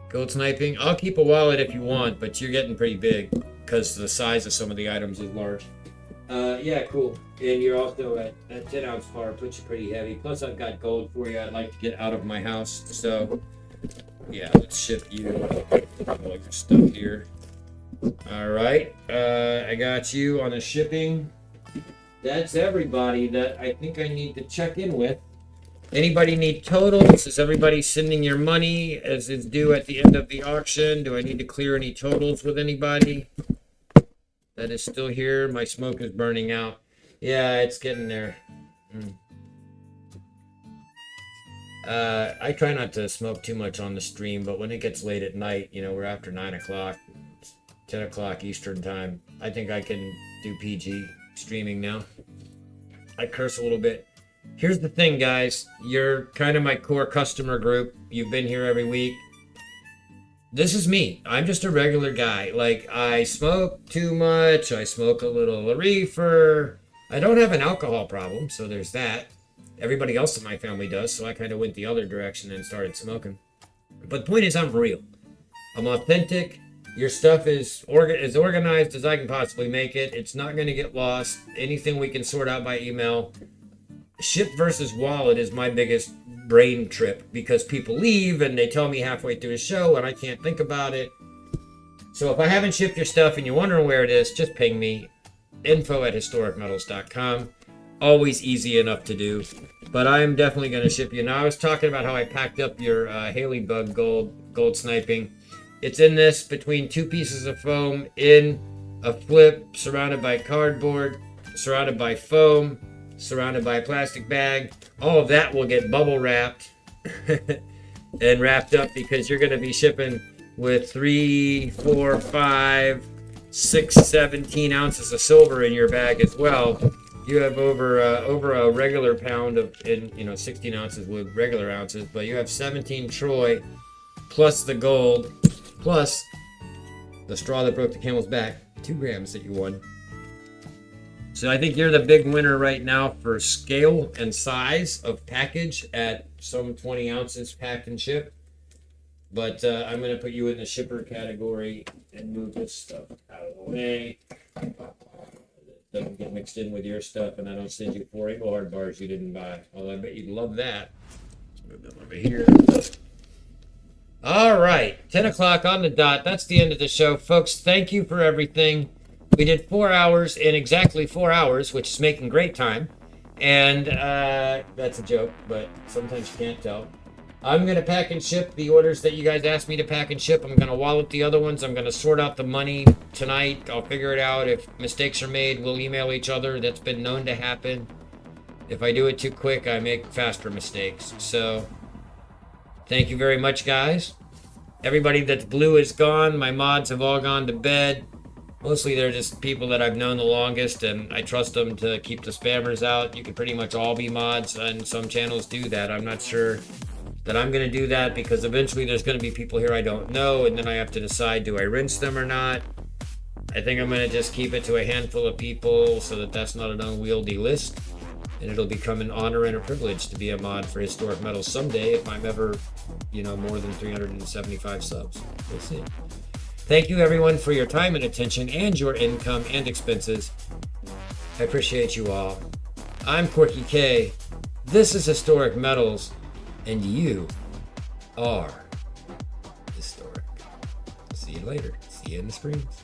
Gold Sniping, I'll keep a wallet if you want, but you're getting pretty big because the size of some of the items is large. Yeah, cool. And you're also at 10 ounce bar, puts you pretty heavy. Plus, I've got gold for you. I'd like to get out of my house. So, yeah, let's ship you all your stuff here. All right. I got you on the shipping. That's everybody that I think I need to check in with. Anybody need totals? Is everybody sending your money as it's due at the end of the auction? Do I need to clear any totals with anybody that is still here? My smoke is burning out. Yeah, it's getting there. I try not to smoke too much on the stream, but when it gets late at night, you know, we're after 9 o'clock, 10 o'clock Eastern time. I think I can do PG streaming now. I curse a little bit. Here's the thing, guys. You're kind of my core customer group. You've been here every week. This is me. I'm just a regular guy. Like, I smoke too much. I smoke a little reefer. I don't have an alcohol problem, so there's that. Everybody else in my family does, so I kind of went the other direction and started smoking. But the point is, I'm real. I'm authentic. Your stuff is as organized as I can possibly make it. It's not going to get lost. Anything we can sort out by email. Ship versus wallet is my biggest brain trip because people leave and they tell me halfway through the show and I can't think about it. So if I haven't shipped your stuff and you're wondering where it is, just ping me. info@historicmetals.com. Always easy enough to do. But I am definitely going to ship you. Now, I was talking about how I packed up your Haley Bug gold sniping. It's in this between 2 pieces of foam in a flip, surrounded by cardboard, surrounded by foam, surrounded by a plastic bag. All of that will get bubble wrapped and wrapped up because you're going to be shipping with 3, 4, 5, 6, 17 ounces of silver in your bag as well. You have over a regular pound of 16 ounces with regular ounces, but you have 17 troy plus the gold plus the straw that broke the camel's back, 2 grams that you won. So I think you're the big winner right now for scale and size of package at some 20 ounces packed and shipped. But I'm going to put you in the shipper category and move this stuff out of the way. It doesn't get mixed in with your stuff, and I don't send you 4 Eagle Hard bars you didn't buy. Although I bet you'd love that. Let's move them over here. All right, 10 o'clock on the dot. That's the end of the show. Folks, thank you for everything. We did 4 hours in exactly 4 hours, which is making great time. And that's a joke, but sometimes you can't tell. I'm going to pack and ship the orders that you guys asked me to pack and ship. I'm going to wallet the other ones. I'm going to sort out the money tonight. I'll figure it out. If mistakes are made, we'll email each other. That's been known to happen. If I do it too quick, I make faster mistakes. So, thank you very much, guys. Everybody that's blue is gone. My mods have all gone to bed. Mostly they're just people that I've known the longest, and I trust them to keep the spammers out. You can pretty much all be mods, and some channels do that. I'm not sure that I'm going to do that, because eventually there's going to be people here I don't know, and then I have to decide, do I rinse them or not? I think I'm going to just keep it to a handful of people so that that's not an unwieldy list, and it'll become an honor and a privilege to be a mod for Historic Metals someday if I'm ever, more than 375 subs. We'll see. Thank you, everyone, for your time and attention and your income and expenses. I appreciate you all. I'm Corky K. This is Historic Metals, and you are historic. See you later. See you in the screens.